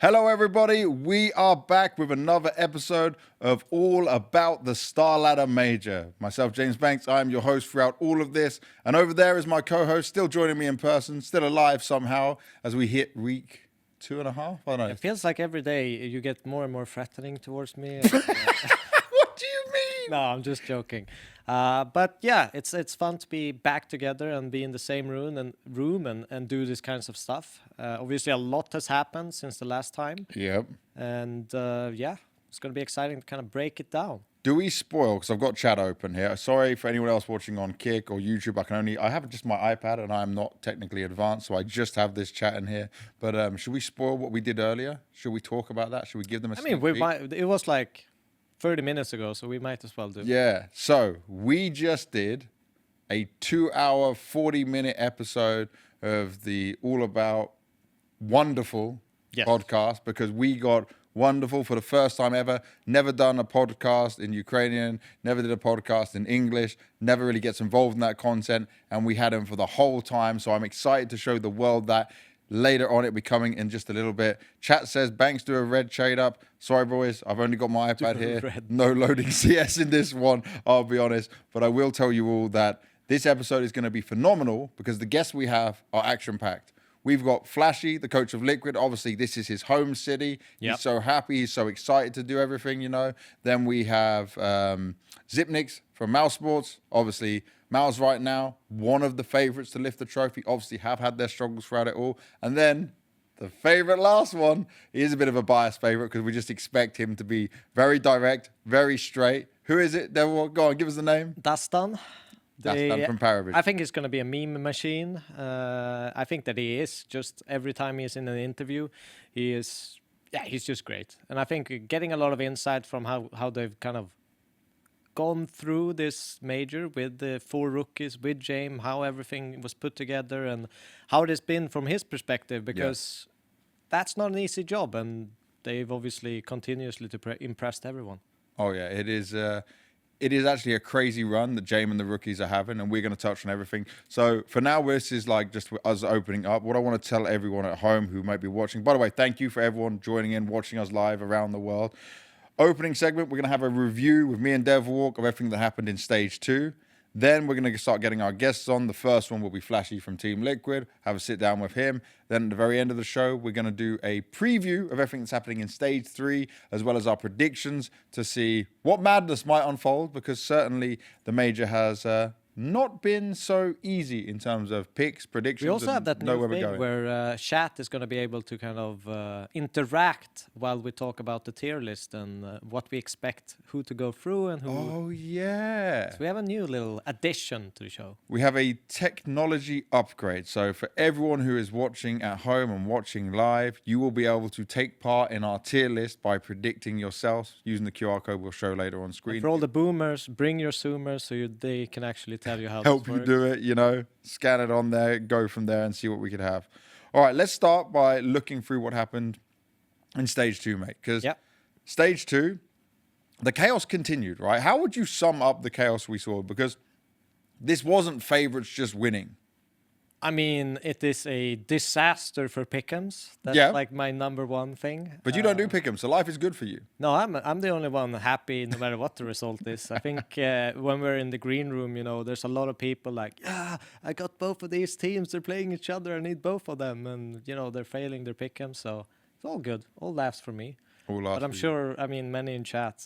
Hello, everybody. We are back with another episode of All About the StarLadder Major. Myself, James Banks, I am your host throughout all of this. And over there is my co-host, still joining me in person, still alive somehow, as we hit week 2.5. I don't know. It feels like every day you get more and more threatening towards me. What do you mean? No, I'm just joking. But yeah, it's fun to be back together and be in the same room and do these kinds of stuff. Obviously, a lot has happened since the last time. Yep. And yeah, it's going to be exciting to kind of break it down. Do we spoil? Because I've got chat open here. Sorry for anyone else watching on Kick or YouTube. I have just my iPad and I'm not technically advanced, so I just have this chat in here. But should we spoil what we did earlier? Should we talk about that? Should we give them a sneak peek? It was like 30 minutes ago, so we might as well do. Yeah. So we just did a 2-hour, 40-minute episode of the All About Wonderful podcast because we got wonderful for the first time ever. Never done a podcast in Ukrainian, never did a podcast in English, never really gets involved in that content. And we had him for the whole time. So I'm excited to show the world that. Later on, it'll be coming in just a little bit. Chat says, Banks, do a red trade up. Sorry, boys, I've only got my iPad here. No loading CS in this one, I'll be honest. But I will tell you all that this episode is going to be phenomenal because the guests we have are action-packed. We've got Flashie, the coach of Liquid. Obviously, this is his home city. Yep. He's so happy. He's so excited to do everything, you know. Then we have Zipnix from MOUZ Sports. Obviously, MOUZ right now, one of the favorites to lift the trophy. Obviously, have had their struggles throughout it all. And then the favorite last one, he is a bit of a biased favorite because we just expect him to be very direct, very straight. Who is it? Devilwalk? Go on, give us the name. Dastan. Dastan from PARIVISION. I think he's going to be a meme machine. I think that he is. Just every time he's in an interview, he's just great. And I think getting a lot of insight from how they've kind of gone through this major with the 4 rookies, with James, how everything was put together and how it has been from his perspective, because that's not an easy job. And they've obviously continuously impressed everyone. Oh, yeah, it is actually a crazy run that James and the rookies are having, and we're going to touch on everything. So for now, this is like just us opening up. What I want to tell everyone at home who might be watching, by the way, thank you for everyone joining in, watching us live around the world. Opening segment, we're going to have a review with me and Devilwalk of everything that happened in Stage 2. Then we're going to start getting our guests on. The first one will be Flashie from Team Liquid. Have a sit down with him. Then at the very end of the show, we're going to do a preview of everything that's happening in Stage 3, as well as our predictions to see what madness might unfold, because certainly the major has not been so easy in terms of picks, predictions. We also have that new thing where chat is going to be able to kind of interact while we talk about the tier list and what we expect, who to go through and who. Oh, yeah. So we have a new little addition to the show. We have a technology upgrade. So for everyone who is watching at home and watching live, you will be able to take part in our tier list by predicting yourselves using the QR code we'll show later on screen. And for all the boomers, bring your zoomers so they can actually tell you how help you do it, you know, scan it on there, go from there and see what we could have. All right, let's start by looking through what happened in Stage 2, mate, because Stage 2, the chaos continued, right? How would you sum up the chaos we saw? Because this wasn't favorites just winning. I mean, it is a disaster for pick'ems. That's like my #1 thing. But you don't do pick'ems, so life is good for you. No, I'm the only one happy no matter what the result is. I think when we're in the green room, you know, there's a lot of people like, yeah, I got both of these teams. They're playing each other. I need both of them. And, you know, they're failing their pick'ems. So it's all good. All laughs for me. But I'm sure, I mean, many in chat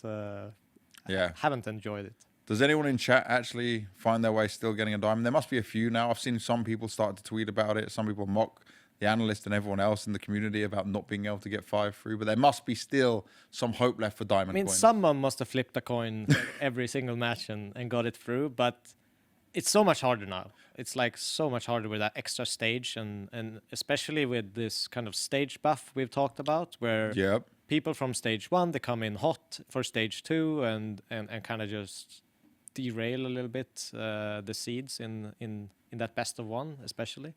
haven't enjoyed it. Does anyone in chat actually find their way still getting a diamond? There must be a few now. I've seen some people start to tweet about it. Some people mock the analyst and everyone else in the community about not being able to get 5 through. But there must be still some hope left for diamond coins. Someone must have flipped a coin every single match and got it through. But it's so much harder now. It's like so much harder with that extra stage. And especially with this kind of stage buff we've talked about, where people from Stage 1, they come in hot for Stage 2 and kind of just derail a little bit the seeds in that best of 1 especially.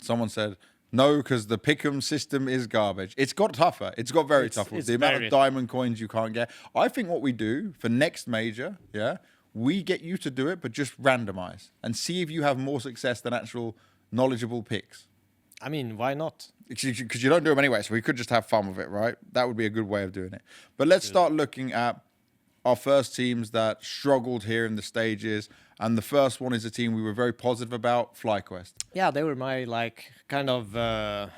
Someone said no, because the pick'em system is garbage. It's got tougher. It's got very tough with the amount of diamond coins you can't get. I think what we do for next major, we get you to do it, but just randomize and see if you have more success than actual knowledgeable picks. I mean, why not? Because you don't do them anyway, so we could just have fun with it, right? That would be a good way of doing it. But let's start looking at our first teams that struggled here in the stages. And the first one is a team we were very positive about, FlyQuest. Yeah, they were my like kind of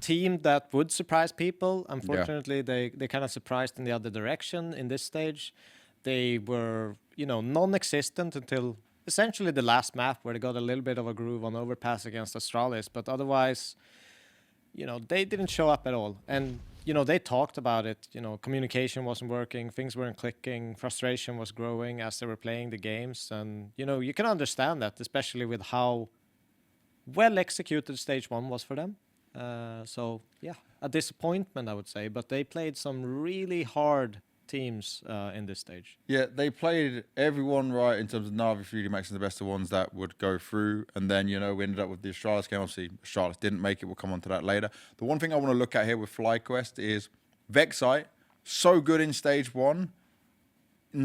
team that would surprise people. Unfortunately, they kind of surprised in the other direction in this stage. They were, you know, non-existent until essentially the last map where they got a little bit of a groove on overpass against Astralis, but otherwise, you know, they didn't show up at all. And, you know, they talked about it, you know, communication wasn't working, things weren't clicking, frustration was growing as they were playing the games. And, you know, you can understand that, especially with how well executed stage 1 was for them. So, yeah, a disappointment, I would say, but they played some really hard teams in this stage. Yeah, they played everyone right in terms of Na'Vi 3D Max and the best of ones that would go through. And then, you know, we ended up with the Astralis game. Obviously, Astralis didn't make it. We'll come on to that later. The one thing I want to look at here with FlyQuest is Vexite, so good in stage 1,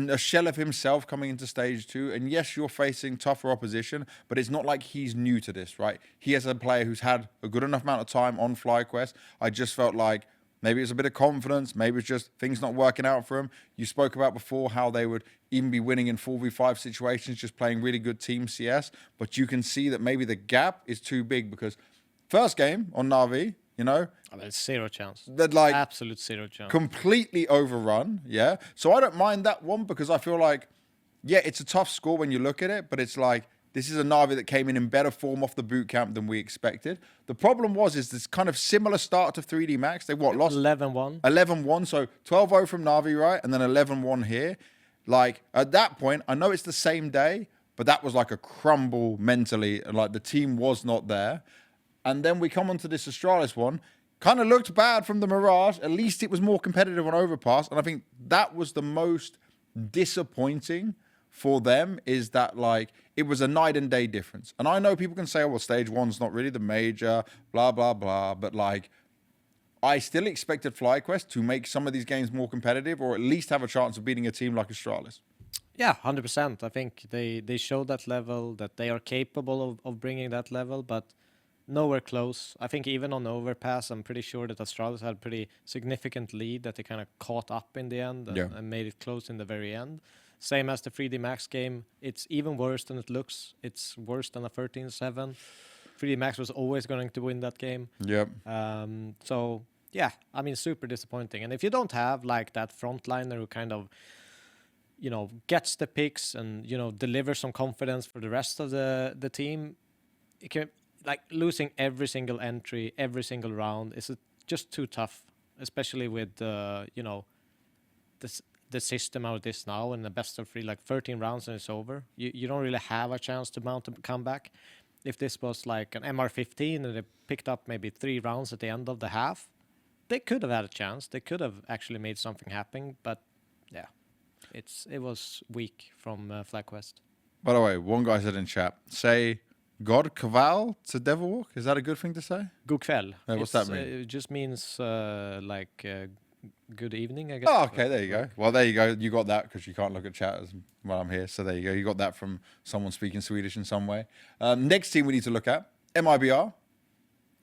a shell of himself coming into stage 2. And yes, you're facing tougher opposition, but it's not like he's new to this, right? He is a player who's had a good enough amount of time on FlyQuest. I just felt like maybe it's a bit of confidence. Maybe it's just things not working out for him. You spoke about before how they would even be winning in 4v5 situations, just playing really good team CS. But you can see that maybe the gap is too big because first game on Na'Vi, you know, There's zero chance. That like absolute zero chance. Completely overrun. Yeah. So I don't mind that one because I feel like, yeah, it's a tough score when you look at it, but it's like, this is a Na'Vi that came in better form off the boot camp than we expected. The problem is this kind of similar start to 3D Max. They lost 11-1. 11-1, so 12-0 from Na'Vi, right? And then 11-1 here. Like, at that point, I know it's the same day, but that was like a crumble mentally. Like, the team was not there. And then we come onto this Astralis one. Kind of looked bad from the Mirage. At least it was more competitive on Overpass. And I think that was the most disappointing for them, is that like it was a night and day difference. And I know people can say, oh, well, stage 1's not really the major, blah, blah, blah. But like, I still expected FlyQuest to make some of these games more competitive or at least have a chance of beating a team like Astralis. Yeah, 100%. I think they showed that level, that they are capable of bringing that level, but nowhere close. I think even on Overpass, I'm pretty sure that Astralis had a pretty significant lead that they kind of caught up in the end and made it close in the very end. Same as the 3D Max game. It's even worse than it looks. It's worse than a 13-7. 3D Max was always going to win that game. Yep. So, yeah, I mean, super disappointing. And if you don't have, like, that frontliner who kind of, you know, gets the picks and, you know, delivers some confidence for the rest of the team, it can, like, losing every single entry, every single round is just too tough, especially with, you know, the system out this now and the best of 3, like 13 rounds and it's over. You don't really have a chance to mount a comeback. If this was like an MR15 and they picked up maybe 3 rounds at the end of the half, they could have had a chance. They could have actually made something happen, but yeah, it was weak from FlyQuest. By the way, one guy said in chat, say God Kval to Devilwalk. Is that a good thing to say? God kväll. What's that mean? It just means like good evening, I guess. Oh, okay, there you go. Well, there you go. You got that because you can't look at chat while I'm here. So there you go. You got that from someone speaking Swedish in some way. Next team we need to look at, MIBR.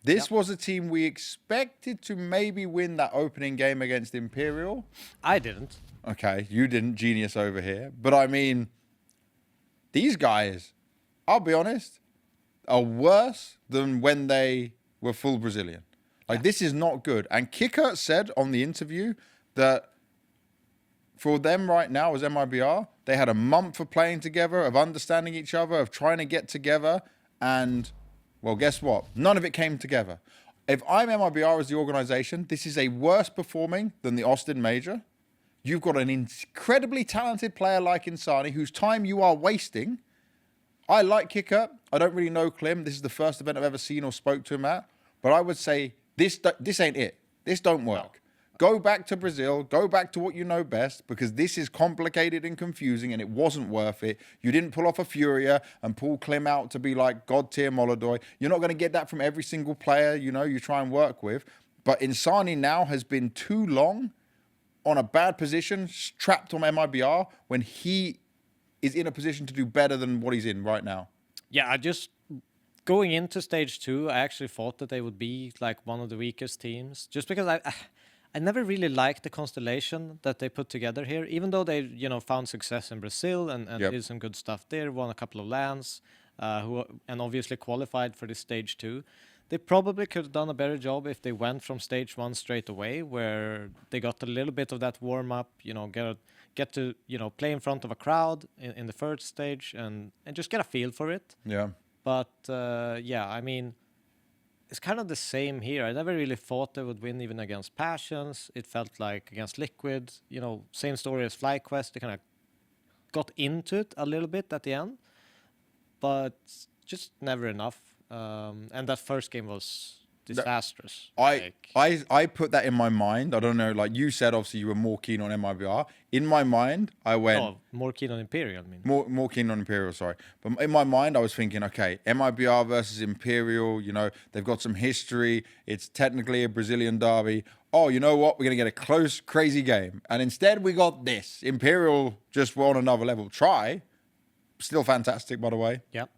This was a team we expected to maybe win that opening game against Imperial. I didn't. Okay, you didn't. Genius over here. But I mean, these guys, I'll be honest, are worse than when they were full Brazilian. Like, this is not good. And Kicker said on the interview that for them right now as MIBR, they had a month of playing together, of understanding each other, of trying to get together. And, well, guess what? None of it came together. If I'm MIBR as the organization, this is a worse performing than the Austin Major. You've got an incredibly talented player like Insani, whose time you are wasting. I like Kicker. I don't really know Klim. This is the first event I've ever seen or spoke to him at. But I would say this ain't it. This don't work. No. Go back to Brazil. Go back to what you know best, because this is complicated and confusing and it wasn't worth it. You didn't pull off a Furia and pull Klim out to be like God tier Molodoy. You're not going to get that from every single player, you know, you try and work with. But Insani now has been too long on a bad position, trapped on MIBR, when he is in a position to do better than what he's in right now. Yeah, I just going into stage 2, I actually thought that they would be like one of the weakest teams, just because I never really liked the constellation that they put together here, even though they, found success in Brazil and did some good stuff there, won a couple of lands, and obviously qualified for this stage 2. They probably could have done a better job if they went from stage 1 straight away, where they got a little bit of that warm up, get to play in front of a crowd in the first stage and just get a feel for it. Yeah. But I mean, it's kind of the same here. I never really thought they would win even against Passions. It felt like against Liquid, same story as FlyQuest. They kind of got into it a little bit at the end, but just never enough. And that first game was disastrous. I put that in my mind. I don't know, like you said, obviously you were more keen on MIBR. In my mind, I went... more keen on Imperial, I mean. More keen on Imperial, sorry. But in my mind, I was thinking, okay, MIBR versus Imperial, they've got some history. It's technically a Brazilian derby. Oh, you know what? We're going to get a close, crazy game. And instead, we got this. Imperial just were on another level. Try. Still fantastic, by the way. Yep.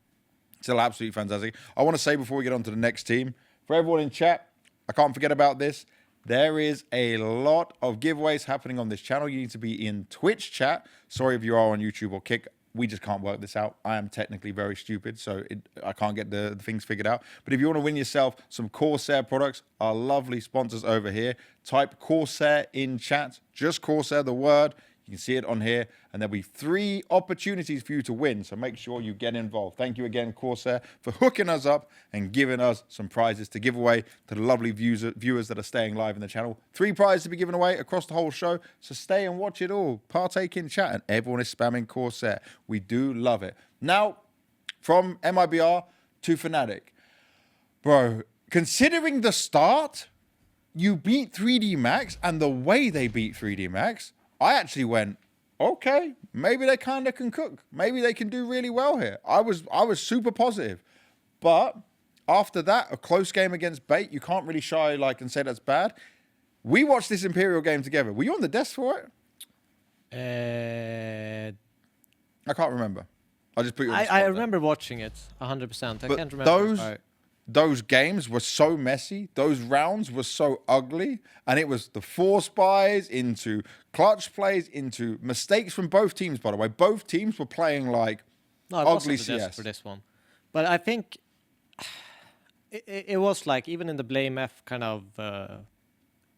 Still absolutely fantastic. I want to say before we get on to the next team, for everyone in chat, I can't forget about this. There is a lot of giveaways happening on this channel. You need to be in Twitch chat. Sorry if you are on YouTube or Kick. We just can't work this out. I am technically very stupid, so I can't get the things figured out. But if you want to win yourself some Corsair products, our lovely sponsors over here, type Corsair in chat. Just Corsair, the word. You can see it on here, and there'll be 3 opportunities for you to win, so make sure you get involved. Thank you again, Corsair, for hooking us up and giving us some prizes to give away to the lovely viewers that are staying live in the channel. 3 prizes to be given away across the whole show, so stay and watch it all. Partake in chat, and everyone is spamming Corsair. We do love it. Now, from MIBR to Fnatic. Bro, considering the start, you beat 3D Max, and the way they beat 3D Max, I actually went, okay, maybe they kind of can cook. Maybe they can do really well here. I was super positive. But after that, a close game against Bait, you can't really shy and say that's bad. We watched this Imperial game together. Were you on the desk for it? I can't remember. I just put you on the spot I there. remember watching it 100%. I can't remember. Those games were so messy. Those rounds were so ugly. And it was the force buys into clutch plays, into mistakes from both teams, by the way. Both teams were playing like ugly CS. For this one. But I think it was like, even in the Blame F kind of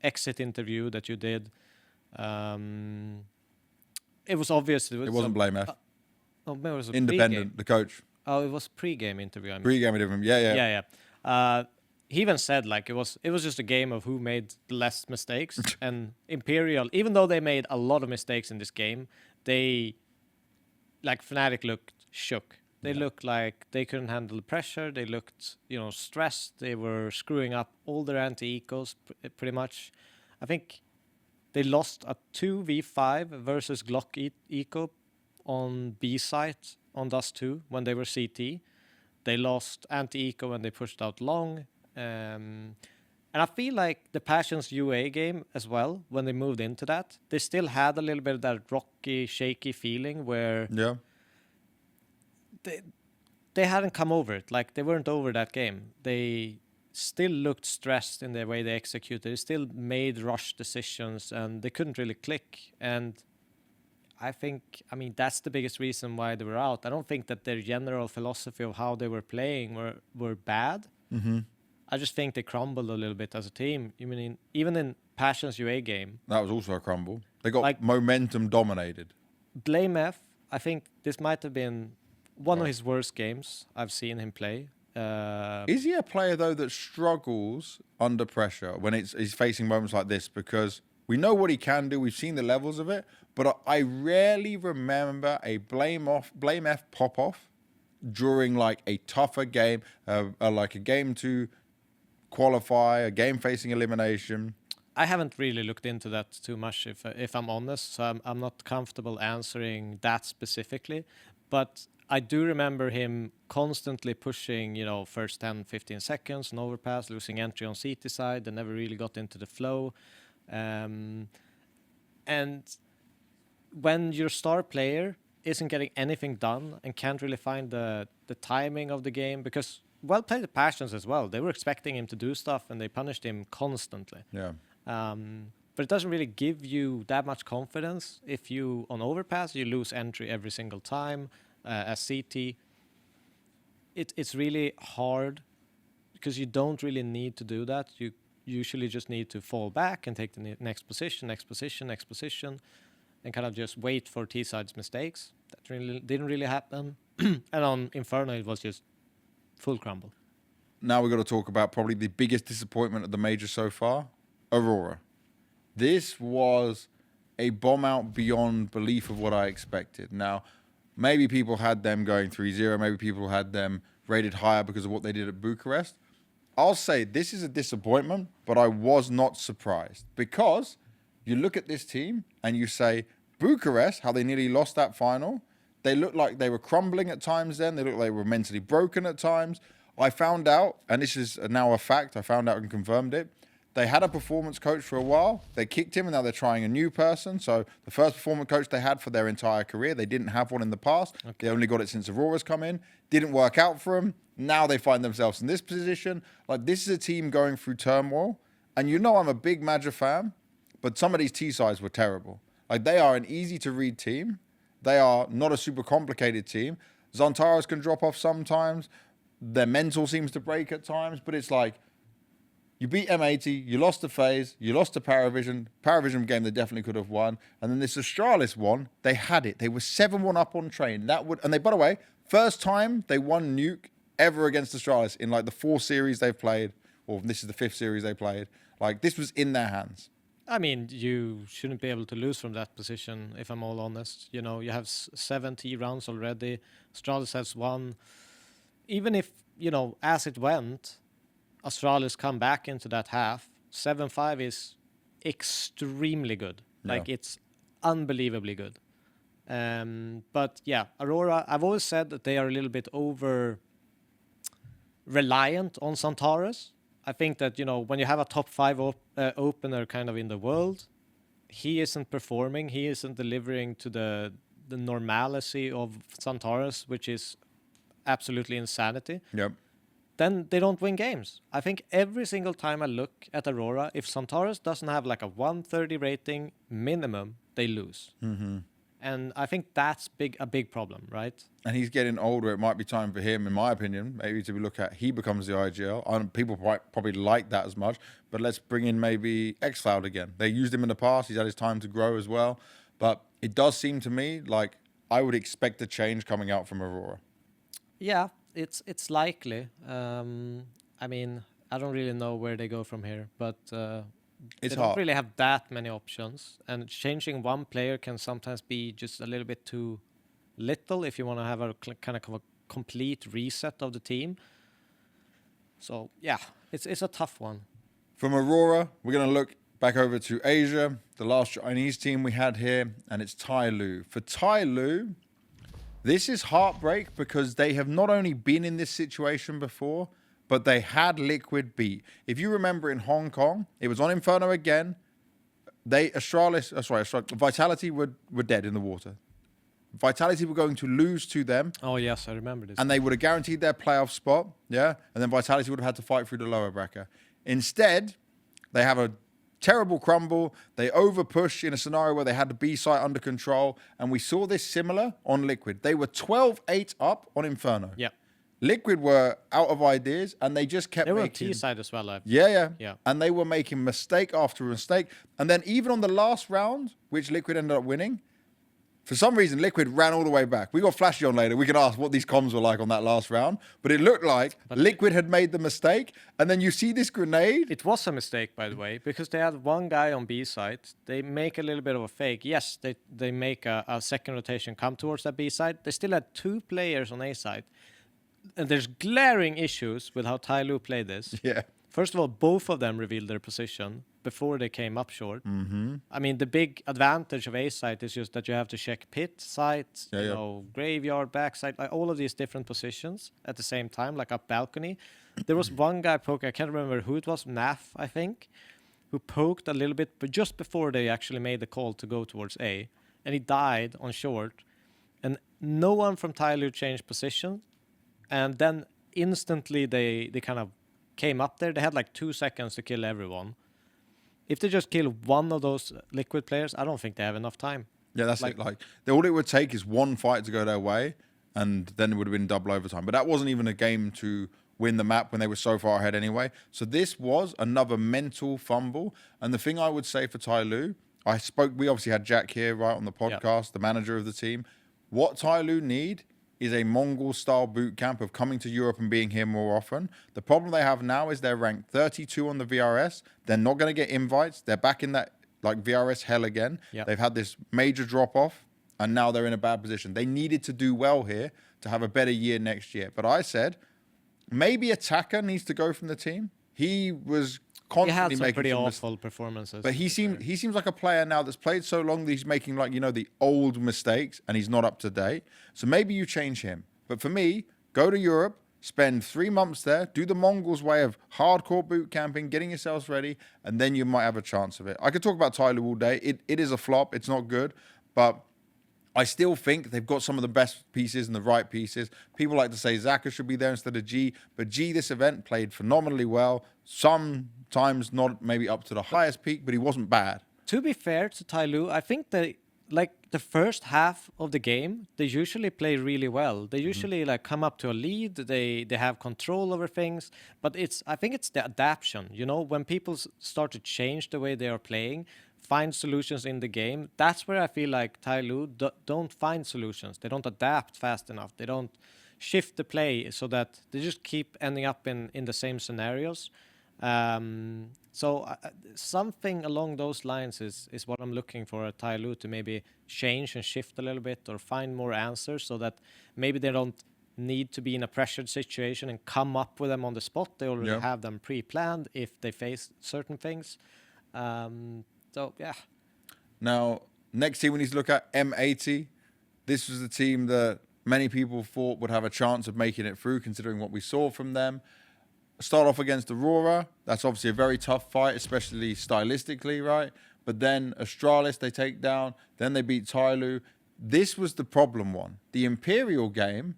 exit interview that you did, it was obvious. It wasn't Blame F. Maybe it was Independent, the coach. Oh, it was pre-game interview. I mean. Pre-game interview, yeah. He even said it was just a game of who made less mistakes. And Imperial, even though they made a lot of mistakes in this game, they, Fnatic looked shook. They looked like they couldn't handle the pressure. They looked, stressed. They were screwing up all their anti-ecos pretty much. I think they lost a 2v5 versus Glock eco on B site on Dust 2 when they were CT. They lost anti-eco when they pushed out long. And I feel like the Passions UA game as well, when they moved into that, they still had a little bit of that rocky, shaky feeling where they hadn't come over it. They weren't over that game. They still looked stressed in the way they executed. They still made rush decisions, and they couldn't really click. And I mean, that's the biggest reason why they were out. I don't think that their general philosophy of how they were playing were bad. Mm-hmm. I just think they crumbled a little bit as a team. Even in Passion's UA game. That was also a crumble. They got momentum dominated. Blame F, I think this might have been one of his worst games I've seen him play. Is he a player, though, that struggles under pressure when he's facing moments like this? Because we know what he can do. We've seen the levels of it. But I rarely remember a Blame F pop-off during a tougher game, like a game to qualify, a game facing elimination. I haven't really looked into that too much, if I'm honest. So I'm not comfortable answering that specifically. But I do remember him constantly pushing, first 10, 15 seconds, an overpass, losing entry on CT side. They never really got into the flow. And when your star player isn't getting anything done and can't really find the timing of the game, because well played the Passions as well. They were expecting him to do stuff, and they punished him constantly. Yeah. But it doesn't really give you that much confidence if you, on Overpass, you lose entry every single time. As CT, it's really hard because you don't really need to do that. You usually just need to fall back and take the next position, and kind of just wait for T-side's mistakes. That really didn't really happen. And on Inferno, it was just full crumble. Now we've got to talk about probably the biggest disappointment of the major so far, Aurora. This was a bomb out beyond belief of what I expected. Now, maybe people had them going 3-0. Maybe people had them rated higher because of what they did at Bucharest. I'll say this is a disappointment, but I was not surprised. Because you look at this team and you say, Bucharest, how they nearly lost that final. They looked like they were crumbling at times then. They looked like they were mentally broken at times. I found out, and this is now a fact, I found out and confirmed it. They had a performance coach for a while. They kicked him, and now they're trying a new person. So the first performance coach they had for their entire career, they didn't have one in the past. Okay. They only got it since Aurora's come in. Didn't work out for them. Now they find themselves in this position. Like, this is a team going through turmoil. And you know I'm a big Major fan, but some of these T-sides were terrible. Like, they are an easy-to-read team. They are not a super complicated team. Zantaros can drop off sometimes. Their mental seems to break at times, but it's like, you beat M80, you lost to FaZe, you lost to PARIVISION. PARIVISION game they definitely could have won. And then this Astralis one, they had it. They were 7-1 up on train. And they, by the way, first time they won Nuke ever against Astralis in like the 4 series they've played, or this is the 5th series they played. Like, this was in their hands. I mean, you shouldn't be able to lose from that position, if I'm all honest. You know, you have 70 rounds already. Astralis has won. Even if, you know, as it went, Astralis come back into that half. 7-5 is extremely good. Yeah. Like, it's unbelievably good. But yeah, Aurora, I've always said that they are a little bit over reliant on Zantaros. I think that, you know, when you have a top 5 opener kind of in the world, he isn't performing. He isn't delivering to the normalcy of Zantaros, which is absolutely insanity. Yep. Then they don't win games. I think every single time I look at Aurora, if Zantaros doesn't have like a 130 rating minimum, they lose. Mm-hmm. And I think that's a big problem, right? And he's getting older. It might be time for him, in my opinion, maybe to look at he becomes the IGL. People probably like that as much, but let's bring in maybe xCloud again. They used him in the past. He's had his time to grow as well. But it does seem to me like I would expect a change coming out from Aurora. Yeah, it's likely. I mean, I don't really know where they go from here, but they don't really have that many options. And changing one player can sometimes be just a little bit too little if you want to have a kind of a complete reset of the team. So yeah, it's a tough one. From Aurora, we're going to look back over to Asia, the last Chinese team we had here, and it's TyLoo. For TyLoo, this is heartbreak because they have not only been in this situation before, but they had Liquid beat. If you remember in Hong Kong, it was on Inferno again. Vitality were dead in the water. Vitality were going to lose to them. Oh, yes, I remember this. And they would have guaranteed their playoff spot, yeah? And then Vitality would have had to fight through the lower bracket. Instead, they have a terrible crumble. They overpush in a scenario where they had the B site under control. And we saw this similar on Liquid. They were 12-8 up on Inferno. Yeah. Liquid were out of ideas, and they just kept making... They were making... T-side as well. Yeah. And they were making mistake after mistake. And then even on the last round, which Liquid ended up winning, for some reason, Liquid ran all the way back. We got Flashie on later. We can ask what these comms were like on that last round. But it looked like Liquid had made the mistake. And then you see this grenade. It was a mistake, by the way, because they had one guy on B side. They make a little bit of a fake. Yes, they make a second rotation come towards that B side. They still had 2 players on A side. And there's glaring issues with how TyLoo played this. Yeah. First of all, both of them revealed their position before they came up short. Mm-hmm. I mean, the big advantage of A site is just that you have to check pit site, graveyard, backside, like all of these different positions at the same time, like up balcony. There was one guy poking, I can't remember who it was, Naf, I think, who poked a little bit, but just before they actually made the call to go towards A, and he died on short. And no one from TyLoo changed position. And then instantly they kind of came up there. They had like 2 seconds to kill everyone. If they just kill one of those Liquid players, I don't think they have enough time. Yeah, that's it. Like, all it would take is one fight to go their way, and then it would have been double overtime. But that wasn't even a game to win the map when they were so far ahead anyway. So this was another mental fumble. And the thing I would say for TyLoo, we obviously had Jack here, right, on the podcast, the manager of the team. What TyLoo need is a Mongol-style boot camp of coming to Europe and being here more often. The problem they have now is they're ranked 32 on the VRS. They're not going to get invites. They're back in that like VRS hell again. Yep. They've had this major drop-off, and now they're in a bad position. They needed to do well here to have a better year next year. But I said, maybe Attacker needs to go from the team. He was constantly making pretty awful performances. But he seems like a player now that's played so long that he's making like, the old mistakes and he's not up to date. So maybe you change him. But for me, go to Europe, spend 3 months there, do the Mongols way of hardcore boot camping, getting yourselves ready, and then you might have a chance of it. I could talk about TyLoo all day. It is a flop. It's not good. But I still think they've got some of the best pieces and the right pieces. People like to say Zaka should be there instead of G, but G this event played phenomenally well. Sometimes not maybe up to the highest peak, but he wasn't bad. To be fair to TyLoo, I think they the first half of the game, they usually play really well. They usually come up to a lead. They have control over things, but I think it's the adaptation. When people start to change the way they are playing, find solutions in the game, that's where I feel like TyLoo don't find solutions. They don't adapt fast enough. They don't shift the play so that they just keep ending up in the same scenarios. So something along those lines is what I'm looking for at TyLoo, to maybe change and shift a little bit or find more answers so that maybe they don't need to be in a pressured situation and come up with them on the spot. They already have them pre-planned if they face certain things. So, yeah. Now, next team we need to look at, M80. This was the team that many people thought would have a chance of making it through, considering what we saw from them. Start off against Aurora. That's obviously a very tough fight, especially stylistically, right? But then Astralis they take down. Then they beat TyLoo. This was the problem one. The Imperial game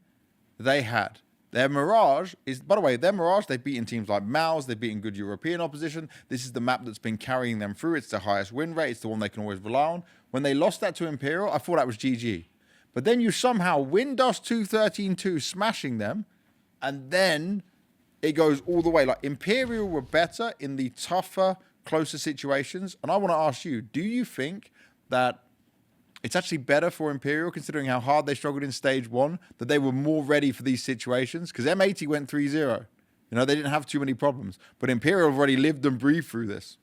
they had. Their Mirage is, by the way, they've beaten teams like MOUZ, they've beaten good European opposition. This is the map that's been carrying them through. It's their highest win rate. It's the one they can always rely on. When they lost that to Imperial, I thought that was GG. But then you somehow win Dust 2-13-2, smashing them, and then it goes all the way. Like, Imperial were better in the tougher, closer situations. And I want to ask you, do you think that it's actually better for Imperial, considering how hard they struggled in stage 1, that they were more ready for these situations? Because M80 went 3-0. They didn't have too many problems. But Imperial have already lived and breathed through this.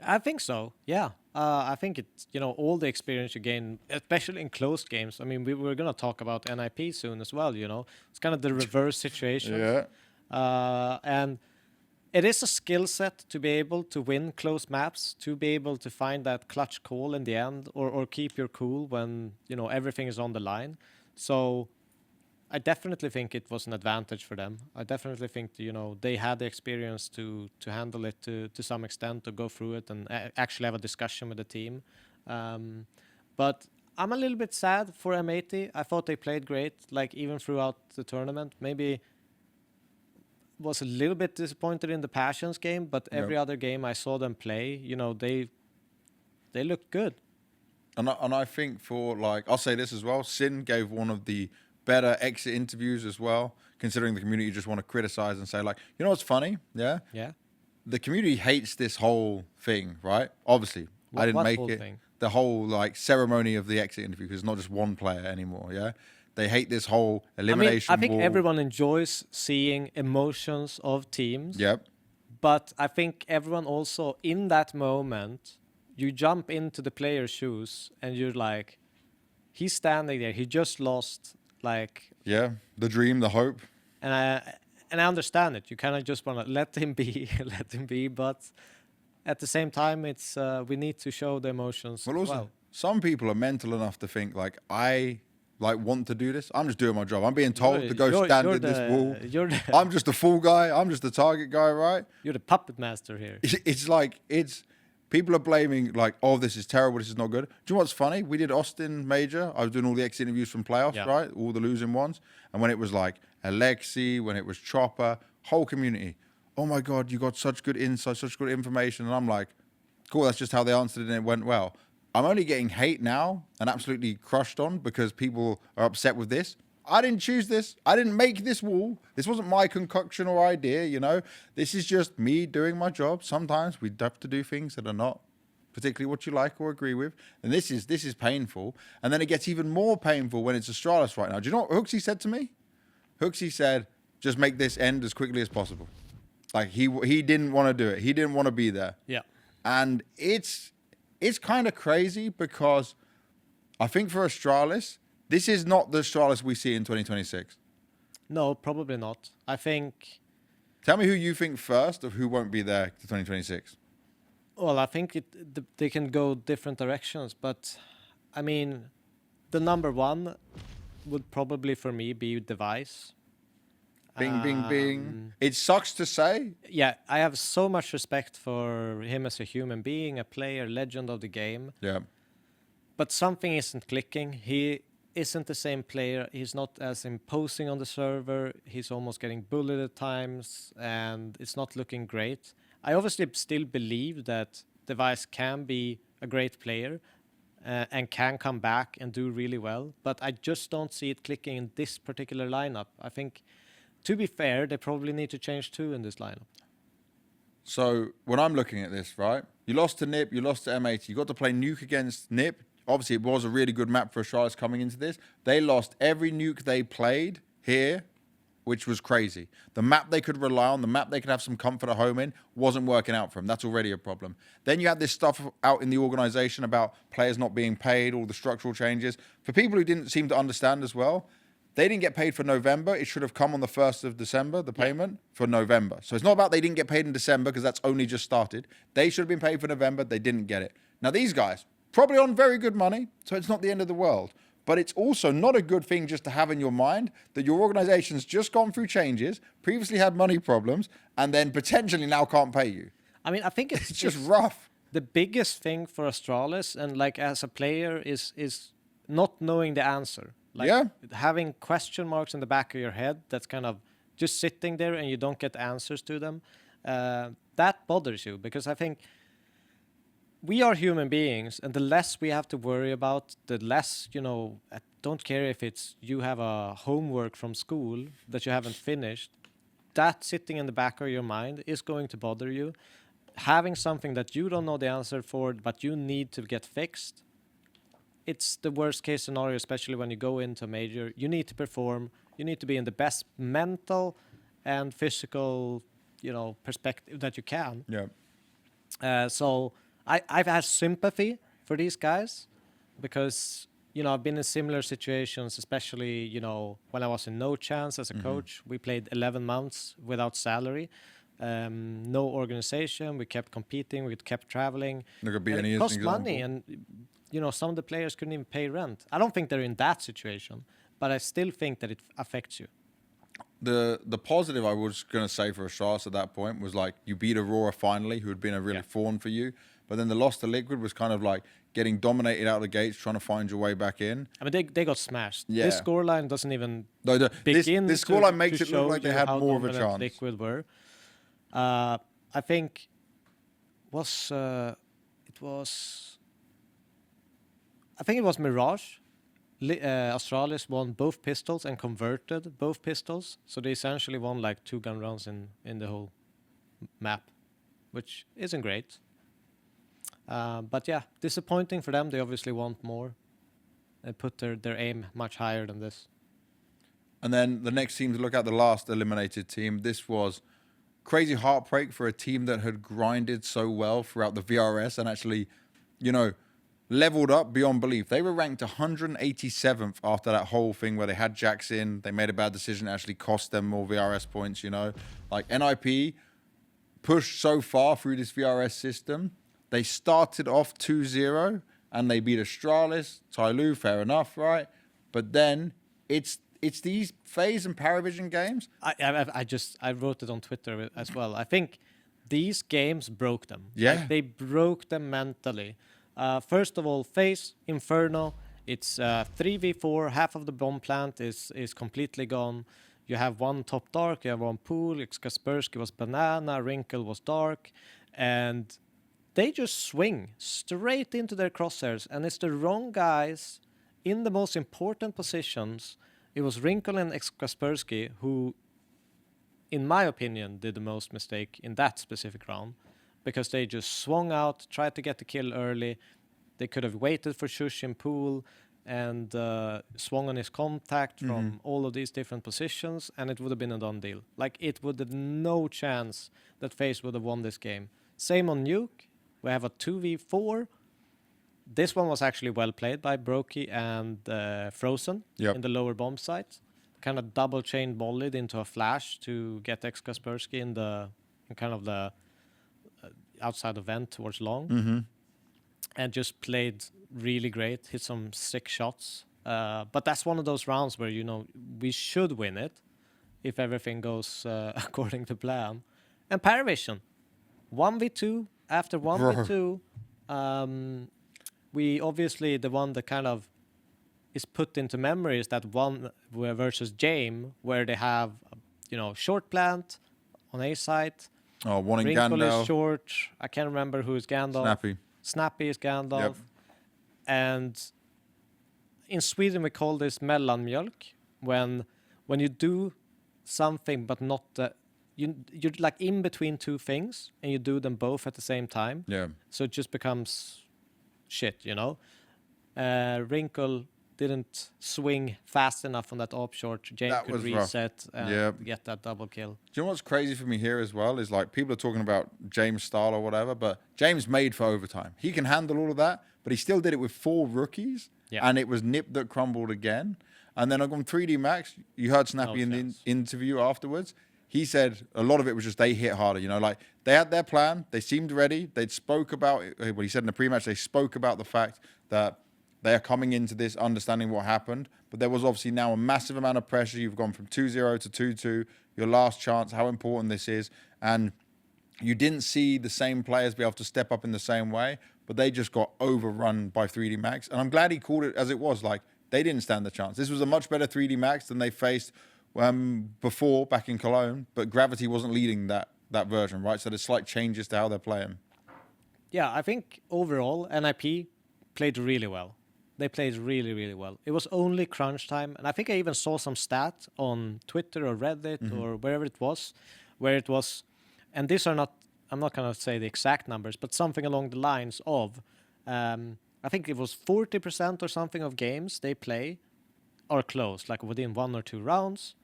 I think so, yeah. I think it's, all the experience you gain, especially in close games. I mean, we're going to talk about NIP soon as well, It's kind of the reverse situation. Yeah. And it is a skill set to be able to win close maps, to be able to find that clutch call in the end, or keep your cool when, everything is on the line. So I definitely think it was an advantage for them. I definitely think, they had the experience to handle it to some extent, to go through it and actually have a discussion with the team. But I'm a little bit sad for M80. I thought they played great, even throughout the tournament. Maybe was a little bit disappointed in the Passions game, but every other game I saw them play, they looked good. And I think I'll say this as well, Sin gave one of the better exit interviews as well, considering the community just want to criticize and say what's funny? Yeah? Yeah. The community hates this whole thing, right? Obviously, I didn't make it. Thing? The whole ceremony of the exit interview, because it's not just one player anymore, yeah? They hate this whole elimination. I think everyone enjoys seeing emotions of teams. Yep. But I think everyone also, in that moment, you jump into the player's shoes and you're like, he's standing there. He just lost, Yeah, the dream, the hope. And I understand it. You kind of just want to let him be. But at the same time, it's we need to show the emotions. Well, also, some people are mental enough to think I want to do this. I'm just doing my job. I'm being told to go stand in this wall. I'm just a fool guy. I'm just the target guy, right? You're the puppet master here. People are blaming like, oh, this is terrible, this is not good. Do you know what's funny? We did Austin Major. I was doing all the exit interviews from playoffs, right? All the losing ones. And when it was like Alexi, when it was Chopper, whole community. Oh my God, you got such good insight, such good information. And I'm like, cool, that's just how they answered it and it went well. I'm only getting hate now and absolutely crushed on because people are upset with this. I didn't choose this. I didn't make this wall. This wasn't my concoction or idea, you know. This is just me doing my job. Sometimes we have to do things that are not particularly what you like or agree with. And this is painful. And then it gets even more painful when it's Astralis right now. Do you know what Hooksy said to me? Hooksy said, just make this end as quickly as possible. Like he didn't want to do it. He didn't want to be there. Yeah. And it's kind of crazy because I think for Astralis, this is not the Astralis we see in 2026. No, probably not. I think... Tell me who you think first of who won't be there to 2026. Well, I think they can go different directions, but I mean, the number one would probably for me be Device. Bing, bing, bing. It sucks to say. Yeah, I have so much respect for him as a human being, a player, legend of the game. Yeah. But something isn't clicking. He isn't the same player. He's not as imposing on the server. He's almost getting bullied at times, and it's not looking great. I obviously still believe that Device can be a great player and can come back and do really well, but I just don't see it clicking in this particular lineup. I think, to be fair, they probably need to change too in this lineup. So when I'm looking at this, right, you lost to NIP, you lost to M80, you got to play Nuke against NIP. Obviously, it was a really good map for Astralis coming into this. They lost every Nuke they played here, which was crazy. The map they could rely on, the map they could have some comfort at home in, wasn't working out for them. That's already a problem. Then you had this stuff out in the organization about players not being paid, all the structural changes. For people who didn't seem to understand as well, they didn't get paid for November. It should have come on the 1st of December, the payment, for November. So it's not about they didn't get paid in December because that's only just started. They should have been paid for November. They didn't get it. Now, these guys, probably on very good money, so it's not the end of the world. But it's also not a good thing just to have in your mind that your organization's just gone through changes, previously had money problems, and then potentially now can't pay you. I mean, I think it's just rough. The biggest thing for Astralis and like as a player is not knowing the answer. Like having question marks in the back of your head that's kind of just sitting there and you don't get answers to them. That bothers you because I think we are human beings, and the less we have to worry about, the less, you know, I don't care if it's you have a homework from school that you haven't finished, that sitting in the back of your mind is going to bother you. Having something that you don't know the answer for, but you need to get fixed, it's the worst case scenario, especially when you go into a major. You need to perform, you need to be in the best mental and physical, you know, perspective that you can. Yeah. So I've had sympathy for these guys because, you know, I've been in similar situations, especially, you know, when I was in No Chance as a coach. We played 11 months without salary, no organization. We kept competing, we kept traveling. It cost money, and, you know, some of the players couldn't even pay rent. I don't think they're in that situation, but I still think that it affects you. The positive I was going to say for Astralis at that point was like you beat Aurora finally, who had been a really thorn for you. But then the loss to Liquid was kind of like getting dominated out of the gates, trying to find your way back in. I mean, they got smashed. Yeah. This scoreline doesn't even begin. This scoreline makes it look like they had more of a chance. Liquid were. I think it was Mirage. Astralis won both pistols and converted both pistols, so they essentially won like 2 gun rounds in the whole map, which isn't great. But yeah, disappointing for them. They obviously want more. They put their aim much higher than this. And then the next team to look at, the last eliminated team. This was crazy heartbreak for a team that had grinded so well throughout the VRS and actually, you know, leveled up beyond belief. They were ranked 187th after that whole thing where they had Jax in. They made a bad decision. It actually cost them more VRS points, you know. Like NIP pushed so far through this VRS system. They started off 2-0 and they beat Astralis, TyLoo, fair enough, right? But then it's these FaZe and PARIVISION games. I wrote it on Twitter as well. I think these games broke them. Yeah. Like, they broke them mentally. First of all, FaZe, Inferno, it's 3v4, half of the bomb plant is completely gone. You have one top dark, you have one pool, Kaspersky was banana, Wrinkle was dark, and they just swing straight into their crosshairs, and it's the wrong guys in the most important positions. It was Wrinkle and Kaspersky who, in my opinion, did the most mistake in that specific round, because they just swung out, tried to get the kill early. They could have waited for Shush in pool and swung on his contact from all of these different positions, and it would have been a done deal. Like, it would have no chance that FaZe would have won this game. Same on Nuke. We have a 2v4. This one was actually well played by Brokey and Frozen in the lower bomb site. Kind of double chain volleyed into a flash to get Kaspersky in kind of the outside the vent towards long. And just played really great, hit some sick shots. But that's one of those rounds where, we should win it if everything goes according to plan. And PARIVISION, 1v2 after 1v2. We obviously, the one that kind of is put into memory is that one versus Jame, where they have, short plant on A site. Oh, one in Wrinkle Gandalf. is short. I can't remember who is Gandalf. Snappy is Gandalf. Yep. And in Sweden we call this mellanmjölk, when you do something but not you're like in between two things and you do them both at the same time. Yeah. So it just becomes shit, Wrinkle didn't swing fast enough on that op short. James could reset and get that double kill. Do you know what's crazy for me here as well is, like, people are talking about James' style or whatever, but James made for overtime. He can handle all of that, but he still did it with 4 rookies, and it was Nip that crumbled again. And then on 3D Max, you heard Snappy in the interview afterwards. He said a lot of it was just they hit harder. Like, they had their plan. They seemed ready. They'd spoke about it. What he said in the pre-match, they spoke about the fact that they are coming into this understanding what happened. But there was obviously now a massive amount of pressure. You've gone from 2-0 to 2-2. Your last chance, how important this is. And you didn't see the same players be able to step up in the same way, but they just got overrun by 3D Max. And I'm glad he called it as it was. Like, they didn't stand the chance. This was a much better 3D Max than they faced before back in Cologne, but Gravity wasn't leading that version, right? So there's slight changes to how they're playing. Yeah, I think overall NIP played really well. They played really, really well. It was only crunch time, and I think I even saw some stat on Twitter or Reddit or wherever it was, where it was, and these are not, I'm not going to say the exact numbers, but something along the lines of, I think it was 40% or something of games they play are close, like within 1 or 2 rounds.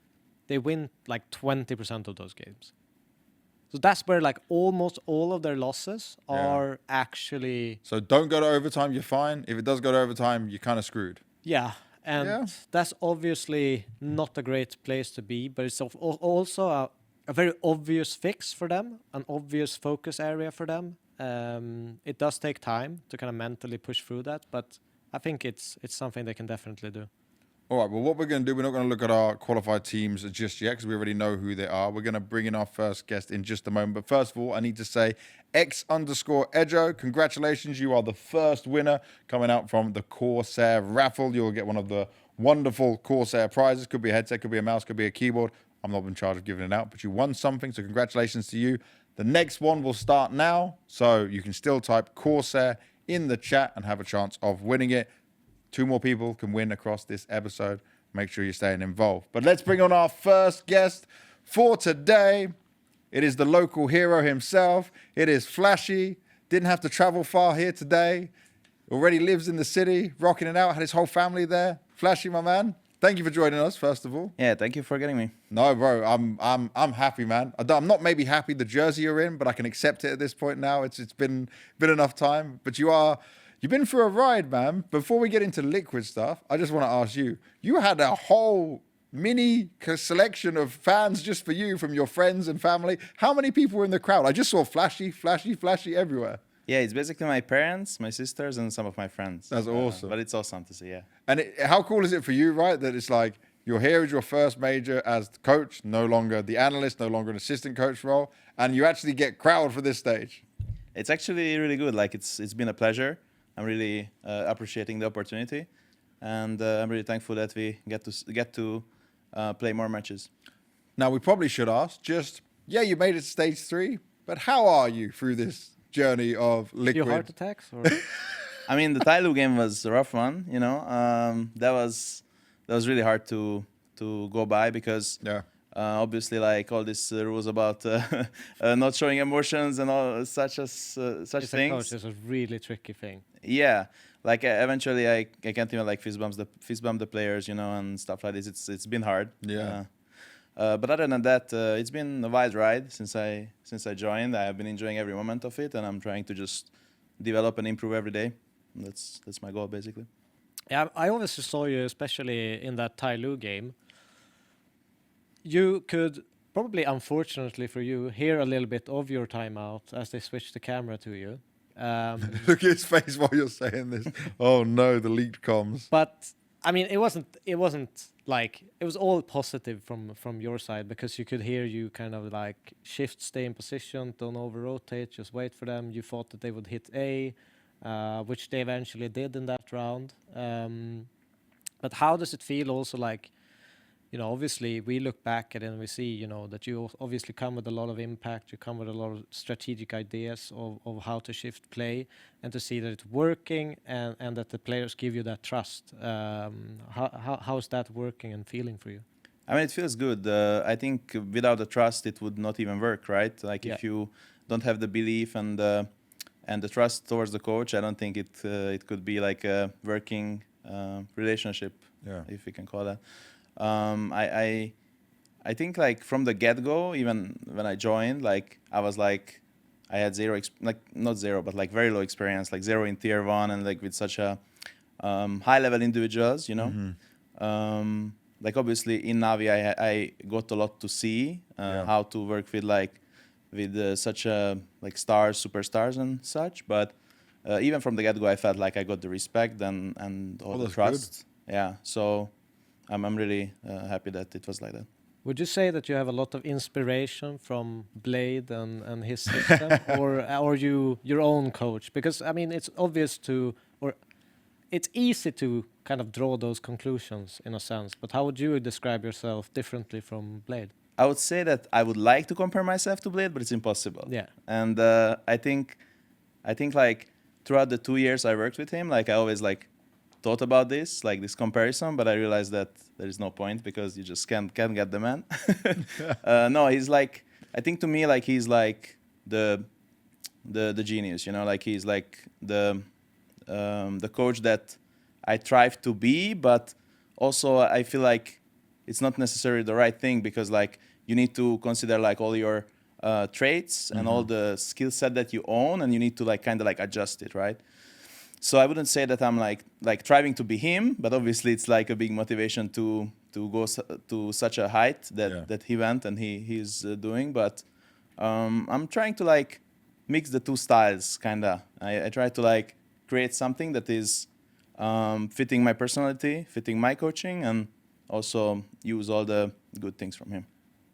They win like 20% of those games. So that's where like almost all of their losses are actually... So don't go to overtime, you're fine. If it does go to overtime, you're kind of screwed. Yeah, and that's obviously not a great place to be, but it's also a very obvious fix for them, an obvious focus area for them. It does take time to kind of mentally push through that, but I think it's something they can definitely do. All right, well, what we're going to do, we're not going to look at our qualified teams just yet because we already know who they are. We're going to bring in our first guest in just a moment. But first of all, I need to say, X_Ejo, congratulations. You are the first winner coming out from the Corsair raffle. You'll get one of the wonderful Corsair prizes. Could be a headset, could be a mouse, could be a keyboard. I'm not in charge of giving it out, but you won something, so congratulations to you. The next one will start now, so you can still type Corsair in the chat and have a chance of winning it. 2 more people can win across this episode. Make sure you're staying involved. But let's bring on our first guest for today. It is the local hero himself. It is Flashie. Didn't have to travel far here today. Already lives in the city, rocking it out. Had his whole family there. Flashie, my man. Thank you for joining us, first of all. Yeah, thank you for getting me. No, bro, I'm happy, man. I'm not maybe happy the jersey you're in, but I can accept it at this point now. It's been enough time. But you've been through a ride, man. Before we get into Liquid stuff, I just want to ask you. You had a whole mini selection of fans just for you from your friends and family. How many people were in the crowd? I just saw Flashie everywhere. Yeah, it's basically my parents, my sisters, and some of my friends. That's awesome. But it's awesome to see, yeah. And how cool is it for you, right? That it's like you're here as your first major as the coach, no longer the analyst, no longer an assistant coach role, and you actually get crowd for this stage. It's actually really good. Like it's been a pleasure. I'm really appreciating the opportunity, and I'm really thankful that we get to play more matches. Now we probably should ask, you made it to stage 3, but how are you through this journey of Liquid? Your heart attacks? Or? I mean, the TyLoo game was a rough one. You know, that was really hard to go by because. Yeah. Obviously, like all these rules about not showing emotions and all such things. It's a really tricky thing. Yeah, like eventually I can't even like fist bump the players, you know, and stuff like this. It's been hard. Yeah. But other than that, it's been a wild ride since I joined. I have been enjoying every moment of it, and I'm trying to just develop and improve every day. That's my goal basically. Yeah, I always saw you, especially in that TyLoo game. You could probably, unfortunately for you, hear a little bit of your timeout as they switch the camera to you. Look at his face while you're saying this. Oh no, the leaked comms. But I mean, it wasn't like it was all positive from your side because you could hear you kind of like shift, stay in position, don't over rotate, just wait for them. You thought that they would hit A, which they eventually did in that round. But how does it feel also like? You know, obviously we look back at it and we see, you know, that you obviously come with a lot of impact, you come with a lot of strategic ideas of how to shift play and to see that it's working and that the players give you that trust. How's that working and feeling for you? I mean, it feels good. I think without the trust, it would not even work, right? Like if you don't have the belief and the trust towards the coach, I don't think it could be like a working relationship, if we can call that. I think like from the get-go, even when I joined, like I was like I had not zero, but like very low experience, like 0 in tier 1 and like with such a high-level individuals, you know. Mm-hmm. Like obviously in Navi, I got a lot to see how to work with such like stars, superstars and such. But even from the get-go, I felt like I got the respect and all the trust. Good. Yeah, so. I'm really happy that it was like that. Would you say that you have a lot of inspiration from Blade and his system, or you your own coach? Because I mean, it's obvious it's easy to kind of draw those conclusions in a sense. But how would you describe yourself differently from Blade? I would say that I would like to compare myself to Blade, but it's impossible. Yeah. And I think like throughout the 2 years I worked with him, like I always like. Thought about this comparison, but I realized that there is no point because you just can't get the man. No, he's like, I think to me, like he's like the genius, you know, like he's like the coach that I strive to be, but also I feel like it's not necessarily the right thing because like you need to consider like all your traits and all the skill set that you own, and you need to like kind of like adjust it, right? So I wouldn't say that I'm like striving to be him, but obviously it's like a big motivation to go to such a height that he went and he's doing. But I'm trying to like mix the two styles, kinda. I try to like create something that is fitting my personality, fitting my coaching, and also use all the good things from him.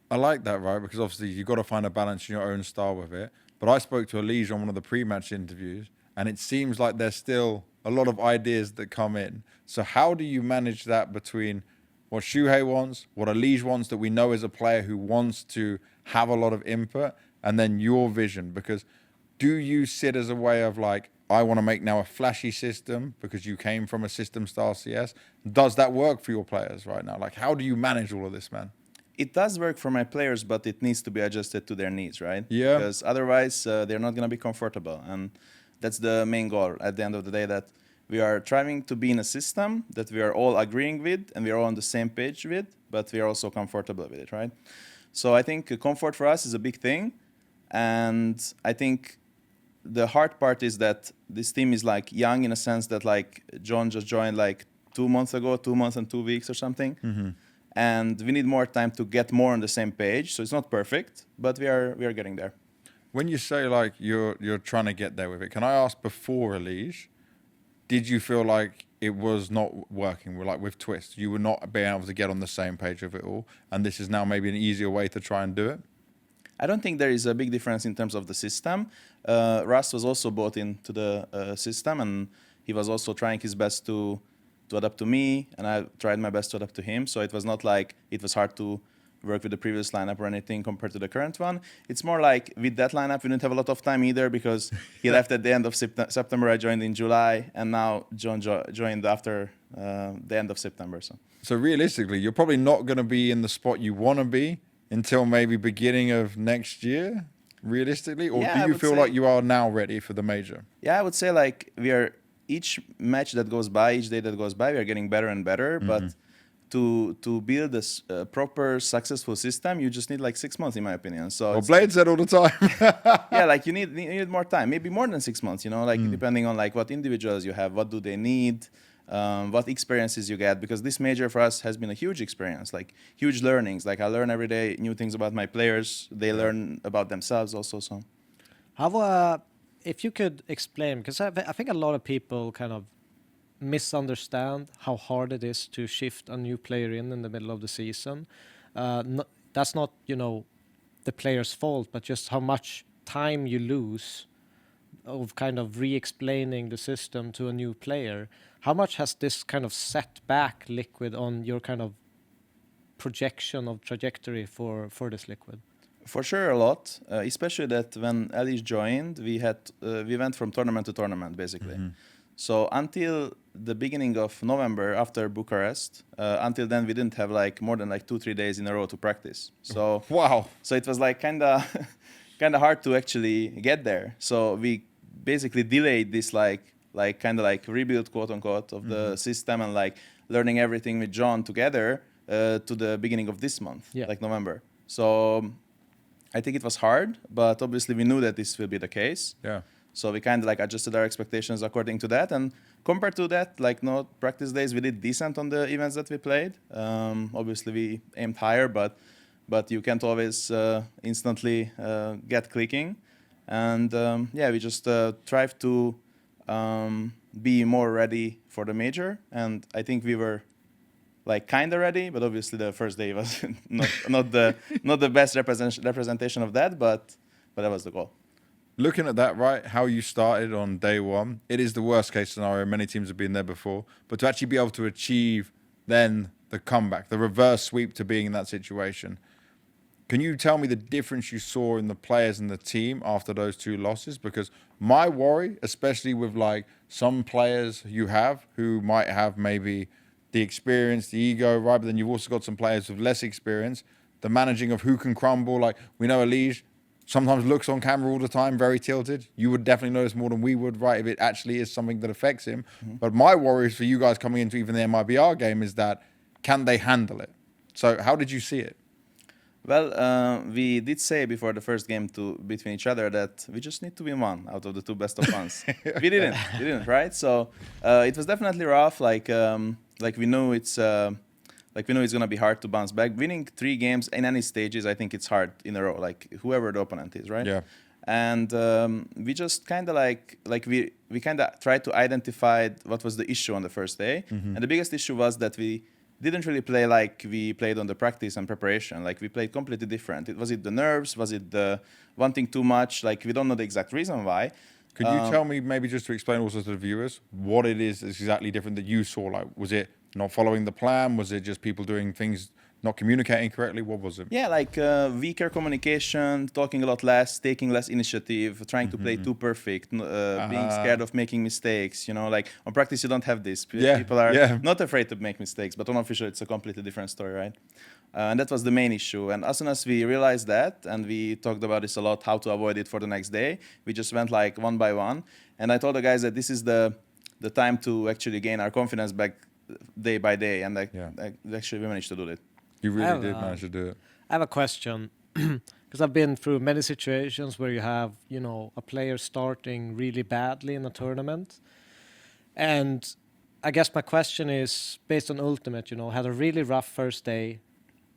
I like that, right? Because obviously you've got to find a balance in your own style with it. But I spoke to Elige on one of the pre-match interviews, and it seems like there's still a lot of ideas that come in. So how do you manage that between what Shuhei wants, what Elige wants that we know is a player who wants to have a lot of input, and then your vision? Because do you sit as a way of like, I want to make now a flashy system because you came from a system style CS? Does that work for your players right now? Like, how do you manage all of this, man? It does work for my players, but it needs to be adjusted to their needs, right? Yeah. Because otherwise they're not going to be comfortable. And that's the main goal at the end of the day, that we are trying to be in a system that we are all agreeing with and we are all on the same page with, but we are also comfortable with it, right? So I think comfort for us is a big thing. And I think the hard part is that this team is like young in a sense that like John just joined like 2 months ago, 2 months and 2 weeks or something. Mm-hmm. And we need more time to get more on the same page. So it's not perfect, but we are getting there. When you say like you're trying to get there with it, can I ask, before Elige, did you feel like it was not working. We're like with Twist, you were not being able to get on the same page of it all, and this is now maybe an easier way to try and do it. I don't think there is a big difference in terms of the system. Rust was also bought into the system, and he was also trying his best to adapt to me, and I tried my best to adapt to him. So it was not like it was hard to work with the previous lineup or anything compared to the current one. It's more like with that lineup, we didn't have a lot of time either because he left at the end of September. I joined in July, and now John joined after the end of September. So realistically, you're probably not going to be in the spot you want to be until maybe beginning of next year, realistically? Or do you feel like you are now ready for the major? Yeah, I would say like we are, each match that goes by, each day that goes by, we are getting better and better. But to build a proper successful system, you just need like 6 months, in my opinion. So well, Blade said all the time. yeah, like you need more time, maybe more than 6 months. You know, like depending on like what individuals you have, what do they need, what experiences you get. Because this major for us has been a huge experience, like huge learnings. Like I learn every day new things about my players. They learn about themselves also. So, how if you could explain, because I think a lot of people kind of misunderstand how hard it is to shift a new player in the middle of the season. That's not, you know, the player's fault, but just how much time you lose of kind of re-explaining the system to a new player. How much has this kind of set back Liquid on your kind of projection of trajectory for this Liquid? For sure, a lot, especially that when Alice joined, we went from tournament to tournament, basically. So until the beginning of November, after Bucharest, until then we didn't have like more than like 2-3 days in a row to practice. So wow. So it was like kind of hard to actually get there. So we basically delayed this like kind of like rebuild, quote unquote, of the system and like learning everything with John together to the beginning of this month, like November. So I think it was hard, but obviously we knew that this will be the case. Yeah. So we kind of like adjusted our expectations according to that. And compared to that, like no practice days, we did decent on the events that we played. Obviously we aimed higher, but you can't always instantly get clicking. And yeah, we just tried to be more ready for the major. And I think we were like kind of ready, but obviously the first day was not the best representation of that, but that was the goal. Looking at that, right, how you started on day one, it is the worst case scenario. Many teams have been there before, but to actually be able to achieve then the comeback, the reverse sweep to being in that situation. Can you tell me the difference you saw in the players and the team after those two losses? Because my worry, especially with like some players you have who might have maybe the experience, the ego, right? But then you've also got some players with less experience, the managing of who can crumble. Like we know Elige sometimes looks on camera all the time, very tilted. You would definitely notice more than we would, right, if it actually is something that affects him. But my worry is for you guys coming into even the MIBR game is that, can they handle it? So how did you see it? Well, we did say before the first game between each other that we just need to win one out of the two best of ones. We didn't, right? So it was definitely rough. Like we knew it's gonna be hard to bounce back. Winning 3 games in any stages, I think it's hard in a row. Like whoever the opponent is, right? Yeah. And we just kind of like we kind of tried to identify what was the issue on the first day. And the biggest issue was that we didn't really play like we played on the practice and preparation. Like we played completely different. Was it the nerves? Was it the wanting too much? Like we don't know the exact reason why. Could you tell me, maybe just to explain also to the viewers, what it is that's exactly different that you saw? Like, was it not following the plan? Was it just people doing things, not communicating correctly? What was it? Yeah, like weaker communication, talking a lot less, taking less initiative, trying to play too perfect, being scared of making mistakes. You know, like on practice you don't have this. People are not afraid to make mistakes, but on official it's a completely different story, right? And that was the main issue. And as soon as we realized that, and we talked about this a lot, how to avoid it for the next day, we just went like one by one. And I told the guys that this is the time to actually gain our confidence back day by day. And actually we managed to do it. You really did manage to do it. I have a question. Because I've been through many situations where you have, you know, a player starting really badly in a tournament. And I guess my question is, based on Ultimate, you know, had a really rough first day,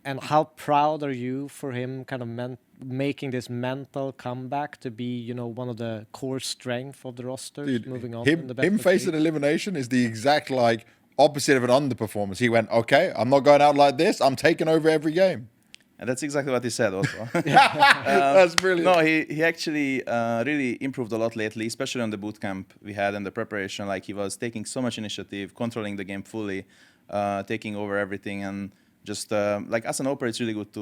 And how proud are you for him kind of making this mental comeback to be, you know, one of the core strength of the roster moving on in the best him of facing three? elimination is the exact like opposite of an underperformance. He went, okay, I'm not going out like this. I'm taking over every game. And that's exactly what he said also. That's brilliant. No, he actually really improved a lot lately, especially on the bootcamp we had and the preparation. Like he was taking so much initiative, controlling the game fully, taking over everything, and just like as an operator, it's really good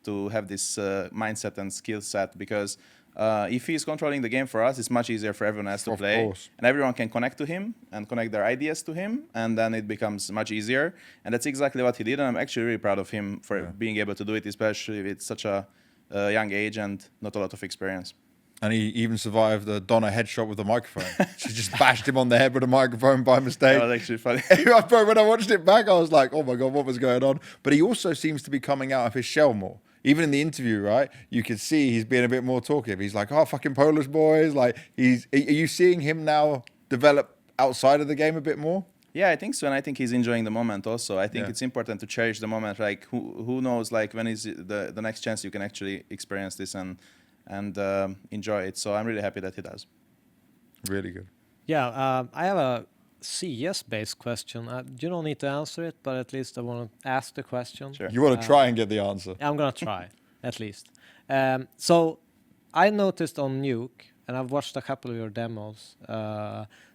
to have this mindset and skill set, because if he's controlling the game for us, it's much easier for everyone else to play. Course. And everyone can connect to him and connect their ideas to him, and then it becomes much easier. And that's exactly what he did, and I'm actually really proud of him for being able to do it, especially with such a young age and not a lot of experience. And he even survived the Donna headshot with the microphone. She just bashed him on the head with a microphone by mistake. That was actually funny. Bro, when I watched it back, I was like, oh my God, what was going on? But he also seems to be coming out of his shell more. Even in the interview, right? You could see he's being a bit more talkative. He's like, oh, fucking Polish boys. Like, are you seeing him now develop outside of the game a bit more? Yeah, I think so, and I think he's enjoying the moment also. I think it's important to cherish the moment. Like, who knows, like, when is the next chance you can actually experience this and enjoy it. So I'm really happy that he does. Really good. Yeah, I have a CS-based question. You don't need to answer it, but at least I want to ask the question. Sure. You want to try and get the answer. I'm going to try, at least. So I noticed on Nuke, and I've watched a couple of your demos,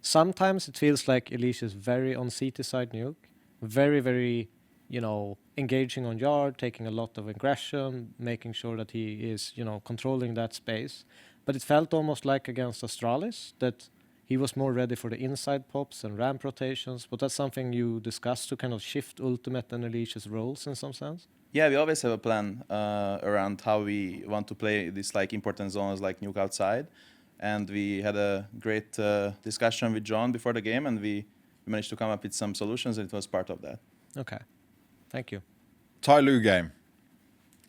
sometimes it feels like Elish is very on CT side Nuke, very, very, you know, engaging on yard, taking a lot of aggression, making sure that he is, you know, controlling that space. But it felt almost like against Astralis that he was more ready for the inside pops and ramp rotations. But that's something you discussed to kind of shift Ultimate and Elish's roles in some sense? Yeah, we always have a plan around how we want to play these like important zones like Nuke outside. And we had a great discussion with John before the game, and we managed to come up with some solutions, and it was part of that. Okay. Thank you. TyLoo game.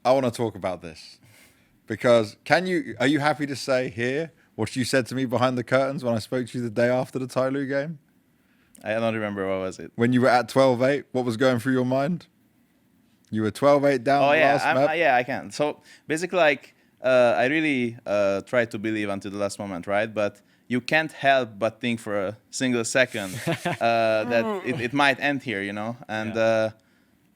I want to talk about this because are you happy to say here what you said to me behind the curtains when I spoke to you the day after the TyLoo game? I don't remember, what was it? When you were at 12-8, what was going through your mind? You were 12-8 down last map? Yeah, I can. So basically, like, I really tried to believe until the last moment, right? But you can't help but think for a single second that it might end here, you know? And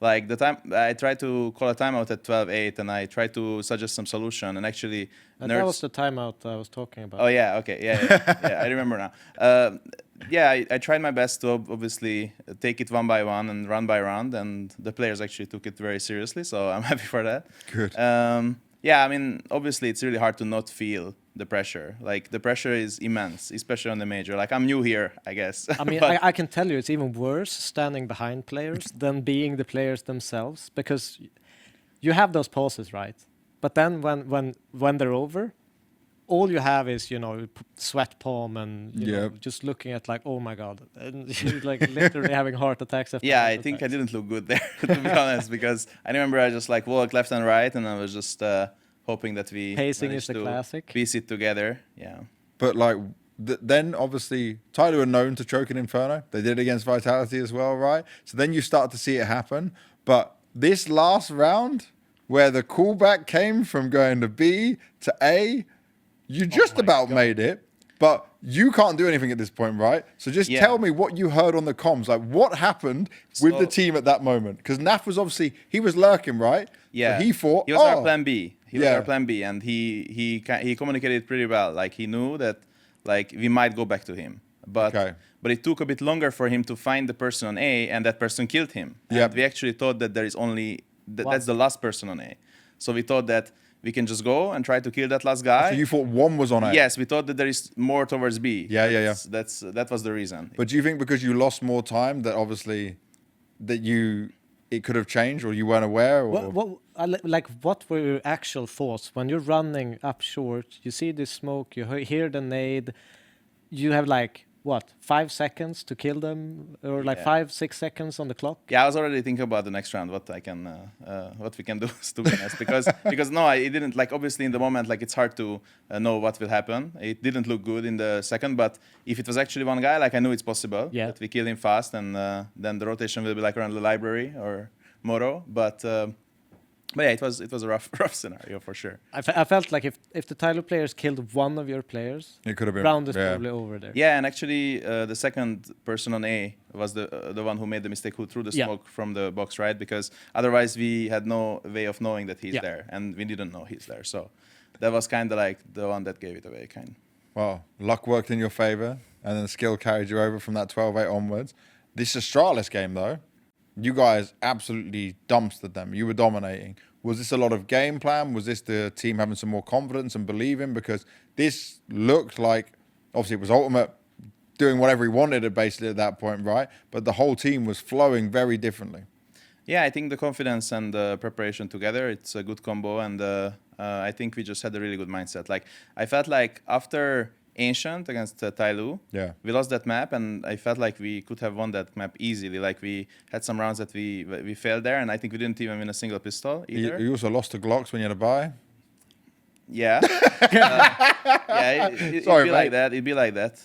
like the time, I tried to call a timeout at 12-8, and I tried to suggest some solution, and actually... That was the timeout I was talking about. Oh, yeah, okay, yeah, I remember now. Yeah, I tried my best to obviously take it one by one and run by round, and the players actually took it very seriously, so I'm happy for that. Good. Yeah, I mean, obviously it's really hard to not feel the pressure. Like, the pressure is immense, especially on the major. Like, I'm new here, I guess. I mean, I can tell you it's even worse standing behind players than being the players themselves, because you have those pauses, right? But then when they're over, all you have is, you know, sweat palm and you know, just looking at like, oh my God, and you're like literally having heart attacks after Yeah, heart I think attacks. I didn't look good there, to be honest, because I remember I just like walked left and right, and I was just hoping that we Pacing is managed a to classic. piece it together. Yeah. But like, then obviously TyLoo are known to choke in Inferno. They did it against Vitality as well, right? So then you start to see it happen. But this last round, where the callback came from going to B to A, you just about made it, but you can't do anything at this point, right? So just tell me what you heard on the comms. Like, what happened with the team at that moment? Because Naf was obviously, he was lurking, right? Yeah. So he thought, he was our plan B. He was Yeah. our plan B, and he communicated pretty well. Like, he knew that like we might go back to him, but it took a bit longer for him to find the person on A, and that person killed him. And we actually thought that there is only that's the last person on A. So we thought that we can just go and try to kill that last guy. So you thought one was on A? Yes, we thought that there is more towards B. That was the reason. But do you think because you lost more time that obviously that it could have changed, or you weren't aware? Or? What were your actual thoughts when you're running up short? You see this smoke, you hear the nade, you have like what, 5 seconds to kill them, or like 5-6 seconds on the clock? Yeah, I was already thinking about the next round, what we can do, to be honest, because no, it didn't, like, obviously in the moment, like, it's hard to know what will happen. It didn't look good in the second, but if it was actually one guy, like, I knew it's possible that we kill him fast, and then the rotation will be like around the library or Moro. But But yeah, it was a rough scenario for sure. I felt like if the TyLoo players killed one of your players, It could have been. round is yeah. probably over there. Yeah, and actually, the second person on A was the one who made the mistake, who threw the smoke from the box, right? Because otherwise we had no way of knowing that he's there, and we didn't know he's there. So that was kind of like the one that gave it away, kind. Well, luck worked in your favor, and then skill carried you over from that 12-8 onwards. This Astralis game, though, you guys absolutely dumpstered them. You were dominating. Was this a lot of game plan? Was this the team having some more confidence and believing? Because this looked like, obviously it was Ultimate doing whatever he wanted basically at that point, right? But the whole team was flowing very differently. Yeah, I think the confidence and the preparation together, it's a good combo. And I think we just had a really good mindset. Like, I felt like after Ancient against TyLoo, we lost that map, and I felt like we could have won that map easily. Like, we had some rounds that we failed there, and I think we didn't even win a single pistol either. You also lost to Glocks when you had a buy. Yeah. It'd be like that. It'd be like that.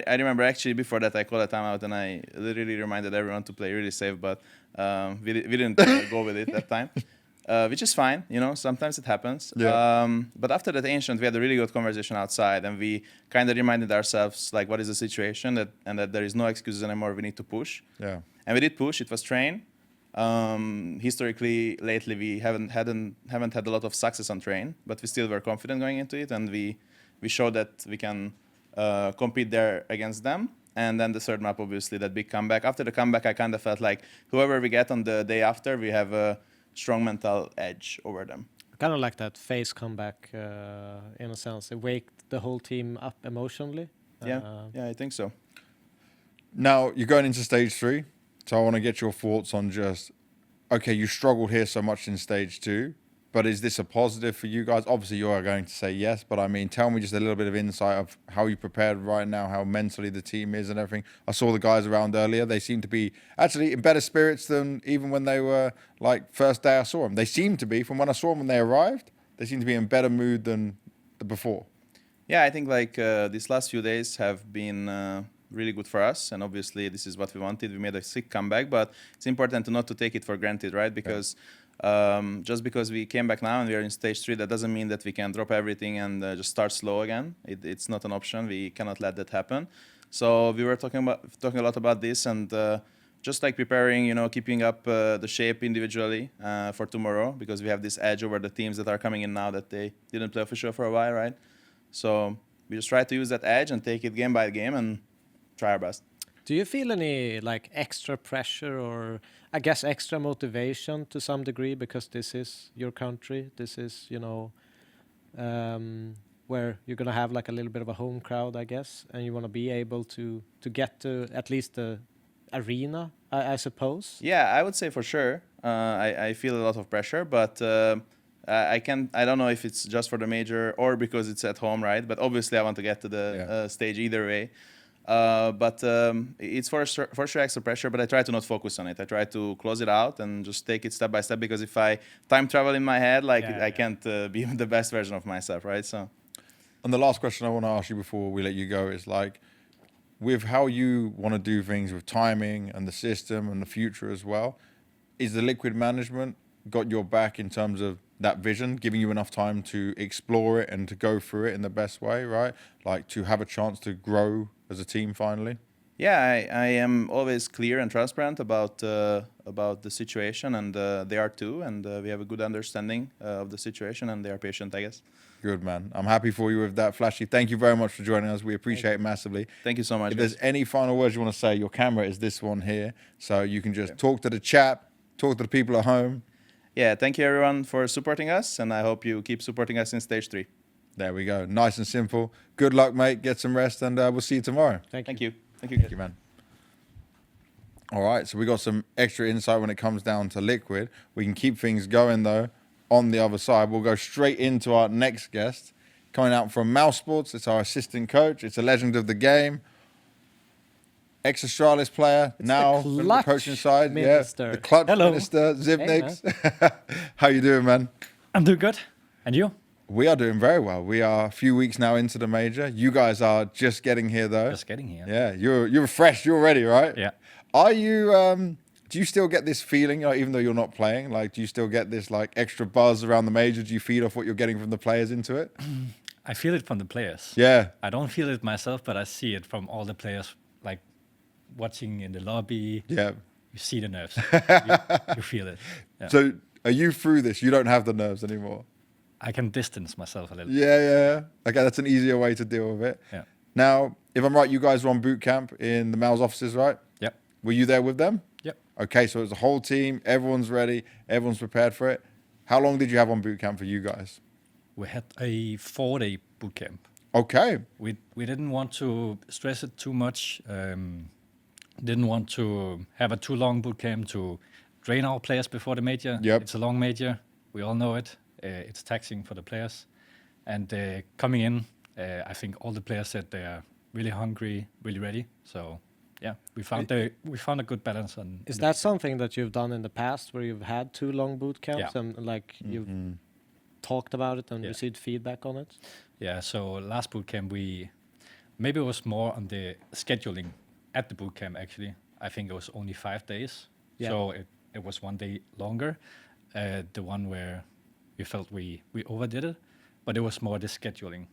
I remember actually before that I called a timeout, and I literally reminded everyone to play really safe, but we didn't go with it that time. Which is fine, you know, sometimes it happens. Yeah. But after that Ancient, we had a really good conversation outside, and we kind of reminded ourselves, like, what is the situation, and that there is no excuses anymore, we need to push. Yeah. And we did push, it was Train. Historically, lately, we haven't had a lot of success on Train, but we still were confident going into it, and we showed that we can compete there against them. And then the third map, obviously, that big comeback. After the comeback, I kind of felt like whoever we get on the day after, we have a strong mental edge over them. Kind of like that phase comeback in a sense. It waked the whole team up emotionally. Yeah, I think so. Now, you're going into stage 3, so I want to get your thoughts on just, okay, you struggled here so much in stage 2, but is this a positive for you guys? Obviously, you are going to say yes, but I mean, tell me just a little bit of insight of how you prepared right now, how mentally the team is and everything. I saw the guys around earlier. They seem to be actually in better spirits than even when they were, like, first day I saw them. They seem to be, from when I saw them when they arrived, they seem to be in better mood than before. Yeah, I think, like, these last few days have been really good for us, and obviously this is what we wanted. We made a sick comeback, but it's important not to take it for granted, right? Because just because we came back now and we are in stage 3, that doesn't mean that we can drop everything and just start slow again. It's not an option. We cannot let that happen. So we were talking a lot about this, and just like preparing, you know, keeping up the shape individually for tomorrow, because we have this edge over the teams that are coming in now that they didn't play official for a while, right? So we just try to use that edge and take it game by game and try our best. Do you feel any like extra pressure or I guess extra motivation to some degree, because this is your country, this is, you know, where you're gonna have like a little bit of a home crowd, I guess, and you want to be able to get to at least the arena, I suppose? Yeah, I would say for sure. I feel a lot of pressure, but I don't know if it's just for the major or because it's at home, right? But obviously I want to get to the stage either way. But it's for sure extra pressure, but I try to not focus on it. I try to close it out and just take it step by step, because if I time travel in my head, like I can't be the best version of myself, right? So. And the last question I want to ask you before we let you go is, like, with how you want to do things with timing and the system and the future as well, is the Liquid management got your back in terms of that vision, giving you enough time to explore it and to go through it in the best way, right? Like, to have a chance to grow as a team finally? Yeah, I am always clear and transparent about the situation, and they are too, and we have a good understanding of the situation, and they are patient, I guess. Good, man. I'm happy for you with that, Flashie. Thank you very much for joining us. We appreciate it massively. Thank you so much. If there's any final words you want to say, your camera is this one here, so you can just talk to the chat, talk to the people at home. Yeah, thank you everyone for supporting us, and I hope you keep supporting us in stage 3. There we go. Nice and simple. Good luck, mate. Get some rest, and we'll see you tomorrow. Thank you. Thank you, man. All right, so we got some extra insight when it comes down to Liquid. We can keep things going, though, on the other side. We'll go straight into our next guest. Coming out from MOUZ Sports, it's our assistant coach. It's a legend of the game. Ex-Astralis player, it's now from the coaching side. Minister. Yeah, the clutch Hello. minister, Zibnix. Hey, how you doing, man? I'm doing good. And you? We are doing very well. We are a few weeks now into the major. You guys are just getting here, though. Just getting here. Yeah, you're fresh. You're ready, right? Yeah. Are you? do you still get this feeling, even though you're not playing? Like, do you still get this like extra buzz around the major? Do you feed off what you're getting from the players into it? I feel it from the players. Yeah. I don't feel it myself, but I see it from all the players, like watching in the lobby. Yeah. You see the nerves. You feel it. Yeah. So are you through this? You don't have the nerves anymore? I can distance myself a little. Yeah. Okay, that's an easier way to deal with it. Yeah. Now, if I'm right, you guys were on boot camp in the MOUZ offices, right? Yep. Were you there with them? Yep. Okay, so it was a whole team. Everyone's ready. Everyone's prepared for it. How long did you have on boot camp for you guys? We had a 4-day boot camp. Okay. We didn't want to stress it too much. Didn't want to have a too long boot camp to drain our players before the major. Yep. It's a long major. We all know it. It's taxing for the players. And coming in, I think all the players said they are really hungry, really ready. So yeah, we found a good balance. Is that something that you've done in the past, where you've had 2 long boot camps and like you've talked about it and received feedback on it? Yeah. So last boot camp, maybe it was more on the scheduling at the boot camp. Actually, I think it was only 5 days. Yeah. So it was 1 day longer. The one where we felt we overdid it, but it was more the scheduling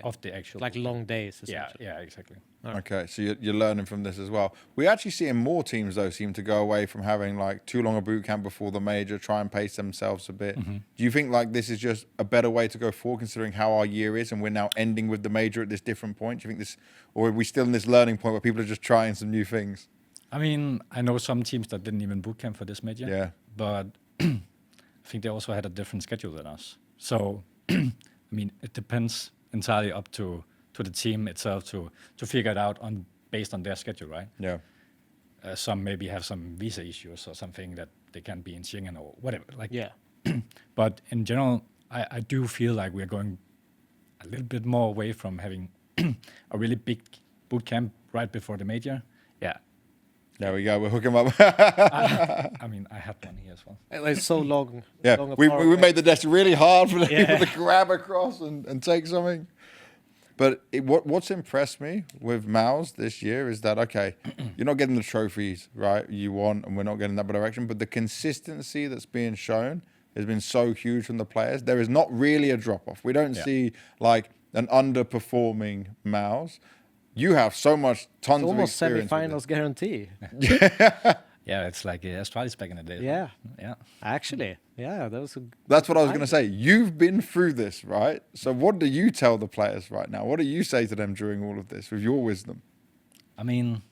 of the actual like long days. Yeah, Essentially. yeah, exactly. Okay, so you're learning from this as well. We're actually seeing more teams, though, seem to go away from having like too long a boot camp before the major, try and pace themselves a bit. Do you think like this is just a better way to go forward, considering how our year is and we're now ending with the major at this different point? Do you think this, or are we still in this learning point where people are just trying some new things? I mean, I know some teams that didn't even boot camp for this major. Yeah. But I think they also had a different schedule than us. So, I mean, it depends entirely up to the team itself to figure it out based on their schedule, right? Yeah. Some maybe have some visa issues or something that they can't be in Schengen or whatever. Like, Yeah. But in general, I do feel like we're going a little bit more away from having a really big boot camp right before the major. Yeah. There we go. We'll hook him up. I mean, I had one here as well. It's so long. Yeah, long we apart. made the desk really hard for the Yeah. people to grab across and take something. But what's impressed me with MOUZ this year is that, okay, you're not getting the trophies, right, you want, and we're not getting that direction, but the consistency that's being shown has been so huge from the players. There is not really a drop-off. We don't see, like, an underperforming MOUZ. You have so much, tons of almost experience. semi-finals guarantee. Yeah, it's like Astralis back in the day. Yeah. Yeah. Actually, yeah, that was. That's what I was going to say. You've been through this, right? So what do you tell the players right now? What do you say to them during all of this with your wisdom? I mean,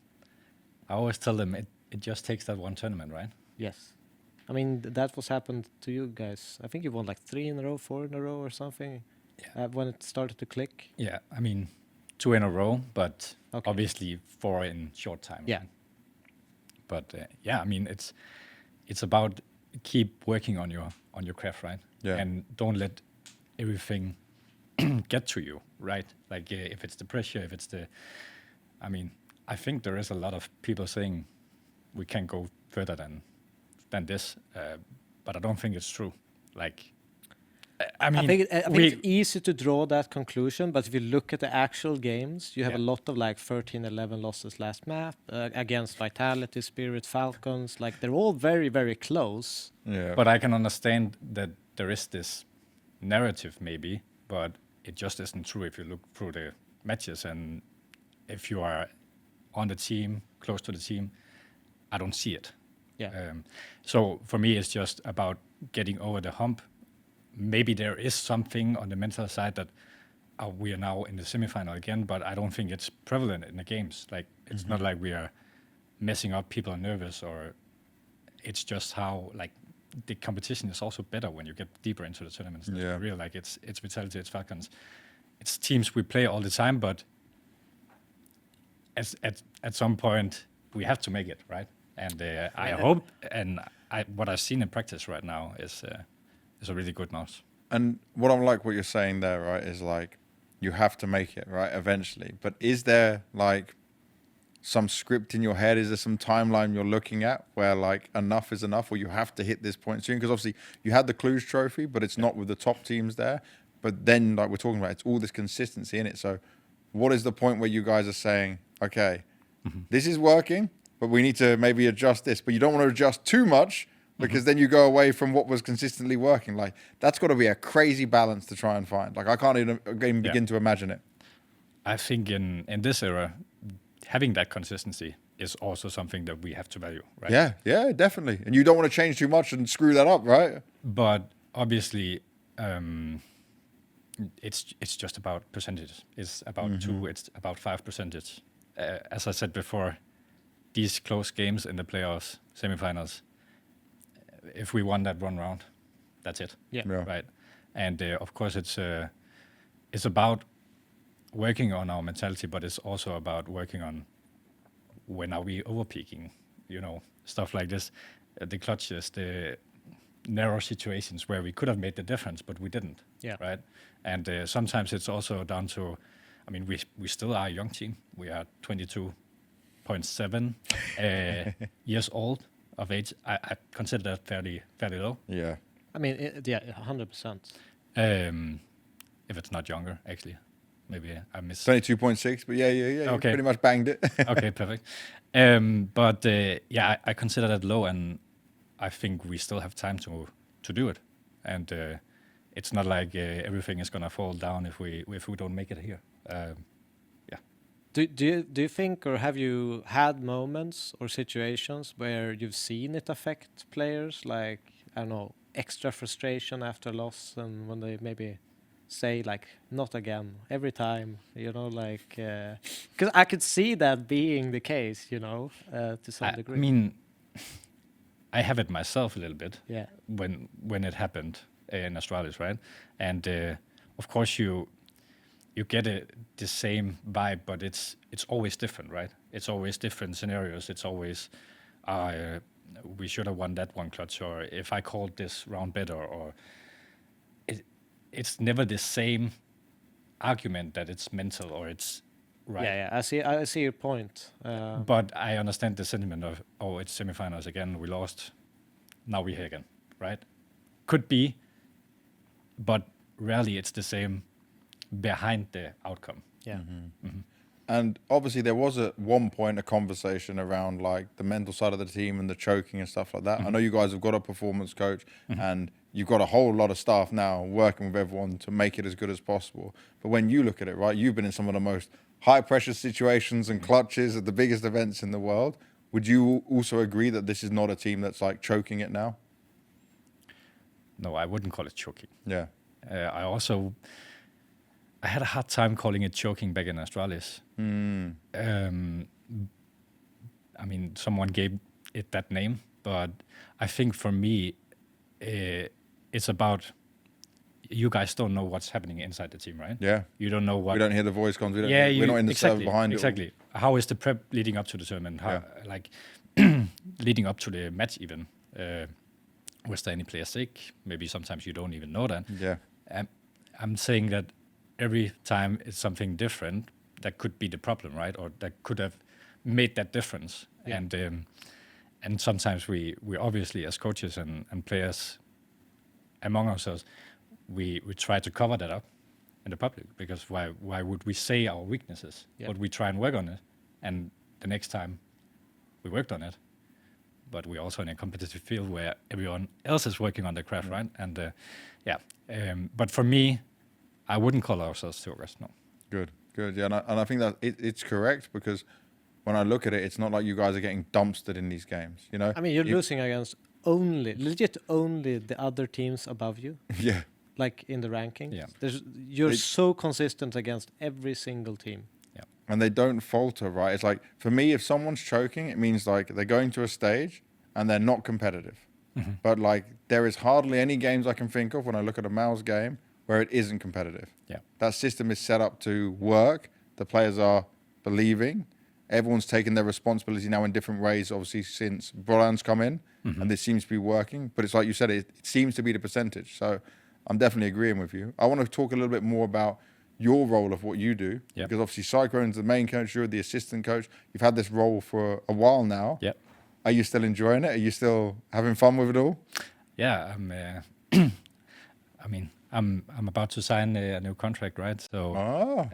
I always tell them it just takes that one tournament, right? Yes. I mean, that was happened to you guys. I think you won like 3 in a row, 4 in a row or something. Yeah. When it started to click. Yeah, I mean, 2 in a row, but Okay. obviously 4 in short time. Yeah. Right? But yeah, I mean, it's about keep working on your craft, right? Yeah. And don't let everything get to you, right? Like if it's the pressure, if it's I mean, I think there is a lot of people saying we can't go further than this, but I don't think it's true. Like, I mean, I think it's easy to draw that conclusion, but if you look at the actual games, you have a lot of like 13-11 losses last map against Vitality, Spirit, Falcons. Like they're all very, very close. Yeah. But I can understand that there is this narrative maybe, but it just isn't true if you look through the matches and if you are on the team, close to the team, I don't see it. Yeah. So for me, it's just about getting over the hump. Maybe there is something on the mental side that we are now in the semifinal again, but I don't think it's prevalent in the games. Like it's not like we are messing up, people are nervous, or it's just how like the competition is also better when you get deeper into the tournaments. That's Yeah. real. Like it's Vitality, it's Falcons, it's teams we play all the time, but at some point we have to make it, right? And I hope, and what I've seen in practice right now is a really good mouse. And what I'm like, what you're saying there, right, is like you have to make it, right, eventually. But is there like some script in your head? Is there some timeline you're looking at where like enough is enough, or you have to hit this point soon? Because obviously you had the Clues trophy, but it's not with the top teams there. But then, like we're talking about, it's all this consistency in it. So what is the point where you guys are saying, okay, this is working, but we need to maybe adjust this. But you don't want to adjust too much because then you go away from what was consistently working. Like, that's got to be a crazy balance to try and find. Like, I can't even begin to imagine it. I think in this era, having that consistency is also something that we have to value, right? Yeah, definitely. And you don't want to change too much and screw that up, right? But obviously, it's just about percentages. It's about 2, it's about 5%. As I said before, these close games in the playoffs, semifinals, if we won that one round, that's it. Yeah. Right. And of course, it's about working on our mentality, but it's also about working on when are we overpeaking, stuff like this, the clutches, the narrow situations where we could have made the difference, but we didn't. Yeah. Right. And sometimes it's also down to, we still are a young team. We are 22.7 years old of age. I consider that fairly low. Yeah. 100%. If it's not younger, actually. Maybe I missed 22.6, but yeah, Okay. you pretty much banged it. Okay, perfect. But I consider that low, and I think we still have time to do it. And it's not like everything is gonna fall down if we don't make it here. Do you think, or have you had moments or situations where you've seen it affect players, like, I don't know, extra frustration after loss, and when they maybe say like, not again, every time, because I could see that being the case, to some degree. I have it myself a little bit. Yeah. When it happened in Astralis, right? And of course you get the same vibe, but it's always different, right? It's always different scenarios. It's always we should have won that one clutch, or if I called this round better, or it's never the same argument that it's mental or it's right. Yeah, I see your point. But I understand the sentiment of, it's semifinals again, we lost, now we're here again, right? Could be, but rarely it's the same behind the outcome. Yeah. And obviously there was at one point a conversation around like the mental side of the team and the choking and stuff like that. I know you guys have got a performance coach and you've got a whole lot of staff now working with everyone to make it as good as possible. But when you look at it, right, you've been in some of the most high pressure situations and clutches at the biggest events in the world. Would you also agree that this is not a team that's like choking it now? No, I wouldn't call it choking. Yeah. I had a hard time calling it choking back in Astralis. Someone gave it that name, but I think for me, it's about, you guys don't know what's happening inside the team, right? Yeah. You don't know what... We don't hear the voice comms. We're not in the server behind it. Exactly. How is the prep leading up to the tournament? How, leading up to the match even? Was there any player sick? Maybe sometimes you don't even know that. Yeah. I'm saying that every time it's something different, that could be the problem, right? Or that could have made that difference. Yeah. And sometimes we obviously, as coaches and players among ourselves, we try to cover that up in the public, because why would we say our weaknesses? Yeah. But we try and work on it, and the next time we worked on it. But we're also in a competitive field where everyone else is working on their craft, right? And but for me, I wouldn't call ourselves chokers, no. Good. Yeah, and I think that it's correct, because when I look at it, it's not like you guys are getting dumpstered in these games, You're losing against only the other teams above you. Yeah. Like in the rankings. Yeah. You're so consistent against every single team. Yeah. And they don't falter, right? It's like, for me, if someone's choking, it means like they're going to a stage and they're not competitive. But like, there is hardly any games I can think of when I look at a MOUZ game where it isn't competitive. Yeah. That system is set up to work. The players are believing. Everyone's taken their responsibility now in different ways, obviously, since Brolan's come in, and this seems to be working. But it's like you said, it seems to be the percentage. So I'm definitely agreeing with you. I want to talk a little bit more about your role of what you do, because obviously Cyclone's the main coach, you're the assistant coach. You've had this role for a while now. Yeah. Are you still enjoying it? Are you still having fun with it all? Yeah, I'm about to sign a new contract, right? So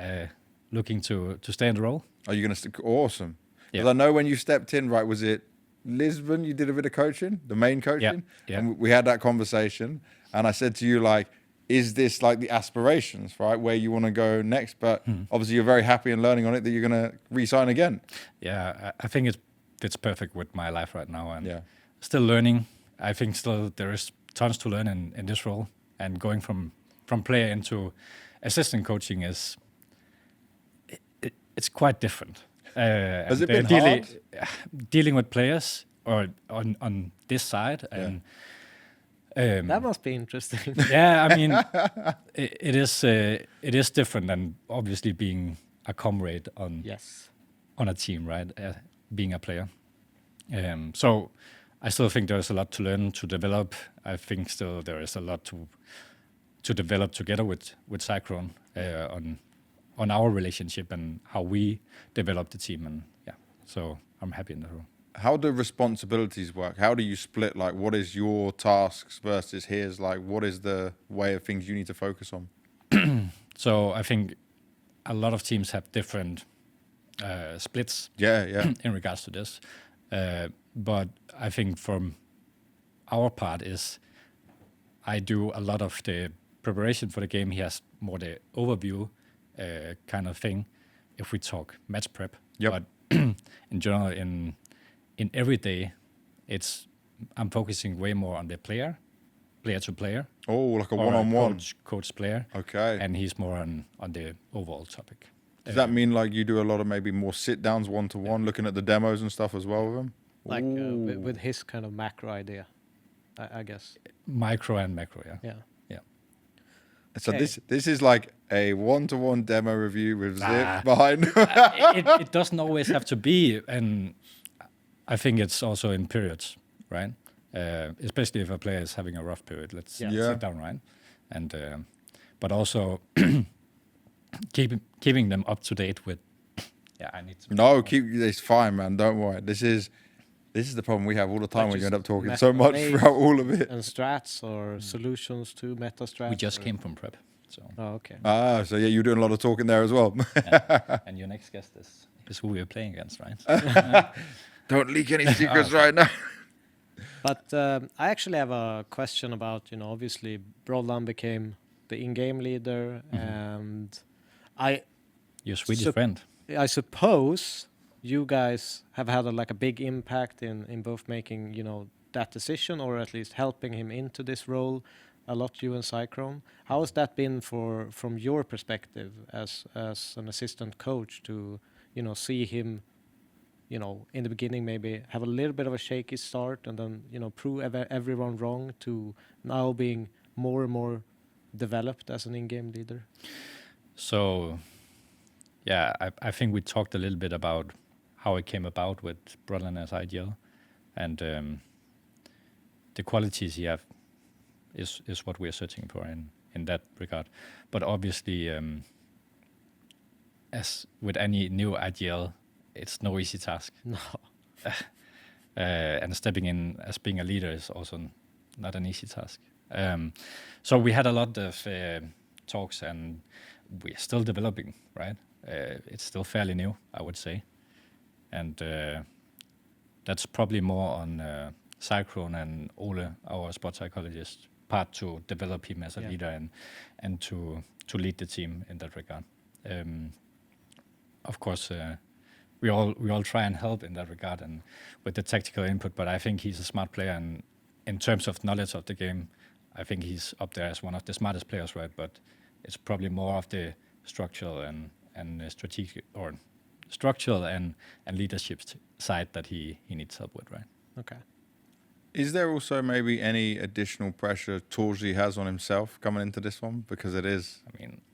looking to stay in the role. Are you going to stick? Awesome. Because I know when you stepped in, right, was it Lisbon you did a bit of coaching, the main coaching? Yeah. And we had that conversation, and I said to you, like, is this like the aspirations, right, where you want to go next? But obviously you're very happy and learning on it that you're going to re-sign again. Yeah, I think it fits perfect with my life right now, and Yeah. still learning. I think still there is tons to learn in this role, and going from player into assistant coaching is it's quite different. Has it and, been hard? Dealing with players or on this side and. That must be interesting. Yeah, I mean, it is different than obviously being a comrade on a team, right? Being a player. So I still think there's a lot to learn, to develop. I think still there is a lot to develop together with Cyclone on our relationship and how we develop the team. And yeah, so I'm happy in the role. How do responsibilities work? How do you split? Like, what is your tasks versus his? Like, what is the way of things you need to focus on? So I think a lot of teams have different splits. Yeah. In regards to this, but I think from our part is I do a lot of the preparation for the game. He has more the overview kind of thing. If we talk match prep, but in general in every day, I'm focusing way more on the player to player. Oh, like a one-on-one. Coach player. Okay. And he's more on the overall topic. Does that mean like you do a lot of maybe more sit-downs one-to-one, looking at the demos and stuff as well with him? Like with his kind of macro idea, I guess. Micro and macro, yeah. So this is like a one-to-one demo review with Zip behind. It doesn't always have to be, and I think it's also in periods, right? Especially if a player is having a rough period, let's sit down, right? And but also keeping them up to date with. Yeah, I need to. No, it's fine, man. Don't worry. This is the problem we have all the time when you end up talking so much throughout all of it. And strats or solutions to meta strats. We just came from prep, so. Oh, okay. So yeah, you're doing a lot of talking there as well. And your next guest is who we're playing against, right? Don't leak any secrets right now. But I actually have a question about, obviously Broadland became the in-game leader, and your Swedish friend. I suppose you guys have had a big impact in both making, that decision, or at least helping him into this role a lot, you and Cyclone. How has that been from your perspective as an assistant coach to, see him, in the beginning maybe have a little bit of a shaky start and then, prove everyone wrong to now being more and more developed as an in-game leader? So, yeah, I think we talked a little bit about how it came about with Broadland as IGL, and the qualities he have is what we're searching for in that regard. But obviously, as with any new IGL, it's no easy task. No. And stepping in as being a leader is also not an easy task. So we had a lot of talks, and we're still developing, right? It's still fairly new, I would say. And that's probably more on Cyclone and Ole, our sports psychologist, part to develop him as a leader and to lead the team in that regard. Of course, we all try and help in that regard and with the tactical input, but I think he's a smart player, and in terms of knowledge of the game, I think he's up there as one of the smartest players, right? But it's probably more of the structural and strategic or structural and leadership side that he needs help with, right? Okay. Is there also maybe any additional pressure Torji has on himself coming into this one? Because it is,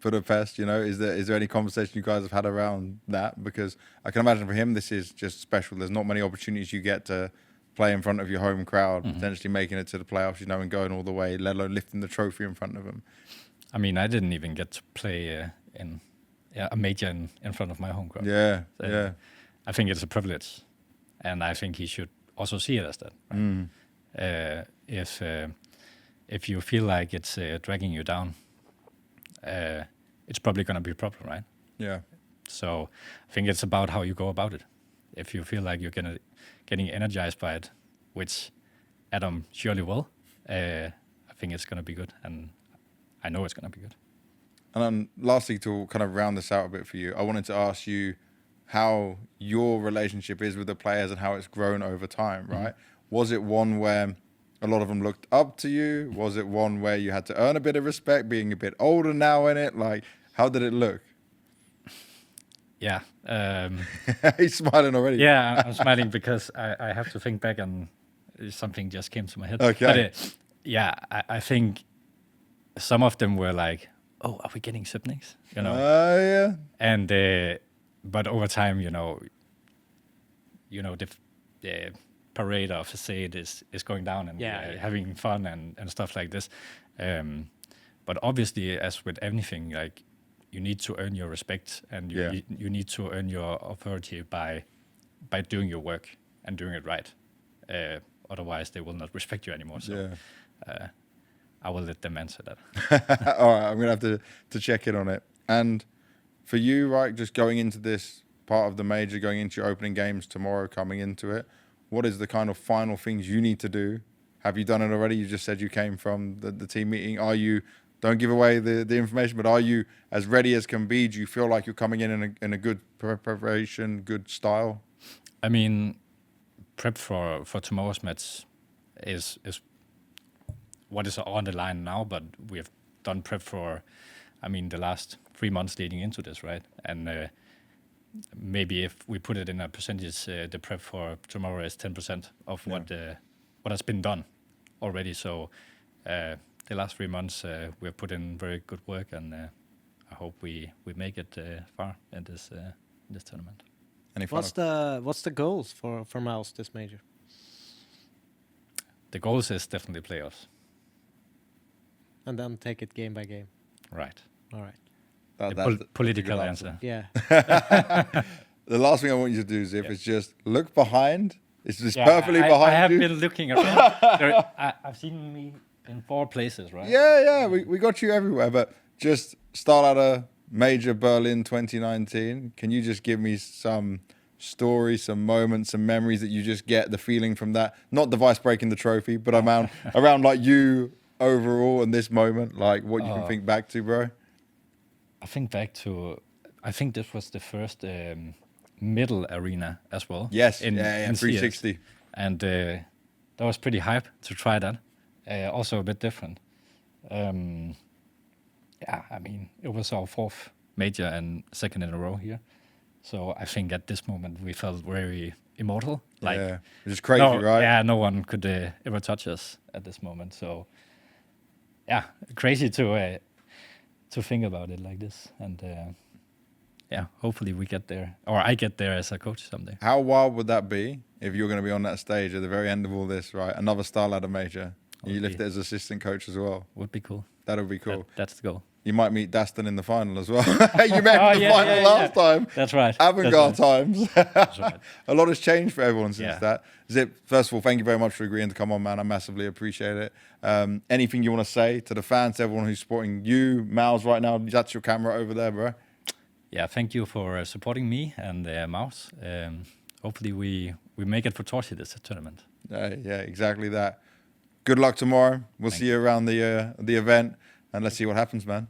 Budapest, is there any conversation you guys have had around that? Because I can imagine for him, this is just special. There's not many opportunities you get to play in front of your home crowd, potentially making it to the playoffs, and going all the way, let alone lifting the trophy in front of them. I mean, I didn't even get to play in a major in front of my home crowd. Yeah. I think it's a privilege, and I think he should also see it as that. Right? If you feel like it's dragging you down, it's probably going to be a problem, right? Yeah. So I think it's about how you go about it. if you feel like you're getting energized by it, which Adam surely will, I think it's gonna be good, and I know it's gonna be good. And then lastly, to kind of round this out a bit for you, I wanted to ask you how your relationship is with the players and how it's grown over time, right? Was it one where a lot of them looked up to you? Was it one where you had to earn a bit of respect, being a bit older now in it? Like, how did it look? Yeah. He's smiling already. Yeah, I'm smiling because I have to think back and something just came to my head. Okay. But I think some of them were like, oh, are we getting siblings? You know? Yeah. And but over time, the parade or facade is going down, and having fun and stuff like this. But obviously, as with anything, like, you need to earn your respect, and you need to earn your authority by doing your work and doing it right. Otherwise, they will not respect you anymore. So I will let them answer that. All right, I'm going to have to check in on it. And for you, right, just going into this part of the major, going into your opening games tomorrow, coming into it, what is the kind of final things you need to do? Have you done it already? You just said you came from the team meeting. Are you, don't give away the information, but are you as ready as can be? Do you feel like you're coming in a good preparation, good style? I mean, prep for tomorrow's match is what is on the line now, but we have done prep for, the last 3 months leading into this, right? And maybe if we put it in a percentage, the prep for tomorrow is 10% of what has been done already. So the last 3 months we have put in very good work, and I hope we make it far in this tournament. What's the goals for MOUZ this major? The goals is definitely playoffs. And then take it game by game. Right. All right. The political answer. Yeah. The last thing I want you to do, Ziv, is just look behind. It's just perfectly behind you. I have been looking around. I've seen me in 4 places, right? Yeah. We got you everywhere. But just StarLadder Major Berlin 2019. Can you just give me some stories, some moments, some memories that you just get the feeling from that? Not device breaking the trophy, but around like you overall in this moment, like what you can think back to, bro. I think back to, I think this was the first middle arena as well. Yes, in 360. CS. And that was pretty hype to try that. Also a bit different. It was our 4th major and 2nd in a row here. So I think at this moment we felt very immortal. Like, which is crazy, right? Yeah, no one could ever touch us at this moment. So crazy to think about it like this. And hopefully we get there, or I get there as a coach someday. How wild would that be if you're going to be on that stage at the very end of all this, right? Another StarLadder major. You lift it as assistant coach as well. Would be cool. That would be cool. That's the goal. You might meet Dastan in the final as well. You met him in the final last time. That's right. Avant-garde times. That's right. A lot has changed for everyone since that. Zip, first of all, thank you very much for agreeing to come on, man. I massively appreciate it. Anything you want to say to the fans, everyone who's supporting you, MOUZ right now? That's your camera over there, bro. Yeah, thank you for supporting me and MOUZ. Hopefully we make it for Torsi this tournament. Yeah, exactly that. Good luck tomorrow. We'll see you around the event, and let's see what happens, man.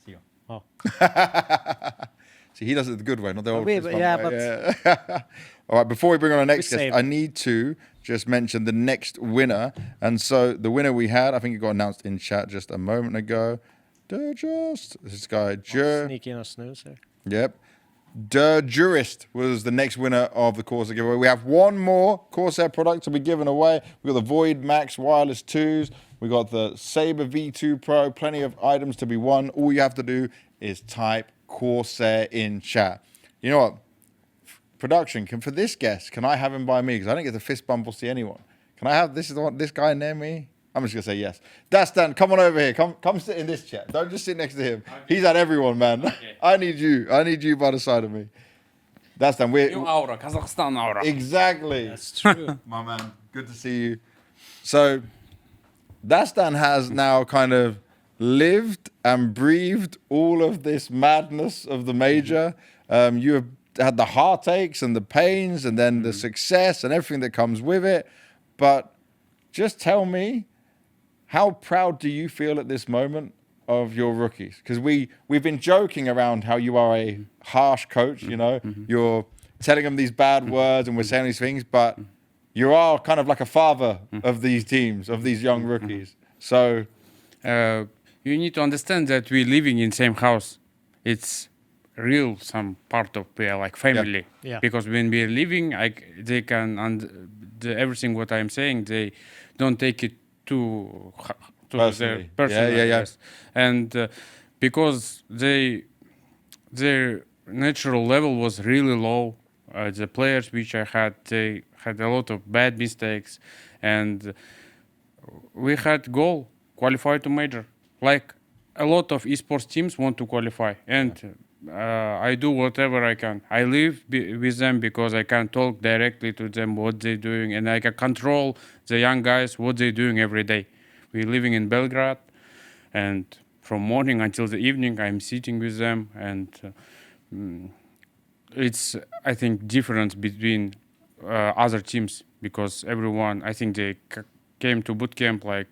See you. Oh. See, he does it the good way, not the old way. All right, before we bring on our next guest, I need to just mention the next winner. And so the winner we had, I think it got announced in chat just a moment ago. This guy, sneak in a snooze here. Yep. Der Jurist was the next winner of the Corsair giveaway. We have one more Corsair product to be given away. We've got the Void Max Wireless 2s. We got the Saber V2 Pro. Plenty of items to be won. All you have to do is type Corsair in chat. You know what? Production, for this guest, can I have him by me? Because I didn't get to fist bump or see anyone. Can I have this guy near me? I'm just going to say yes. Dastan, come on over here. Come sit in this chair. Don't just sit next to him. He's at everyone, man. Okay. I need you by the side of me. Dastan, New aura, Kazakhstan aura. Exactly. That's true. My man, good to see you. So, Dastan has now kind of lived and breathed all of this madness of the major. You have had the heartaches and the pains and then the success and everything that comes with it. But just tell me, how proud do you feel at this moment of your rookies? Because we've been joking around how you are a harsh coach, you know, you're telling them these bad words and we're saying these things, but you are kind of like a father of these teams, of these young rookies. So you need to understand that we're living in same house. It's real some part of like family. Yeah. Because when we're living, they can everything what I'm saying, they don't take it to Personally. their personal. Yeah. Yes. And because their natural level was really low. The players which I had, they had a lot of bad mistakes, and we had goal qualify to major. Like a lot of esports teams want to qualify, and I do whatever I can. I live with them because I can talk directly to them what they're doing, and I can control the young guys what they're doing every day. We're living in Belgrade, and from morning until the evening I'm sitting with them, and it's, I think, difference between other teams, because everyone, I think they came to boot camp like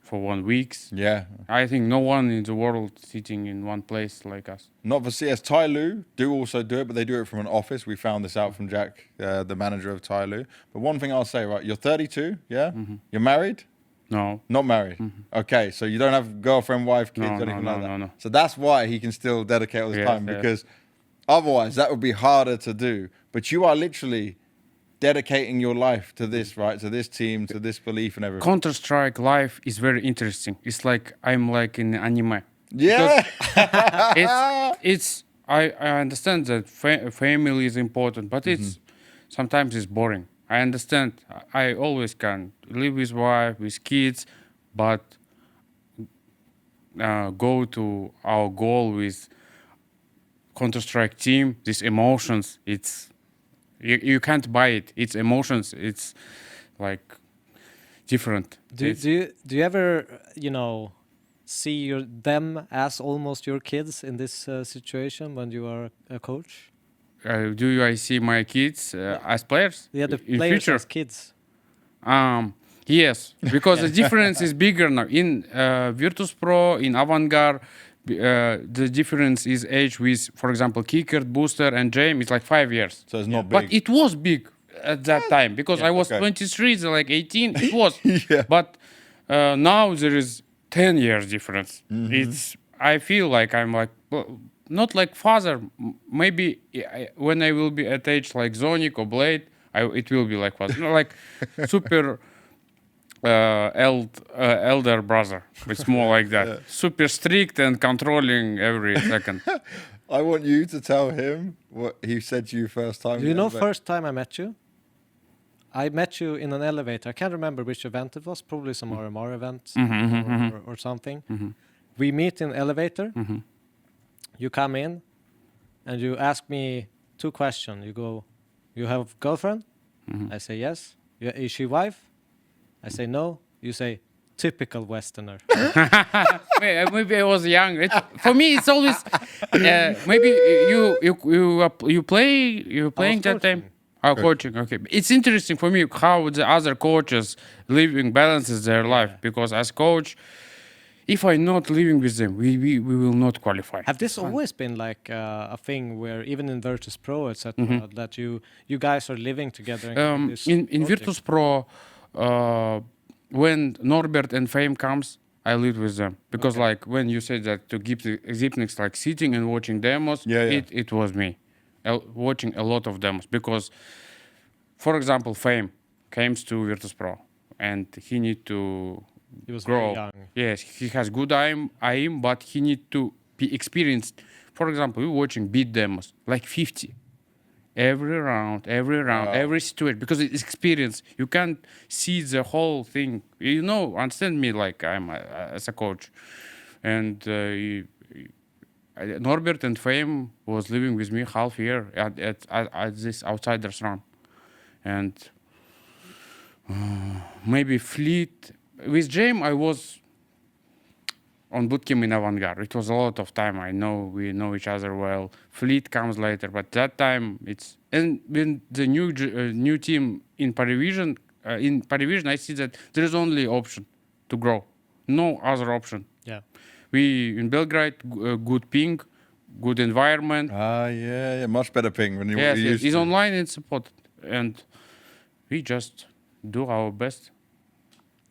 for 1 week. yeah, I think no one in the world sitting in one place like us. not for CS. TyLoo do also do it, but they do it from an office. We found this out from Jack, the manager of TyLoo. But one thing I'll say, right, you're 32, yeah? You're married? No. Not married. Okay, so you don't have girlfriend, wife, kids, No, anything no, like that. no. So that's why he can still dedicate all this Yes, time, yes. because otherwise that would be harder to do. But you are literally dedicating your life to this, right? To this team, to this belief and everything. Counter-Strike life is very interesting. It's like I'm like in anime. Yeah. I understand that family is important, but it's sometimes it's boring. I understand. I always can live with wife, with kids, but go to our goal with Counter-Strike team. These emotions, it's you can't buy it. It's emotions. It's like different. Do you ever, see them as almost your kids in this situation when you are a coach? I see my kids as players? Yeah, the in players future? as kids. Yes, because the difference is bigger now. In Virtus Pro, in Avantgarde, the difference is age with, for example, Kicker, Booster, and Jame is like 5 years. So it's not big. But it was big at that time because I was okay. 23, they're like 18. It was. Yeah. But now there is 10 years difference. It's. I feel like I'm like, well, not like father. Maybe when I will be at age like Zonic or Blade, it will be like father. Like super elder brother. It's more like that. Yeah. Super strict and controlling every second. I want you to tell him what he said to you first time. Do you know first time I met you? I met you in an elevator. I can't remember which event it was. Probably some RMR event or something. We meet in elevator. You come in and you ask me 2 questions. You go, you have girlfriend? I say yes. Is she wife? I say no. You say, typical Westerner. Maybe I was young. For me, it's always maybe you playing that time. Oh, coaching. Okay, it's interesting for me how the other coaches living balances their life, because as coach, if I'm not living with them, we will not qualify. Have this always been like a thing where even in Virtus Pro, etc., that you guys are living together? In Virtus Pro, when Norbert and Fame comes, I live with them, because like when you said that to give the Xipnix like sitting and watching demos, it was me watching a lot of demos, because for example Fame comes to Virtus Pro and he need to grow. Very young. Yes, he has good aim, but he need to be experienced. For example, we're watching beat demos like 50 every round, every situation, because it's experience. You can't see the whole thing. Understand me, like I'm as a coach. And Norbert and Fame was living with me half year at this Outsiders run. And maybe Fleet. With Jame, I was on bootcamp in Avantgarde. It was a lot of time. We know each other well. Fleet comes later, but that time and when the new team in PARIVISION, I see that there is only option to grow, no other option. Yeah. We in Belgrade, good ping, good environment. Yeah, much better ping when you Yes, used it's to. online and supported, and we just do our best.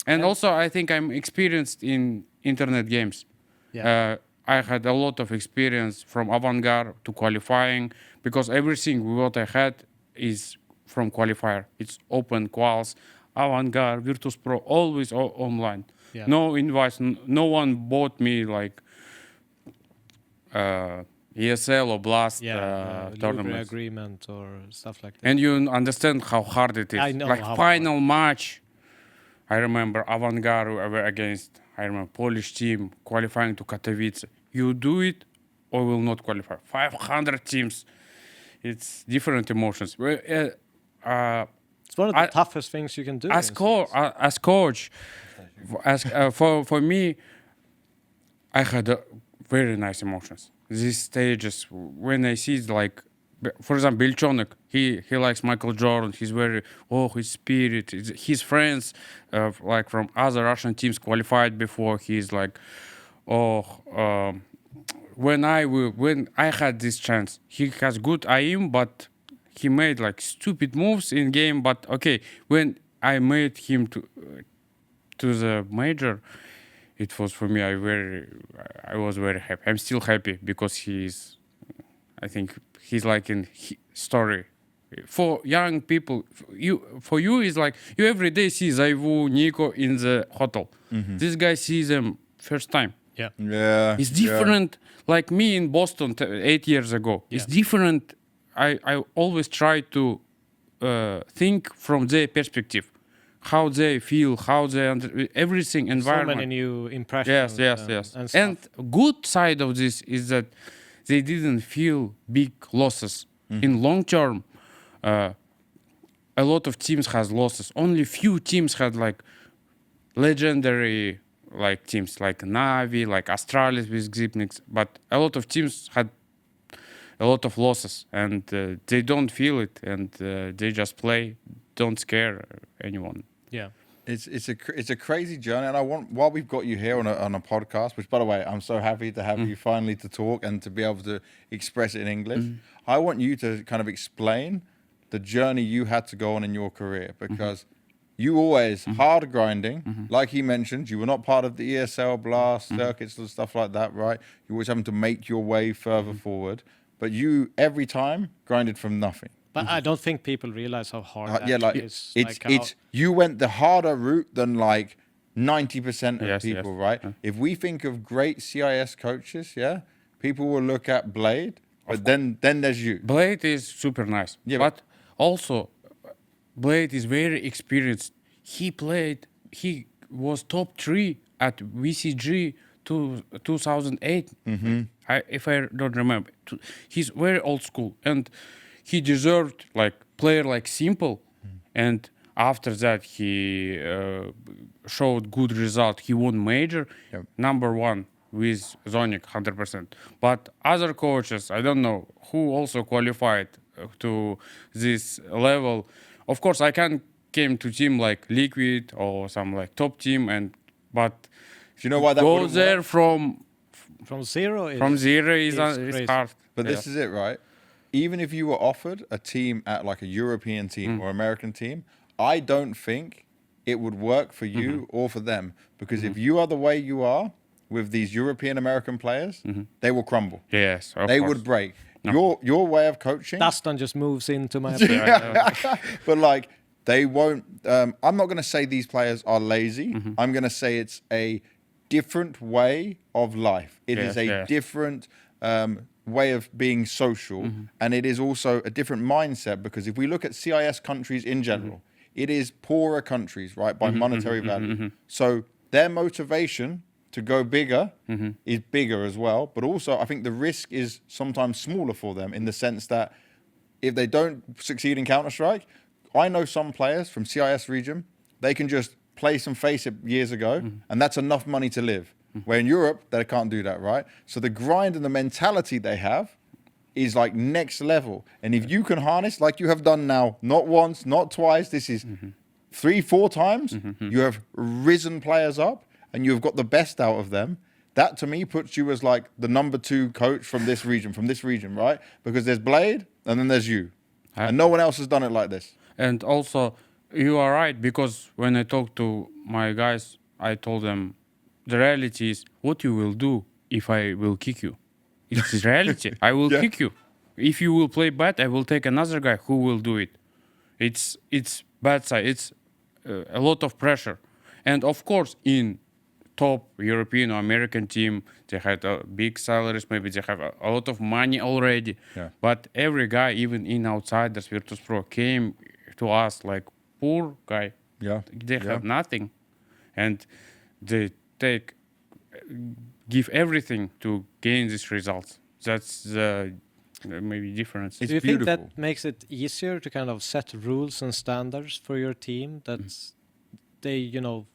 And also, I think I'm experienced in internet games. Yeah. I had a lot of experience from Avantgarde to qualifying because everything what I had is from qualifier. It's open quals, Avantgarde, Virtus Pro, always online. Yeah. No invites. No one bought me like ESL or Blast Libre tournaments. agreement or stuff like that. And you understand how hard it is. I know like how final match. I remember Avantgarde were against, I remember Polish team qualifying to Katowice. You do it or will not qualify. 500 teams. It's different emotions. It's one of the toughest things you can do. As coach, for me, I had very nice emotions. These stages, when I see like, for example, Bilchonik, he likes Michael Jordan. He's very, his spirit. His friends, like from other Russian teams qualified before. He's like, when I had this chance, he has good aim, but he made like stupid moves in game. But okay, when I made him to the major, it was for me. I was very happy. I'm still happy because I think he's like in story. For young people, for you is like you every day see Zaivu, Nico in the hotel. Mm-hmm. This guy sees them first time. Yeah. It's different. Like me in Boston 8 years ago. It's different. I always try to think from their perspective, how they feel, how they everything environment. So many new impressions. Yes. And good side of this is that they didn't feel big losses. In long term, a lot of teams has losses. Only few teams had like legendary like teams like Navi, like Astralis with Xipnix, but a lot of teams had a lot of losses and they don't feel it and they just play, don't scare anyone. Yeah. It's a crazy journey, and while we've got you here on a podcast, which by the way I'm so happy to have you finally to talk and to be able to express it in English. I want you to kind of explain the journey you had to go on in your career because you always hard grinding, like he mentioned. You were not part of the ESL Blast circuits and stuff like that, right? You always having to make your way further forward, but you every time grinded from nothing. But I don't think people realize how hard that is. It's you went the harder route than like 90% of people, right? If we think of great CIS coaches, people will look at Blade, but then there's you. Blade is super nice, but also Blade is very experienced. He was top 3 at VCG 2008. If I don't remember, he's very old school and he deserved like player like Simple, and after that he showed good result. He won major, number 1 with Zonic 100%. But other coaches, I don't know who also qualified to this level. Of course, I can came to team like Liquid or some like top team, but do you know why that go there work? From zero is hard. But this is it, right? Even if you were offered a team at like a European team or American team, I don't think it would work for you or for them. Because if you are the way you are with these European American players, they will crumble. Yes, they would break. No. Your way of coaching. Dastan just moves into my But like they won't. I'm not going to say these players are lazy. I'm going to say it's a different way of life. It is a different way of being social, and it is also a different mindset, because if we look at CIS countries in general, it is poorer countries, right, by monetary value. So their motivation to go bigger is bigger as well, but also I think the risk is sometimes smaller for them, in the sense that if they don't succeed in Counter-Strike, I know some players from CIS region, they can just play some FACEIT years ago, and that's enough money to live. Where in Europe, they can't do that, right? So the grind and the mentality they have is like next level. And if you can harness, like you have done now, not once, not twice, this is 3-4 times, you have risen players up and you have got the best out of them. That to me puts you as like the number 2 coach from this region, right? Because there's Blade and then there's you. And no one else has done it like this. And also, you are right, because when I talked to my guys, I told them, the reality is what you will do if I will kick you. It's reality. I will kick you. If you will play bad, I will take another guy who will do it. It's bad side. It's a lot of pressure. And of course, in top European or American team, they had big salaries. Maybe they have a lot of money already. Yeah. But every guy, even in Outsiders, Virtus Pro, came to us like poor guy. Yeah. They have nothing. And they give everything to gain these results. That's the maybe difference. It's Do you beautiful. think that makes it easier to kind of set rules and standards for your team that they, you know,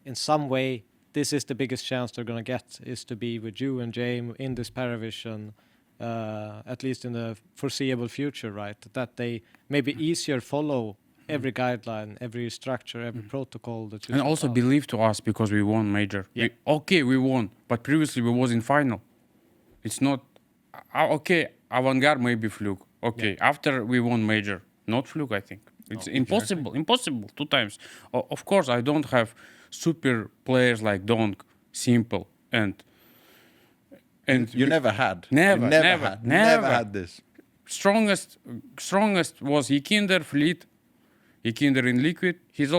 in some way, this is the biggest chance they're going to get is to be with you and James in this PARIVISION, at least in the foreseeable future, right? That they maybe easier follow every guideline, every structure, every protocol that you And set also out. believe to us because we won major. Yeah. We won, but previously we was in final. It's not okay. Avant-garde maybe fluke. Okay, after we won major, not fluke. I think it's impossible. Impossible 2 times. Of course, I don't have super players like Donk, Simple, and You never had. Never, You never, never never. had this. strongest was Yikinder Fleet. Yikinder in Liquid. He's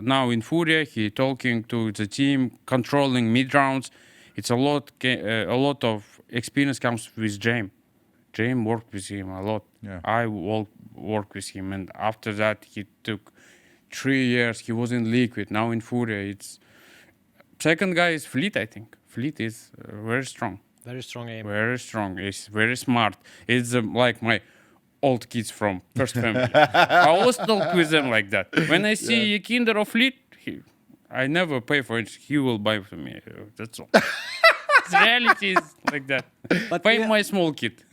now in Furia. He talking to the team, controlling mid rounds. It's a lot of experience comes with James. James worked with him a lot. Yeah. I worked with him, and after that he took 3 years. He was in Liquid, now in Furia. It's second guy is Fleet. I think Fleet is very strong. Very strong aim. Very strong. He's very smart. It's like my old kids from first family. I always talk with them like that. When I see a Kinder or Fleet, I never pay for it. He will buy for me. That's all. The reality is like that. But Pay yeah. my small kid.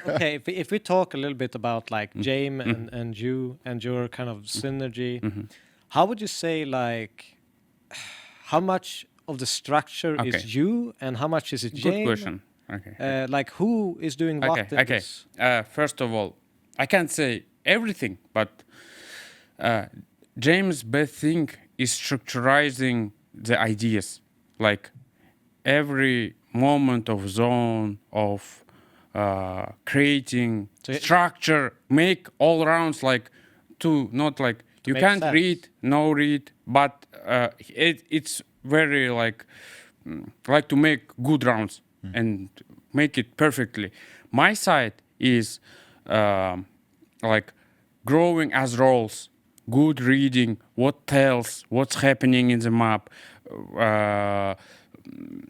Okay, if we talk a little bit about like James and you and your kind of synergy, how would you say like how much of the structure Okay. is you and how much is it Good James? question. Okay. Like who is doing what? Okay. in Okay. this? First of all, I can't say everything, but James' best thing is structurizing the ideas. Like every moment of zone of creating So it- structure, make all rounds like not like you make can't sense. read, no read, but it's very like to make good rounds and make it perfectly. My side is like growing as roles, good reading, what tells, what's happening in the map,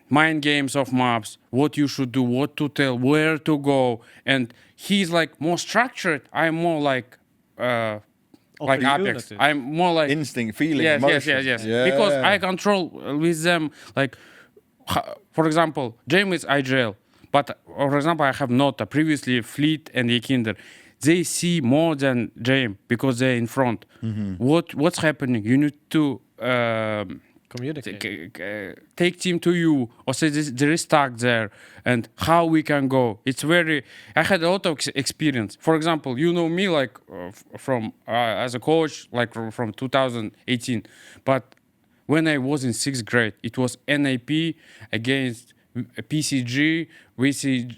mind games of maps, what you should do, what to tell, where to go. And he's like more structured. I'm more like Apex. Opportunities. I'm more like Instinct, feeling, yes, emotion. yes. Because I control with them. Like, for example, James is IGL, but for example, I have Nota, previously Fleet and Yikinder. They see more than James because they're in front. What's happening? You need to Communicate. take team to you or say there is tag there and how we can go. It's very. I had a lot of experience. For example, you know me like from as a coach like from 2018, but when I was in 6th grade, it was NAP against PCG, WC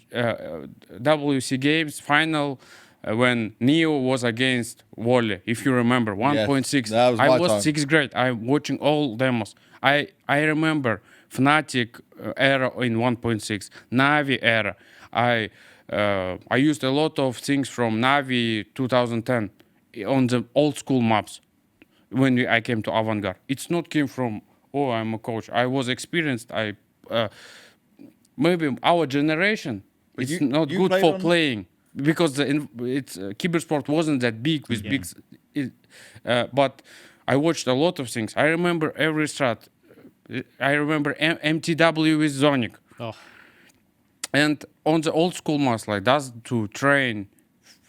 Games final. When Neo was against Wally, if you remember, 1.6. that was I my was time. 6th grade. I'm watching all demos. I remember Fnatic era in 1.6, Navi era. I used a lot of things from Navi 2010 on the old school maps when I came to Avant-Garde. It's not came from, oh, I'm a coach. I was experienced. Maybe our generation, But it's you- not you good played for on- playing because it's Cybersport wasn't that big with but I watched a lot of things. I remember every strat. I remember MTW with Zonic. Oh, And on the old school MOUZ, like that's to train.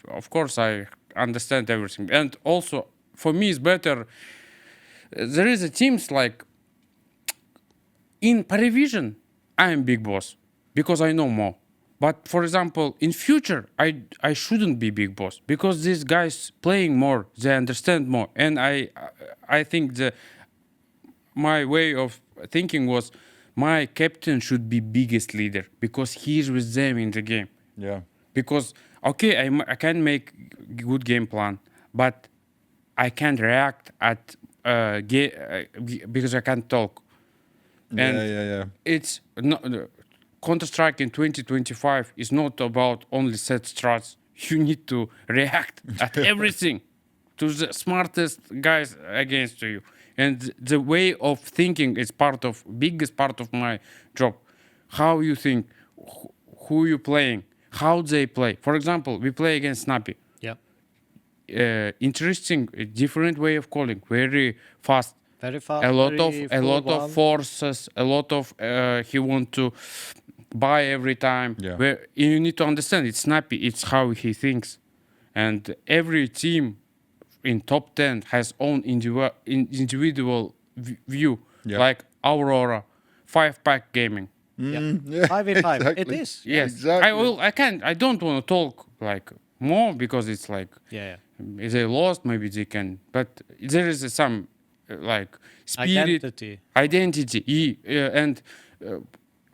Of course, I understand everything. And also, for me, it's better. There is a teams like in PARIVISION, I am big boss because I know more. But for example, in future, I shouldn't be big boss because these guys playing more, they understand more, and I think my way of thinking was my captain should be biggest leader because he's with them in the game. Yeah. Because okay, I can make good game plan, but I can't react at because I can't talk. And Yeah. it's not Counter-Strike in 2025 is not about only set strats. You need to react at everything to the smartest guys against you. And the way of thinking is biggest part of my job. How you think, who you playing, how they play. For example, we play against Snappy. yeah. Interesting, different way of calling, very fast. Very fast. A lot very of forces, a lot of he want to buy every time. Yeah. Where you need to understand it's Snappy, it's how he thinks, and every team in top 10 has own individual view. Yeah. Like Aurora, 5-pack gaming. Yeah. Yeah, 5v5. It exactly. is. Yes, Exactly. I don't want to talk like more because it's like Yeah. if they lost, maybe they can. But there is some like spirit, identity, and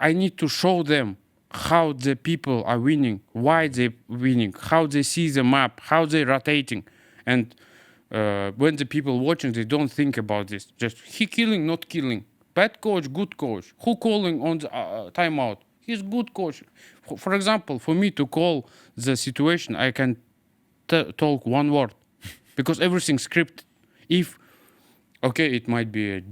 I need to show them how the people are winning, why they winning, how they see the map, how they rotating, and when the people watching, they don't think about this. Just he killing, not killing. Bad coach, good coach. Who calling on the timeout? He's good coach. For example, for me to call the situation, I can talk one word because everything scripted. If okay, it might be a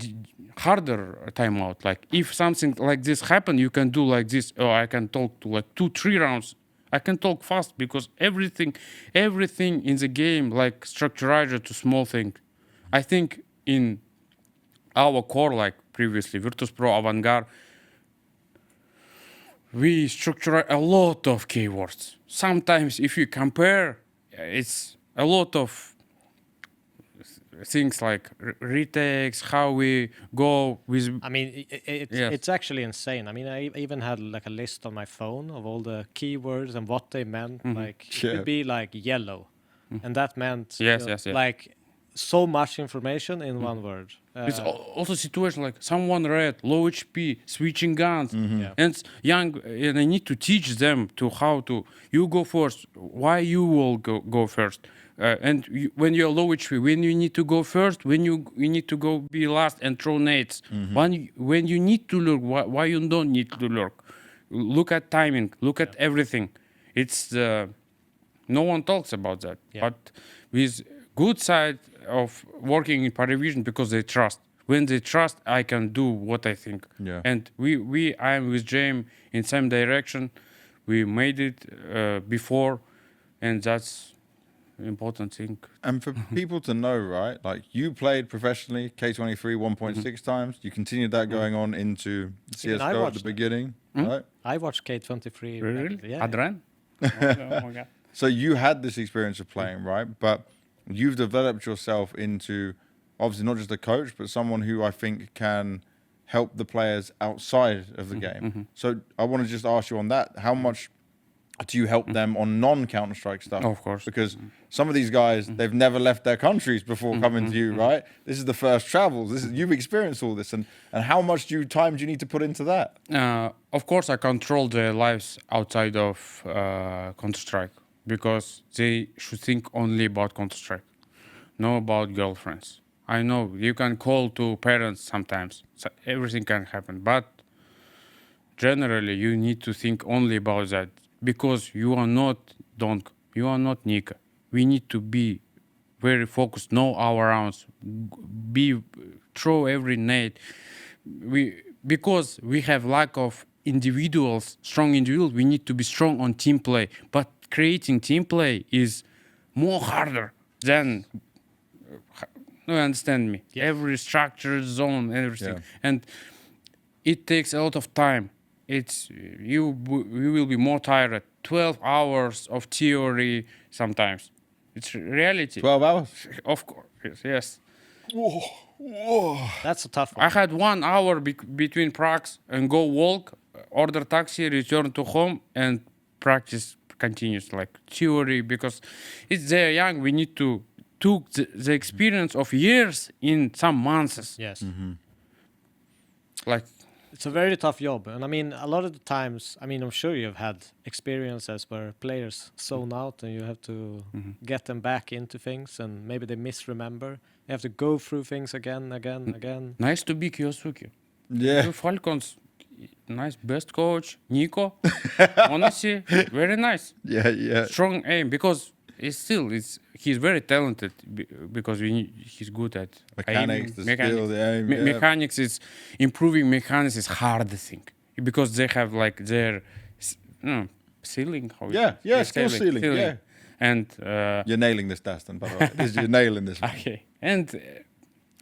harder timeout. Like if something like this happen, you can do like this. Or I can talk to like 2-3 rounds. I can talk fast because everything in the game, like structurized to small thing. I think in our core, like previously, Virtus Pro, Avantgarde, we structure a lot of keywords. Sometimes if you compare, it's a lot of things like retakes, how we go with. I mean, it's actually insane. I mean, I even had like a list on my phone of all the keywords and what they meant. Like it could be like yellow, and that meant Yes. like so much information in one word. It's also situation like someone red, low HP, switching guns, Yeah. and it's young, and I need to teach them to how to. You go first. Why you will go first? And when you're low HP, when you need to go first, when you need to go be last and throw nades. When you need to lurk, why you don't need to lurk? Look at timing. Look at everything. It's no one talks about that. Yeah. But with good side of working in PARIVISION because they trust. When they trust, I can do what I think. Yeah. And I am with James in same direction. We made it before, and that's important thing. And for people to know, right? Like you played professionally, K23 1.6 times. You continued that going on into Even I CS:GO at the watched it. beginning, right? I watched K23. Really? Yeah. Adran? Oh my God. So you had this experience of playing, right? But you've developed yourself into obviously not just a coach, but someone who I think can help the players outside of the game. So I want to just ask you on that, how much do you help them on non-Counter-Strike stuff? Of course. Because some of these guys, they've never left their countries before coming to you, right? This is the first travels. You've experienced all this. And how much time do you need to put into that? Of course, I control their lives outside of Counter-Strike because they should think only about Counter-Strike, not about girlfriends. I know you can call to parents sometimes, so everything can happen, but generally you need to think only about that because you are not Donk, you are not Nika. We need to be very focused, know our rounds, throw every nade. Because we have lack of individuals, strong individuals, we need to be strong on team play. But creating team play is more harder than, you understand me? Yeah. Every structure, zone, everything. Yeah. And it takes a lot of time. You will be more tired. 12 hours of theory sometimes. It's reality. 12 hours? Of course, yes. That's a tough I one. had 1 hour between pracs and go walk, order taxi, return to home, and practice continues like theory because they're young. We need to took the experience of years in some months. Yes. Like It's a very tough job. And I mean, a lot of the times, I mean, I'm sure you've had experiences where players zone out and you have to get them back into things and maybe they misremember. You have to go through things again. nice to be Kyosuke. Yeah. Falcons, nice best coach. Nico, honestly, very nice. Yeah. Strong aim because he's very talented because he's good at Mechanics, aiming, the skill, the aim. Yeah. Mechanics is improving mechanics is hard thing because they have like their ceiling. Skill ceiling. Yeah. And You're nailing this, Dastan, by the way. You're nailing this one. okay, and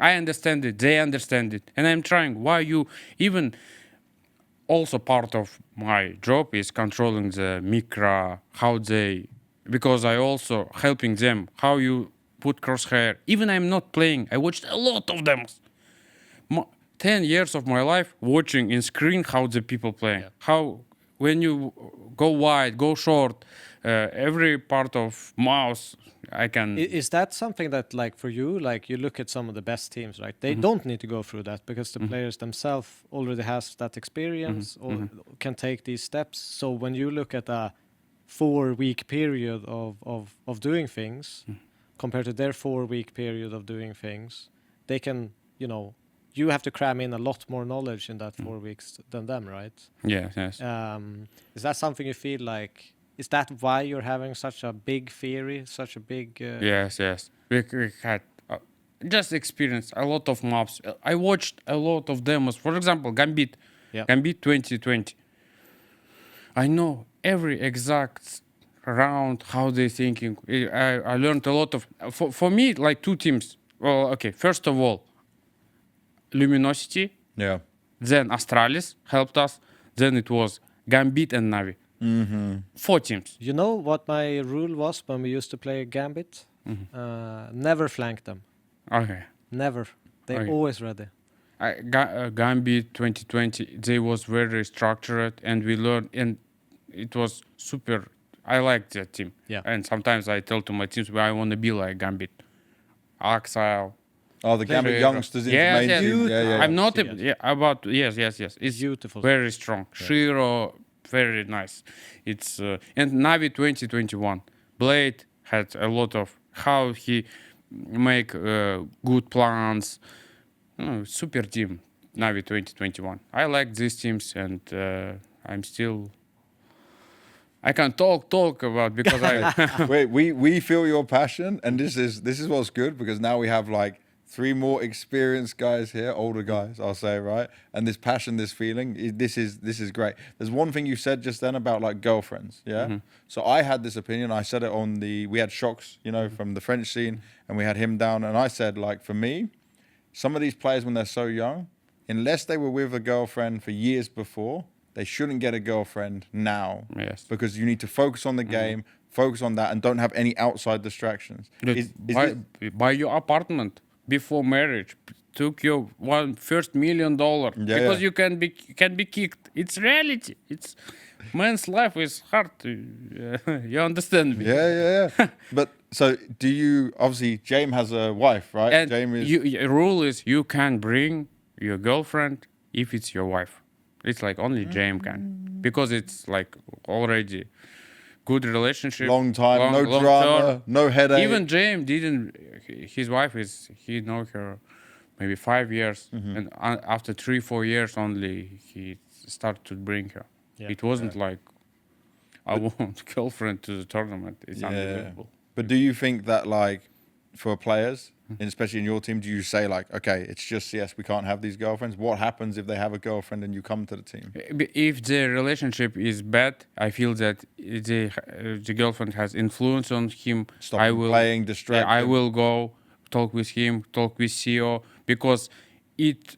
I understand it. They understand it, and I'm trying. Why you even also part of my job is controlling the micro, how they, because I also helping them how you put crosshair. Even I'm not playing, I watched a lot of them. 10 years of my life watching in screen how the people play. Yeah. How when you go wide, go short, every part of MOUZ I can. Is that something that, like, for you, like, you look at some of the best teams, right? They don't need to go through that because the players themselves already has that experience or can take these steps. So when you look at a 4-week period of doing things compared to their 4-week period of doing things, they can, you have to cram in a lot more knowledge in that 4 weeks than them, right? Yes. Is that something you feel like? Is that why you're having such a big theory, such a big? Yes. We had just experienced a lot of maps. I watched a lot of demos. For example, Gambit, Gambit 2020. I know every exact round how they thinking. I learned a lot of. For me, like 2 teams. Well, okay. First of all, Luminosity. Yeah. Then Astralis helped us. Then it was Gambit and Navi. 4 teams. You know what my rule was when we used to play Gambit? Never flank them. Okay. Never. They're Okay. always ready. Gambit 2020, they was very structured and we learned and it was super. I like that team. Yeah. And sometimes I tell to my teams where I want to be like Gambit. Exile. Oh, the Gambit youngsters into Yes, main yes. team. Yeah. I'm not Yes. about yes. It's Beautiful. very strong. Shiro, very nice. It's and Navi 2021. Blade had a lot of how he make good plans. Super team. Navi 2021. I like these teams and I'm still. I can talk about because I. Wait, we feel your passion, and this is what's good because now we have like 3 more experienced guys here, older guys, I'll say, right? And this passion, this feeling, this is great. There's one thing you said just then about like girlfriends, yeah? So I had this opinion. I said it on we had Shocks, from the French scene, and we had him down, and I said, like, for me, some of these players when they're so young, unless they were with a girlfriend for years before, they shouldn't get a girlfriend now. Yes. Because you need to focus on the game, focus on that, and don't have any outside distractions. Buy your apartment before marriage. Took your first $1 million because you can be kicked. It's reality. It's man's life is hard. You understand me? Yeah. But so do you? Obviously, James has a wife, right? And James is. rule is you can bring your girlfriend if it's your wife. It's like only James can because it's like already good relationship. Long time, no long drama, term. no headache. Even James didn't. His wife he know her maybe 5 years, and after 3-4 years only he started to bring her. Yeah. It wasn't like I want girlfriend to the tournament. It's unbelievable. But do you think that, like, for players, and especially in your team, do you say like, okay, it's just CS, we can't have these girlfriends? What happens if they have a girlfriend and you come to the team? If the relationship is bad, I feel that the girlfriend has influence on him. Stop him playing, distract I him. will go talk with him, talk with CEO, because it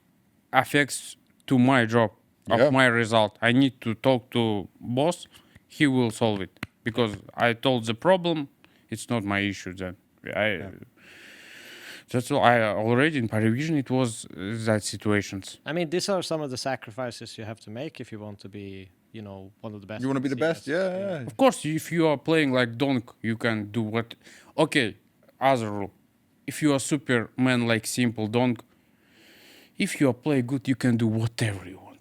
affects to my job of Yeah. my result. I need to talk to boss. He will solve it because I told the problem. It's not my issue then. That's all. I already in PARIVISION it was that situations. I mean, these are some of the sacrifices you have to make if you want to be, you know, one of the best. You want to be the in best? CS. Yeah. Of course, if you are playing like Donk, you can do what. Okay, other rule. If you are Superman like simple Donk, if you are play good, you can do whatever you want.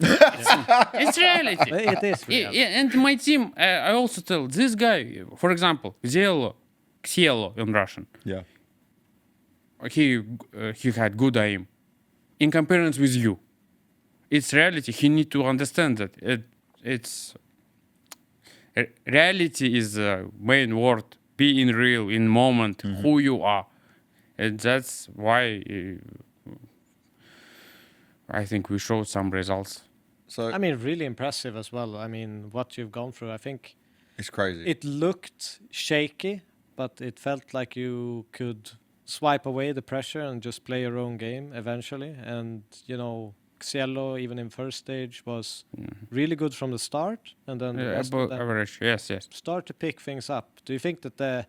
It's reality. It is. Yeah, Reality. yeah, and my team, I also tell this guy, for example, Xielo in Russian. Yeah. He had good aim. In comparison with you, it's reality. He need to understand that reality is the main word. Be in real, in moment, who you are, and that's why I think we showed some results. So I mean, really impressive as well. I mean, what you've gone through. I think it's crazy. it looked shaky, but it felt like you could swipe away the pressure and just play your own game eventually. And, you know, Cielo, even in first stage, was really good from the start. And then the rest of Above them average, yes. start to pick things up. Do you think that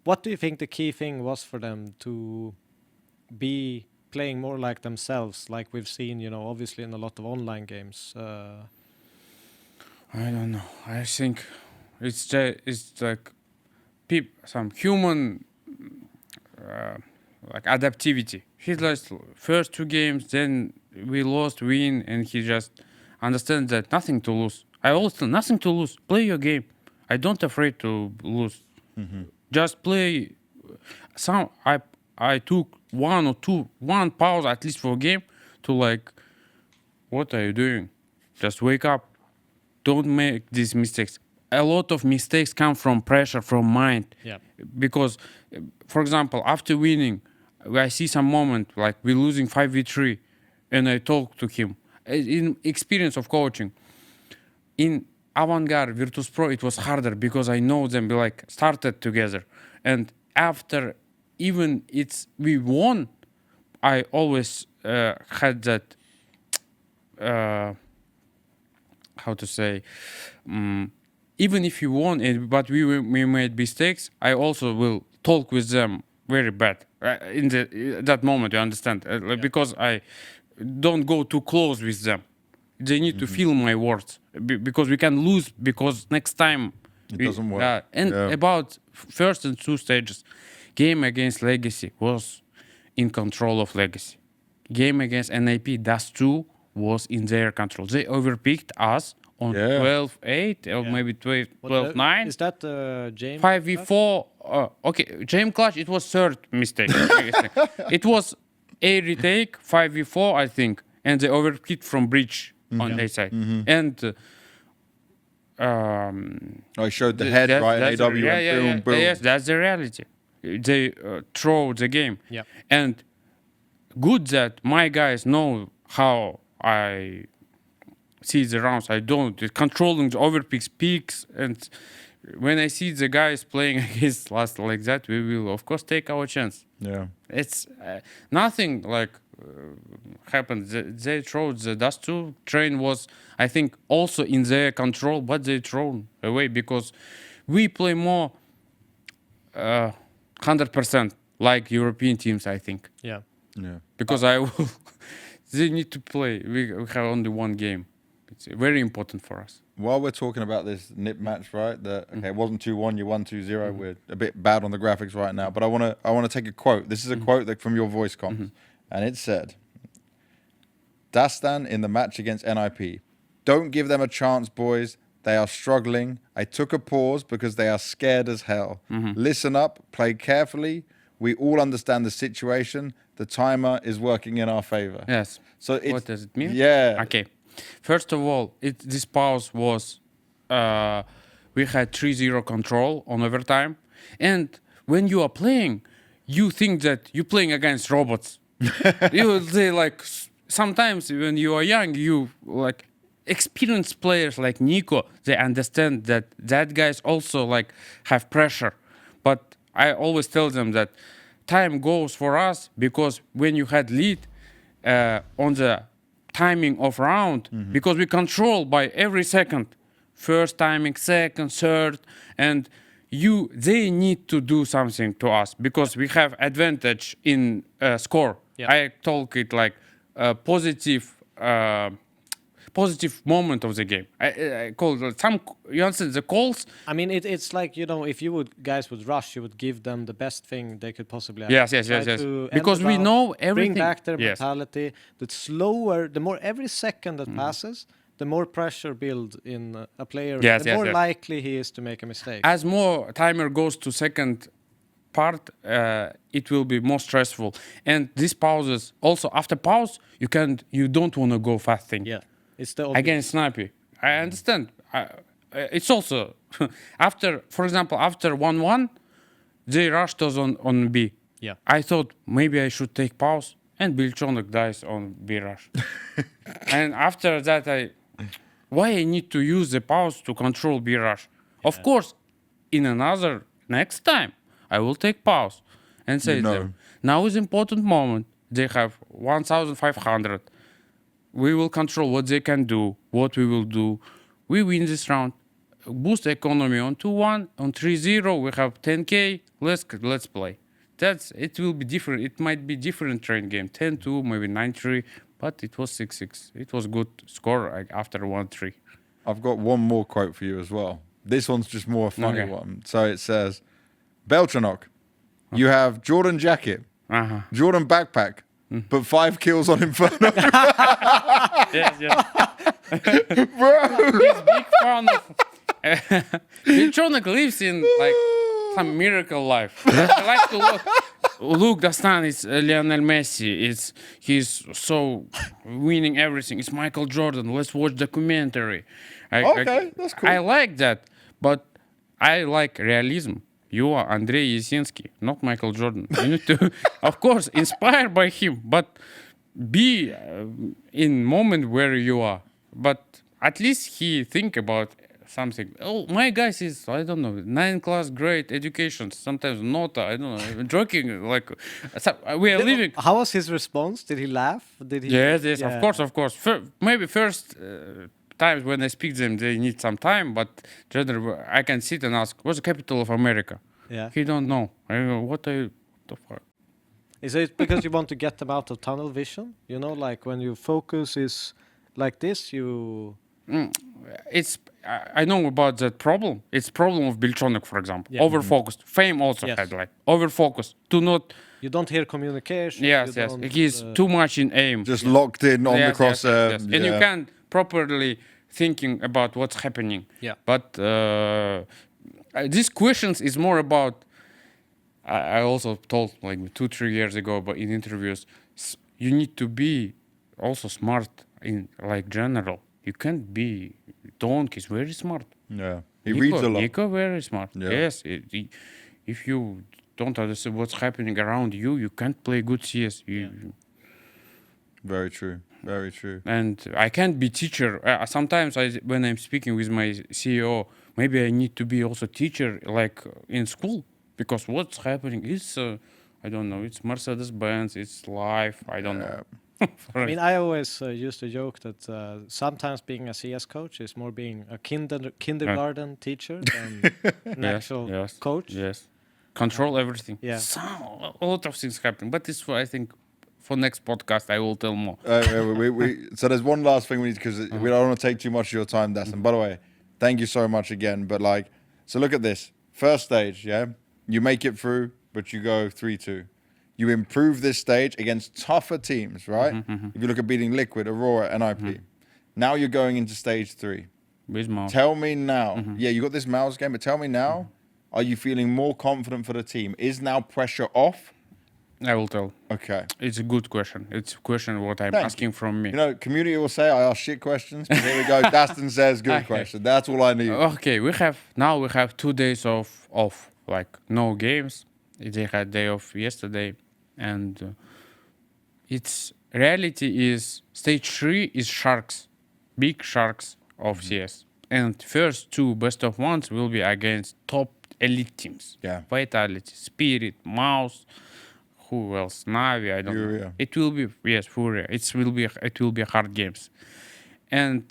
what do you think the key thing was for them to be playing more like themselves, like we've seen, you know, obviously in a lot of online games? I don't know. I think it's like some human like adaptivity. He lost first 2 games, then we lost win, and he just understands that nothing to lose. I also nothing to lose. Play your game. I don't afraid to lose. Just play. I took 1 or 2 pause at least for a game to like, what are you doing? Just wake up. Don't make these mistakes. A lot of mistakes come from pressure, from mind. Yeah. Because, for example, after winning, I see some moment like we're losing 5v3, and I talk to him. In experience of coaching, in Avantgarde, Virtus Pro, it was harder because I know them. We like started together, and after even we won, I always had that. How to say? Even if you won, but we made mistakes, I also will talk with them very bad in that moment. You understand? Because I don't go too close with them. They need to feel my words because we can lose because next time It doesn't work. About first and 2 stages, game against Legacy was in control of Legacy. Game against NIP, Dastan was in their control. They overpicked us on 12-8 or maybe 12-9. Is that James? 5v4. Okay, James Clutch, it was third mistake. It was a retake, 5v4, I think, and they overpicked from breach on their side. And I showed the head right, AW, and boom. Yes, that's the reality. They throw the game. Yeah. And good that my guys know how I see the rounds. I don't. Controlling the overpicks, peaks, and when I see the guys playing against last like that, we will, of course, take our chance. Yeah. It's nothing like happened. They throw the Dastan train was, I think, also in their control, but they thrown away because we play more 100% like European teams, I think. Yeah. Yeah. Because they need to play. We have only 1 game. It's very important for us. While we're talking about this NIP match, right? It wasn't 2-1, you won 2-0. We're a bit bad on the graphics right now, but I want to take a quote. This is a quote from your voice comms, and it said, "Dastan in the match against NIP. Don't give them a chance, boys. They are struggling. I took a pause because they are scared as hell. Listen up, play carefully. We all understand the situation. The timer is working in our favor." Yes. So What does it mean? Yeah. Okay. First of all, this pause was we had 3-0 control on overtime, and when you are playing, you think that you're playing against robots. They like sometimes when you are young, you like experienced players like Nico. They understand that guys also like have pressure, but I always tell them that time goes for us because when you had lead on the timing of round because we control by every second. First timing, second, third, and they need to do something to us because we have advantage in score. Yeah. I talk it like a positive moment of the game. I call it some, you understand the calls? I mean, it's like, if you guys would rush, you would give them the best thing they could possibly have. Yes. Try to end Because the we round, know everything. Bring back their Yes. mentality. The slower, the more every second that passes, the more pressure build in a player. Yes, the more yes. likely he is to make a mistake. As more timer goes to second part, it will be more stressful. And these pauses, also after pause, you don't want to go fasting. Yeah, it's the Against Snappy. I understand. It's also for example, after 1-1, they rushed us on B. Yeah. I thought maybe I should take pause, and Bilchonok dies on B rush. And after that, why I need to use the pause to control B rush? Of course, in another next time, I will take pause and say to them, now is important moment. They have 1,500. We will control what they can do, what we will do. We win this round. Boost economy on 2-1, on 3-0. We have 10K. Let's play. It will be different. It might be different train game. 10-2, maybe 9-3, but it was 6-6. It was good score after 1-3. I've got one more quote for you as well. This one's just more a funny one. So it says, Beltranok, you have Jordan jacket, Jordan backpack, but 5 kills on Inferno. Yes. Bro. He's big fan of... Bilchonok lives in like some miracle life. I like to look, Dastan is Lionel Messi. He's so winning everything. It's Michael Jordan. Let's watch documentary. That's cool. I like that, but I like realism. You are Andrei Yasinsky, not Michael Jordan. You need to, of course, inspired by him, but be in moment where you are. But at least he think about something. Oh, my guys is, I don't know, 9th class grade education, sometimes nota, I don't know, I'm joking, like, we are living. How was his response? Did he laugh? Did he? Yes, Yeah. of course. Maybe first times when I speak them, they need some time, but generally, I can sit and ask, what's the capital of America? Yeah. He don't know. I don't know, what the fuck? Is it because you want to get them out of tunnel vision? Like when your focus is like this, you... I know about that problem. It's problem of Bilchonok, for example. Yeah. Overfocused. Fame also Yes. had like overfocused. Do not. You don't hear communication. Yes. you don't, He's too much in aim. Just locked in on the crosshair. Yes. And you can't properly thinking about what's happening. Yeah. But these questions is more about. I also told like 2-3 years ago, but in interviews, you need to be also smart in like general. You can't be. Donk is very smart. Yeah. He reads a lot. Nico very smart. Yeah. Yes. If you don't understand what's happening around you, you can't play good CS. Very true. Very true. And I can't be teacher. Sometimes when I'm speaking with my CEO, maybe I need to be also teacher like in school. Because what's happening is, I don't know, it's Mercedes-Benz, it's life, I don't know. I mean, I always used to joke that sometimes being a CS coach is more being a kindergarten teacher than an actual coach. Yes. Control everything. Yeah. A lot of things happen. But this, I think, for next podcast, I will tell more. So there's one last thing we need, because we don't want to take too much of your time, Dastan. By the way, thank you so much again. But so look at this. First stage, yeah? You make it through, but you go 3-2. You improve this stage against tougher teams, right? If you look at beating Liquid, Aurora, and IP. Now you're going into stage 3. With MOUZ. Tell me now. Yeah, you got this MOUZ game, but tell me now, are you feeling more confident for the team? Is now pressure off? I will tell. Okay. It's a good question. It's a question what I'm asking from me. Community will say I ask shit questions, but here we go. Dastan says good question. That's all I need. Okay, we have 2 days of off, like no games. They had day off yesterday, and its reality is stage 3 is sharks, big sharks of CS, and first 2 best of ones will be against top elite teams. Yeah. Vitality, Spirit, MOUZ, who else? Navi, I don't know. Furia. It will be Furia. It will be hard games, and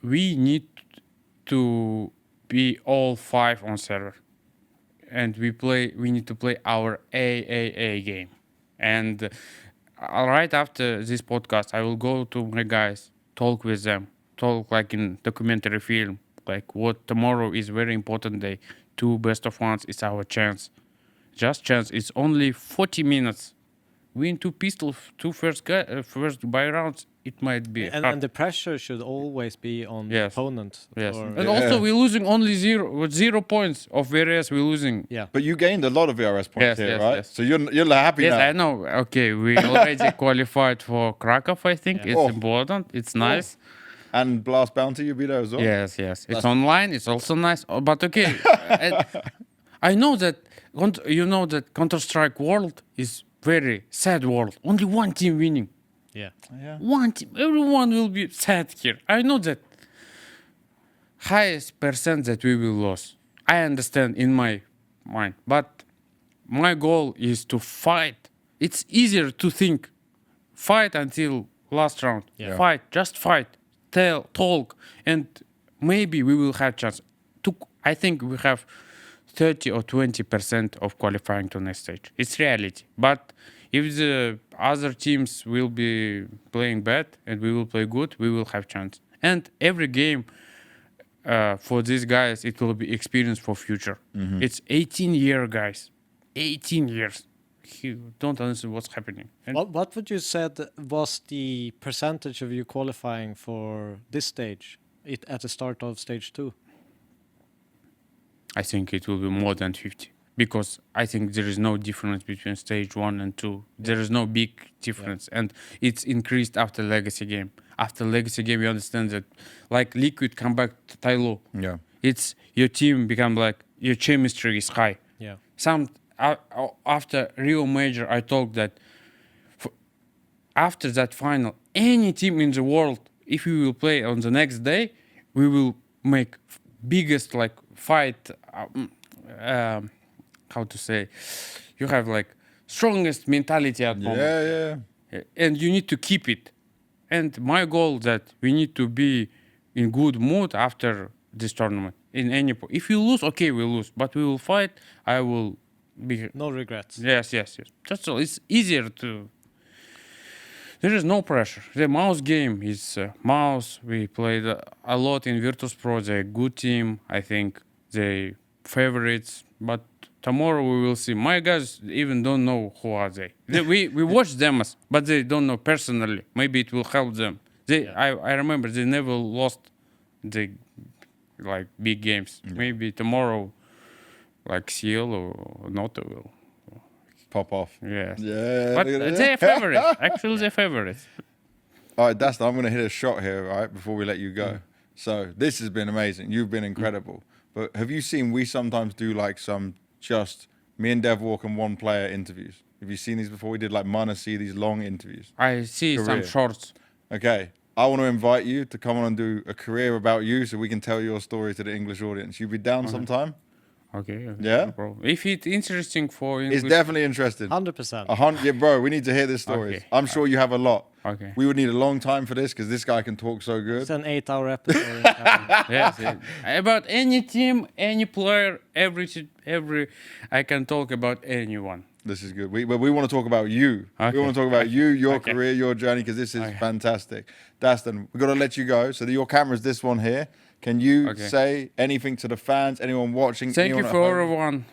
we need to be all 5 on server, and we need to play our AAA game, and right after this podcast, I will go to my guys, talk with them, talk like in documentary film, like what tomorrow is very important day. 2 best of ones is our chance. Just chance. It's only 40 minutes. Win 2 pistols, 2 first buy rounds. It might be hard. And the pressure should always be on the Yes. opponent. Yes. or- And also we're losing only 0 points of VRS. We're losing. yeah. But you gained a lot of VRS points Yes, here, yes, right? yes. So you're happy Yes, now. I know. Okay, we already qualified for Krakow. I think Yeah. it's Oh. important. It's nice. And Blast Bounty, you'll be there as well? Yes. It's online. It's also nice. But okay, I know that Counter-Strike world is very sad world. Only one team winning. Yeah. Yeah. One team. Everyone will be sad here. I know that. Highest percent that we will lose. I understand in my mind. But my goal is to fight. It's easier to think. Fight until last round. Yeah. Fight. Just fight. Talk. And maybe we will have chance. I think we have 30 or 20% of qualifying to next stage. It's reality. But if the other teams will be playing bad and we will play good, we will have chance. And every game for these guys, it will be experience for future. It's 18 years, guys. 18 years. You don't understand what's happening. And What would you said was the percentage of you qualifying for this stage at the start of stage 2? I think it will be more than 50 because I think there is no difference between stage 1 and 2. There is no big difference, and it's increased after legacy game. After legacy game, you understand that, like Liquid come back to TyLoo. Yeah. It's your team become like your chemistry is high. Yeah. After Rio Major, I told that after that final, any team in the world, if we will play on the next day, we will make biggest like fight. How to say? You have like strongest mentality at moment. Yeah. And you need to keep it. And my goal that we need to be in good mood after this tournament. If you lose, okay, we lose, but we will fight. I will be. No regrets. Yes. That's all. It's easier to. There is no pressure. The MOUZ game is MOUZ. We played a lot in Virtus Pro. They're a good team. I think they favorites. But tomorrow we will see. My guys even don't know who are they. We watch them, but they don't know personally. Maybe it will help them. I remember they never lost the like big games. Yeah. Maybe tomorrow, like CL or Noto will. Pop off. Yes. Yeah. But look at that. they're favorites. Actually, they're favorites. All right, Dastan, I'm going to hit a shot here, right, before we let you go. So this has been amazing. You've been incredible. But have you seen, we sometimes do like some just me and Devilwalk and one player interviews. Have you seen these before? We did like C, these long interviews. I see some Career. shorts. Okay. I want to invite you to come on and do a career about you so we can tell your story to the English audience. You be down sometime? Okay. Yeah? No problem. If it's interesting for English. It's definitely interesting. 100%. Yeah, bro, we need to hear this story. Okay. I'm sure you have a lot. Okay. We would need a long time for this because this guy can talk so It's good. an 8-hour episode. Yes. About any team, any player, every. I can talk about anyone. This is good. But we want to talk about you. Okay. We want to talk about you, your Okay. career, your journey, because this is Okay. fantastic. Dastan, we've got to let you go. So your camera's this one here. Can you Okay. say anything to the fans, anyone watching? Thank you anyone at for home? everyone.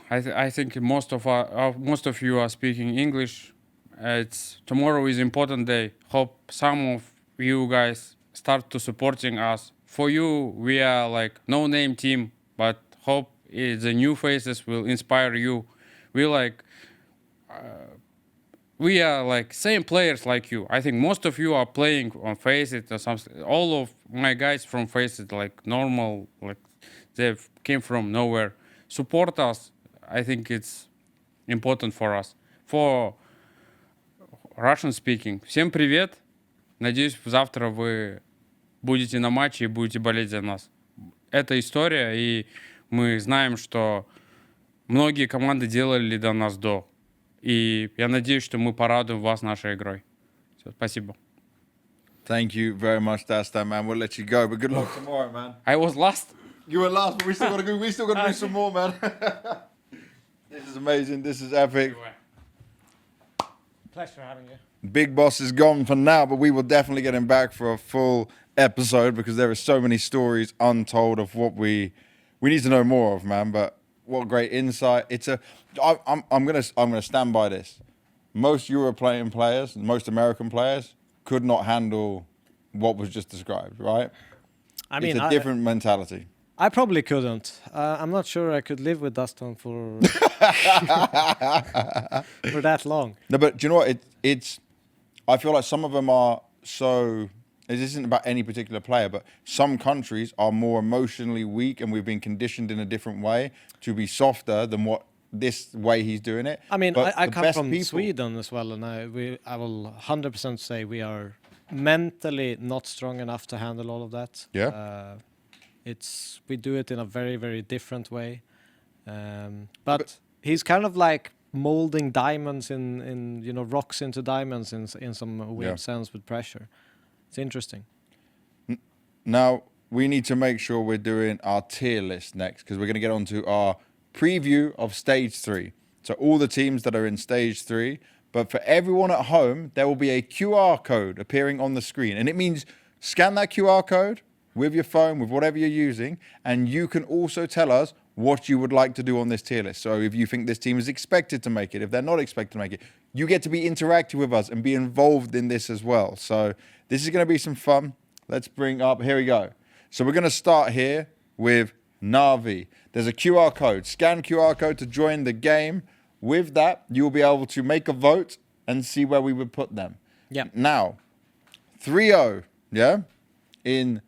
I think most of you are speaking English. It's tomorrow is important day. Hope some of you guys start to supporting us. For you, we are like no name team, but hope the new faces will inspire you. We are like same players like you. I think most of you are playing on Faceit or something. All of my guys from Faceit like normal, like they came from nowhere. Support us. I think it's important for us. For Russian speaking. Всем привет. Надеюсь, завтра вы будете на матче и будете болеть за нас. Это история, и мы знаем, что многие команды делали до нас до. И я надеюсь, что мы порадуем вас нашей игрой. Все, спасибо. Thank you very much, Dastan, man. We'll let you go, but good luck tomorrow, man. I was last. You were last, but we still gotta go. We still gotta do some more, man. This is amazing. This is epic. Pleasure having you. Big Boss is gone for now, but we will definitely get him back for a full episode because there are so many stories untold of what we need to know more of, man. But what great insight! I'm gonna stand by this. Most European players, most American players, could not handle what was just described, right? I mean, it's a different mentality. I probably couldn't. I'm not sure I could live with Dastan for for that long. No, but do you know what? It's. I feel like some of them are so. It isn't about any particular player, but some countries are more emotionally weak, and we've been conditioned in a different way to be softer than what this way he's doing it. I mean, But I the come best from people- Sweden as well, and I will 100% say we are mentally not strong enough to handle all of that. Yeah. We do it in a very, very different way. But he's kind of like molding diamonds in rocks into diamonds in some weird sense with pressure. It's interesting. Now, we need to make sure we're doing our tier list next because we're going to get on to our preview of Stage 3. So all the teams that are in Stage 3. But for everyone at home, there will be a QR code appearing on the screen. And it means scan that QR code with your phone, with whatever you're using, and you can also tell us what you would like to do on this tier list. So if you think this team is expected to make it, if they're not expected to make it, you get to be interactive with us and be involved in this as well. So this is going to be some fun. Let's bring up, here we go. So we're going to start here with Na'Vi. There's a QR code. Scan QR code to join the game. With that, you'll be able to make a vote and see where we would put them. Yeah. Now, 3-0, yeah, in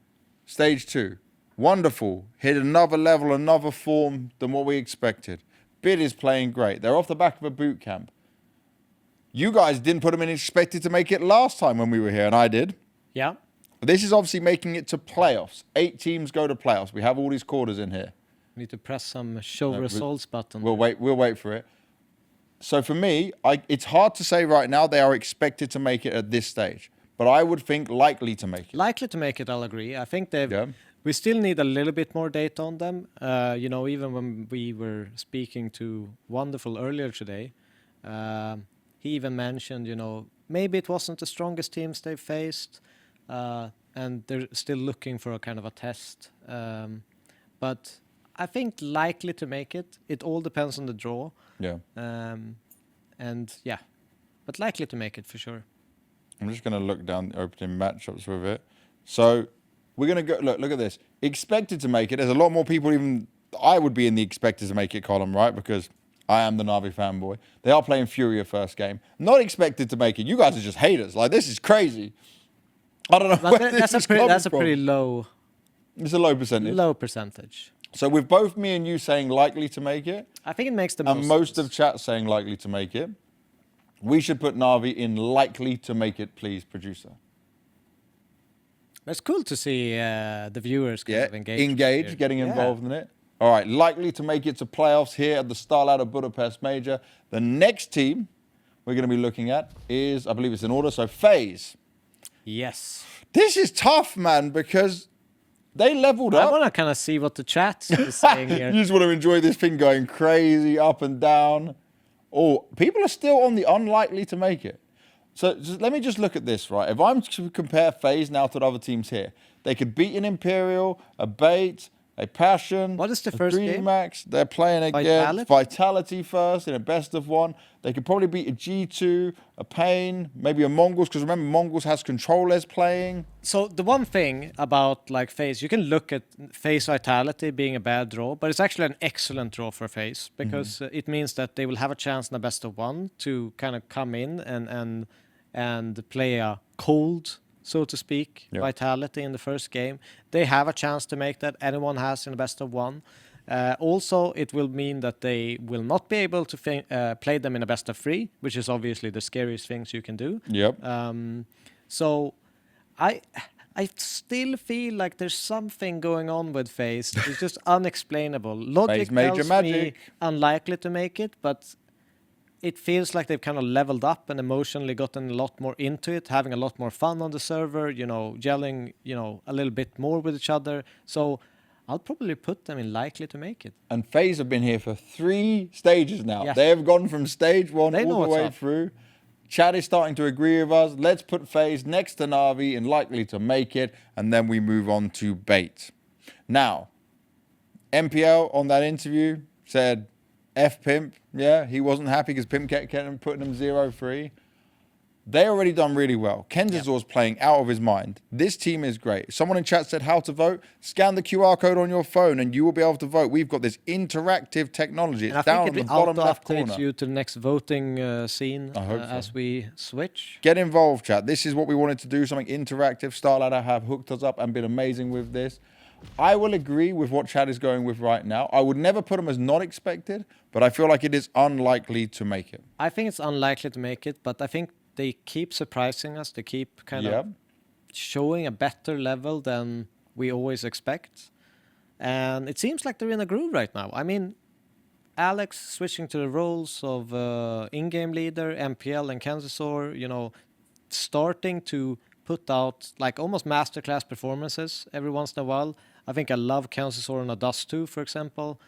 Stage 2. Wonderful. Hit another level, another form than what we expected. Bid is playing great. They're off the back of a boot camp. You guys didn't put them in expected to make it last time when we were here, and I did. Yeah. This is obviously making it to playoffs. 8 teams go to playoffs. We have all these quarters in here. Need to press some show results button. We'll wait for it. So for me, it's hard to say right now they are expected to make it at this stage. But I would think likely to make it. Likely to make it, I'll agree. I think they've... Yeah. We still need a little bit more data on them. Even when we were speaking to Wonderful earlier today, he even mentioned, maybe it wasn't the strongest teams they've faced, and they're still looking for a kind of a test. But I think likely to make it. It all depends on the draw. Yeah. But likely to make it for sure. I'm just going to look down the opening matchups with it. So we're going to go, look at this. Expected to make it. There's a lot more people even, I would be in the expected to make it column, right? Because I am the Na'Vi fanboy. They are playing Furia first game. Not expected to make it. You guys are just haters. Like, this is crazy. I don't know But where that's this is a coming that's a from. pretty low It's a low percentage. So with both me and you saying likely to make it, I think it makes the most and most sense. of chat saying likely to make it, we should put Na'Vi in likely to make it, please, producer. It's cool to see the viewers kind of engage. Engage, getting involved in it. All right, likely to make it to playoffs here at the StarLadder Budapest Major. The next team we're going to be looking at is, I believe it's in order, so FaZe. Yes. This is tough, man, because they leveled I up. want to kind of see what the chat is saying here. You just want to enjoy this thing going crazy up and down. Oh, people are still on the unlikely to make it. So let me just look at this, right? If I'm to compare FaZe now to the other teams here, they could beat an Imperial, a Bait, a Passion. What is the a first game? Max. They're playing against Vitality first in a best of one. They could probably beat a G2, a Pain, maybe a Mongols, because remember, Mongols has controllers playing. So the one thing about like FaZe, you can look at FaZe Vitality being a bad draw, but it's actually an excellent draw for FaZe because it means that they will have a chance in a best of one to kind of come in and play a cold, so to speak, Vitality in the first game. They have a chance to make that. Anyone has in a best of one. Also, it will mean that they will not be able to play them in a best of 3, which is obviously the scariest things you can do. Yep. So I still feel like there's something going on with FaZe. It's just unexplainable. Logic FaZe Major tells magic. me unlikely to make it, but it feels like they've kind of leveled up and emotionally gotten a lot more into it, having a lot more fun on the server, gelling, a little bit more with each other. So I'll probably put them in likely to make it. And FaZe have been here for 3 stages now. Yes. They have gone from stage 1 They know all the what's way up. through. Chad is starting to agree with us. Let's put FaZe next to Na'Vi and likely to make it, and then we move on to Bait. Now, MPL on that interview said F Pimp. Yeah, he wasn't happy because Pimp kept putting him 0-3. They already done really well. Kenzazor's playing out of his mind. This team is great. Someone in chat said how to vote. Scan the QR code on your phone and you will be able to vote. We've got this interactive technology. It's And I down think at the it bottom left auto-updates corner. you to the next voting scene I hope so. as we switch. Get involved, chat. This is what we wanted to do, something interactive. StarLadder have hooked us up and been amazing with this. I will agree with what Chad is going with right now. I would never put them as not expected, but I feel like it is unlikely to make it. I think it's unlikely to make it, but I think they keep surprising us. They keep kind of showing a better level than we always expect. And it seems like they're in a groove right now. I mean, Alex switching to the roles of in-game leader, MPL and Kenzazor, starting to put out like almost masterclass performances every once in a while. I think I love Kenzazor on a Dust 2, for example.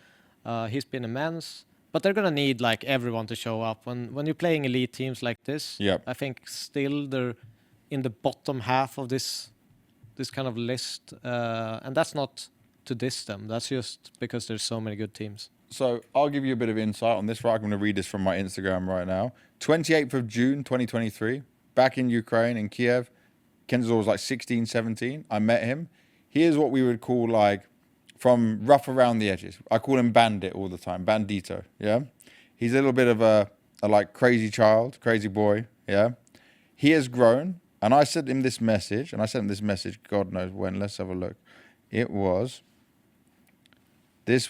He's been immense. But they're gonna need like everyone to show up. When you're playing elite teams like this, I think still they're in the bottom half of this kind of list, and that's not to diss them. That's just because there's so many good teams. So I'll give you a bit of insight on this. Right, I'm going to read this from my Instagram right now. 28th of June, 2023, back in Ukraine, in Kiev. Kenzazor was like 16, 17. I met him. He is what we would call like from rough around the edges. I call him Bandit all the time, Bandito, yeah? He's a little bit of a like crazy child, crazy boy, yeah? He has grown, and I sent him this message, God knows when, let's have a look. This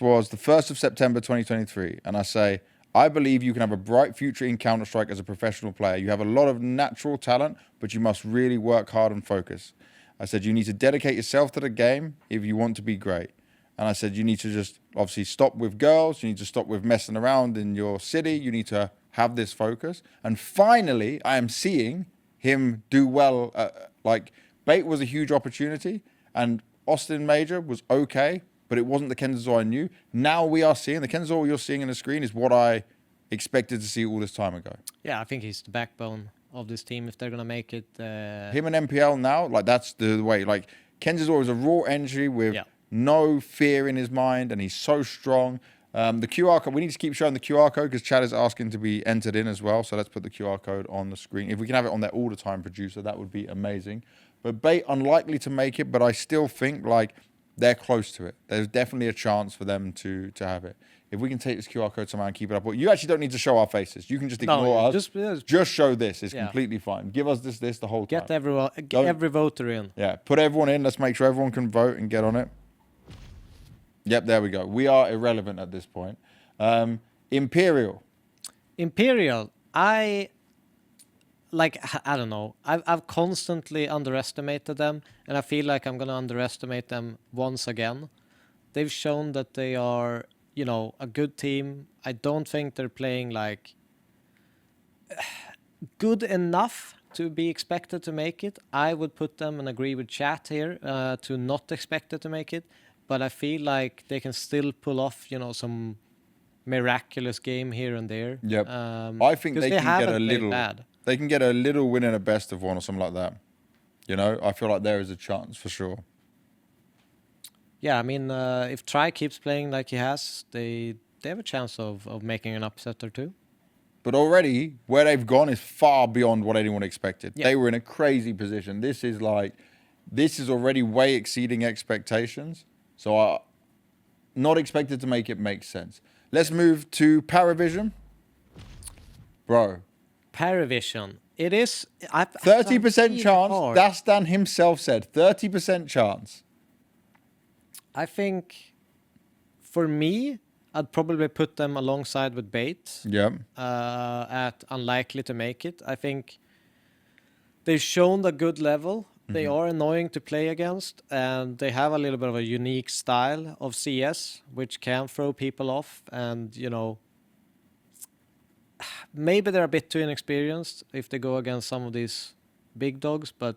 was the 1st of September 2023, and I say, I believe you can have a bright future in Counter-Strike as a professional player. You have a lot of natural talent, but you must really work hard and focus. I said, you need to dedicate yourself to the game if you want to be great. And I said, you need to just obviously stop with girls. You need to stop with messing around in your city. You need to have this focus. And finally, I am seeing him do well. Like, Bait was a huge opportunity. And Austin Major was okay, but it wasn't the Kenzazor I knew. Now we are seeing, the Kenzazor you're seeing on the screen is what I expected to see all this time ago. Yeah, I think he's the backbone of this team if they're going to make it. Him and MPL now, like, that's the way. Like, Kenzazor is a raw entry with... no fear in his mind, and he's so strong. The QR code, we need to keep showing the QR code because Chad is asking to be entered in as well. So let's put the QR code on the screen. If we can have it on there all the time, producer, that would be amazing. But Bait, unlikely to make it, but I still think like they're close to it. There's definitely a chance for them to have it. If we can take this QR code somehow and keep it up. Well, you actually don't need to show our faces. You can just ignore us. Just show this. It's completely fine. Give us this the whole time. Get everyone, every voter in. Yeah, put everyone in. Let's make sure everyone can vote and get on it. Yep, there we go. We are irrelevant at this point. Imperial, I don't know. I've constantly underestimated them, and I feel like I'm going to underestimate them once again. They've shown that they are, a good team. I don't think they're playing like good enough to be expected to make it. I would put them and agree with chat here to not expected to make it. But I feel like they can still pull off, some miraculous game here and there. Yep. I think they can get a little. They can get a little win in a best of one or something like that. I feel like there is a chance for sure. Yeah, I mean, if Tri keeps playing like he has, they have a chance of making an upset or two. But already, where they've gone is far beyond what anyone expected. Yep. They were in a crazy position. This is already way exceeding expectations. So not expected to make it makes sense. Let's move to PARIVISION. Bro. PARIVISION. It is... 30% chance. Dastan himself said 30% chance. I think, for me, I'd probably put them alongside with Bait. Yeah. At unlikely to make it. I think they've shown a good level. They are annoying to play against, and they have a little bit of a unique style of CS, which can throw people off. And, maybe they're a bit too inexperienced if they go against some of these big dogs, but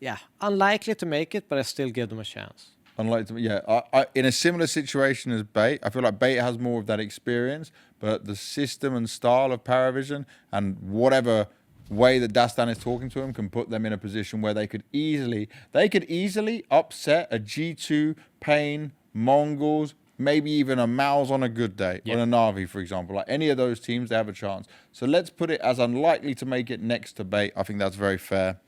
yeah, unlikely to make it, but I still give them a chance. Unlikely to, yeah. I in a similar situation as Bait, I feel like Bait has more of that experience, but the system and style of PARIVISION and whatever way that Dastan is talking to him can put them in a position where they could easily upset a G2, Pain, Mongols, maybe even a MOUZ on a good day, on a Na'Vi, for example. Like any of those teams, they have a chance. So let's put it as unlikely to make it next to Bait. I think that's very fair.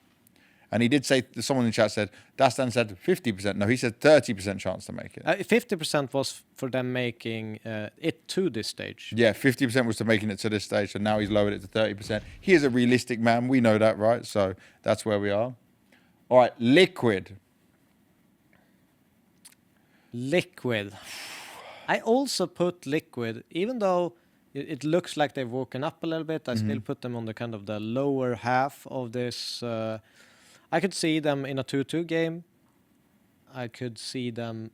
And he did say, someone in the chat said, Dastan said 50%. No, he said 30% chance to make it. 50% was for them making it to this stage. Yeah, 50% was to making it to this stage, so now he's lowered it to 30%. He is a realistic man, we know that, right? So that's where we are. All right, Liquid. Liquid. I also put Liquid, even though it looks like they've woken up a little bit, I still put them on the kind of the lower half of this. I could see them in a 2-2 game. I could see them,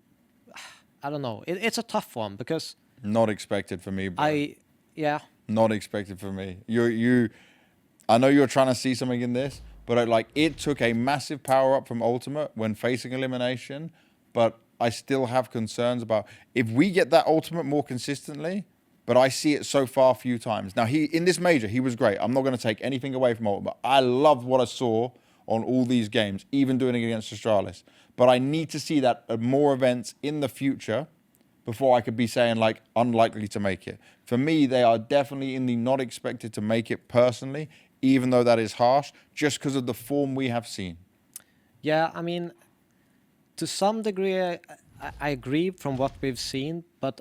I don't know. It's a tough one because Not expected for me, bro. Not expected for me. I know you're trying to see something in this, but it took a massive power up from Ultimate when facing Elimination, but I still have concerns about if we get that Ultimate more consistently, but I see it so far a few times. Now, in this major, he was great. I'm not going to take anything away from Ultimate. I loved what I saw on all these games, even doing it against Astralis. But I need to see that at more events in the future before I could be saying, unlikely to make it. For me, they are definitely in the not expected to make it personally, even though that is harsh, just because of the form we have seen. Yeah, I mean, to some degree, I agree from what we've seen, but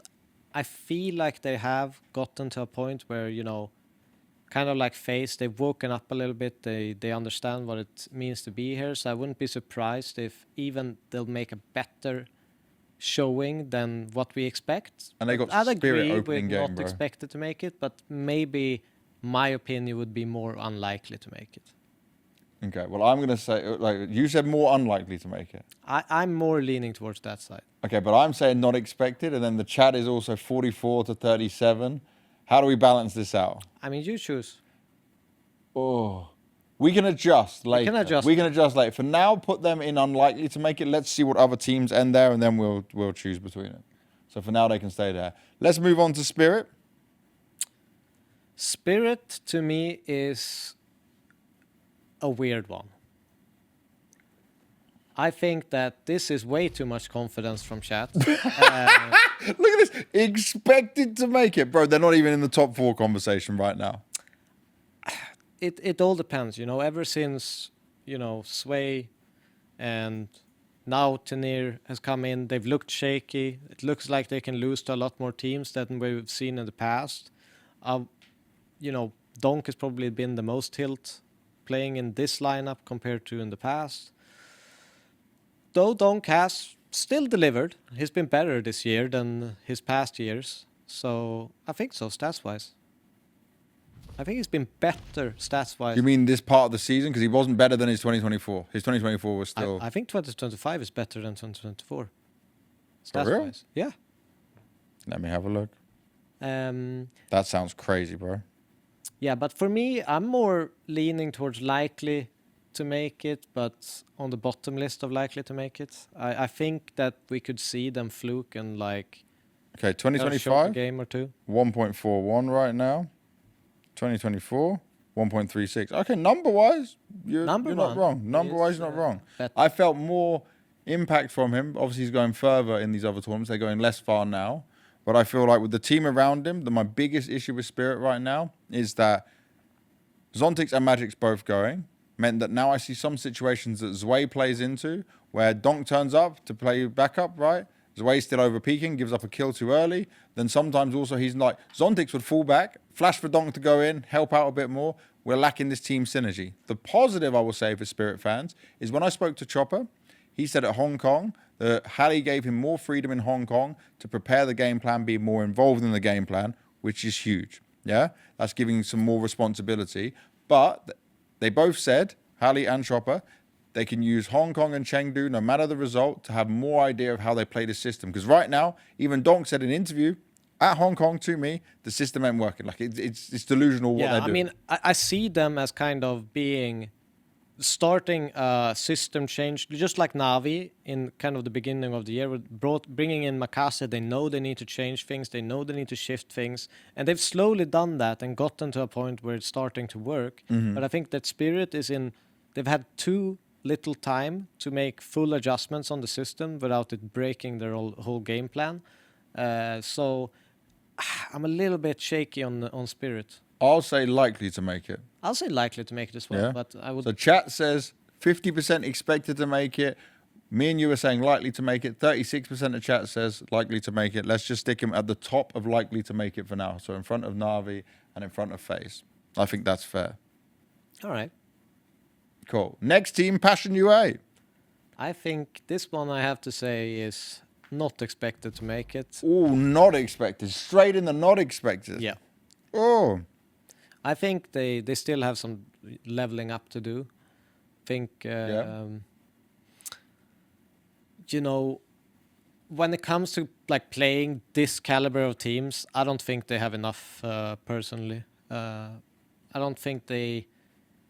I feel like they have gotten to a point where, kind of like FaZe, they've woken up a little bit. They understand what it means to be here. So I wouldn't be surprised if even they'll make a better showing than what we expect. And they got I'd Spirit agree opening with game, not bro. expected to make it, but maybe my opinion would be more unlikely to make it. Okay, well, I'm going to say, you said more unlikely to make it. I'm more leaning towards that side. Okay, but I'm saying not expected, and then the chat is also 44 to 37. How do we balance this out? I mean, you choose. Oh, we can adjust later. We can adjust later. For now, put them in unlikely to make it. Let's see what other teams end there, and then we'll choose between it. So for now, they can stay there. Let's move on to Spirit. Spirit, to me, is a weird one. I think that this is way too much confidence from chat. Look at this. Expected to make it. Bro, they're not even in the top 4 conversation right now. It all depends, ever since, Sway and now Tenir has come in, they've looked shaky. It looks like they can lose to a lot more teams than we've seen in the past. Donk has probably been the most tilt playing in this lineup compared to in the past. Though Donk has still delivered. He's been better this year than his past years. So I think so, stats-wise. I think he's been better stats-wise. You mean this part of the season? Because he wasn't better than his 2024. His 2024 was still... I think 2025 is better than 2024. For real? Stats-wise. Yeah. Let me have a look. That sounds crazy, bro. Yeah, but for me, I'm more leaning towards likely to make it, but on the bottom list of likely to make it. I think that we could see them fluke and Okay, a 2025, game or two. 1.41 right now. 2024, 1.36. Okay, number-wise, you're not wrong. Number-wise, you're not wrong. I felt more impact from him. Obviously, he's going further in these other tournaments. They're going less far now. But I feel like with the team around him, my biggest issue with Spirit right now is that Zontix and Magic's both going. Meant that now I see some situations that Zwei plays into where Donk turns up to play backup, right? Zwei's still over peaking, gives up a kill too early. Then sometimes also he's like, Zontix would fall back, flash for Donk to go in, help out a bit more. We're lacking this team synergy. The positive I will say for Spirit fans is when I spoke to Chopper, he said at Hong Kong that Hallie gave him more freedom in Hong Kong to prepare the game plan, be more involved in the game plan, which is huge. Yeah, that's giving some more responsibility. But they both said, Hallie and Chopper, they can use Hong Kong and Chengdu, no matter the result, to have more idea of how they play the system. Because right now, even Donk said in an interview, at Hong Kong, to me, the system ain't working. Like it's delusional what they're doing. I mean, I see them as kind of being starting a system change, just like Navi in kind of the beginning of the year, with bringing in Makase. They know they need to change things. They know they need to shift things, and they've slowly done that and gotten to a point where it's starting to work. But I think that Spirit is in. They've had too little time to make full adjustments on the system without it breaking their whole game plan. So I'm a little bit shaky on Spirit. I'll say likely to make it. I'll say likely to make it as well, Yeah. but I would. So chat says 50% expected to make it. Me and you are saying likely to make it. 36% of chat says likely to make it. Let's just stick him at the top of likely to make it for now. So in front of Na'Vi and in front of FaZe. I think that's fair. All right. Cool. Next team, Passion UA. I think this one, I have to say, is not expected to make it. Oh, not expected. Straight in the not expected. Yeah. Oh. I think they still have some leveling up to do. Think, you know, when it comes to like playing this caliber of teams, I don't think they have enough personally. I don't think they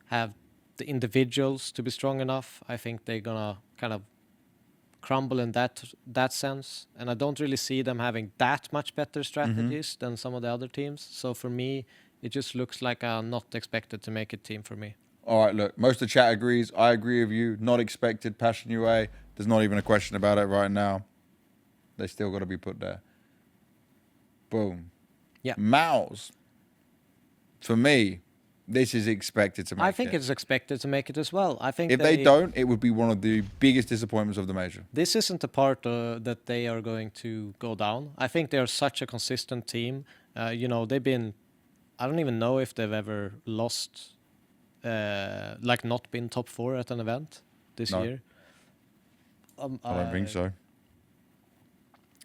have the individuals to be strong enough. I think they're gonna kind of crumble in that sense, and I don't really see them having that much better strategies than some of the other teams. So for me, it just looks like a not expected to make it team for me. All right, look, most of the chat agrees. I agree with you. Not expected, Passion UA. There's not even a question about it right now. They still got to be put there. Boom. Yeah. MOUZ. For me, this is expected to make it. I think it's expected to make it as well. I think if they don't, it would be one of the biggest disappointments of the major. This isn't the part that they are going to go down. I think they are such a consistent team. You know, they've been. I don't even know if they've ever lost, like not been top 4 at an event this year. I don't think so.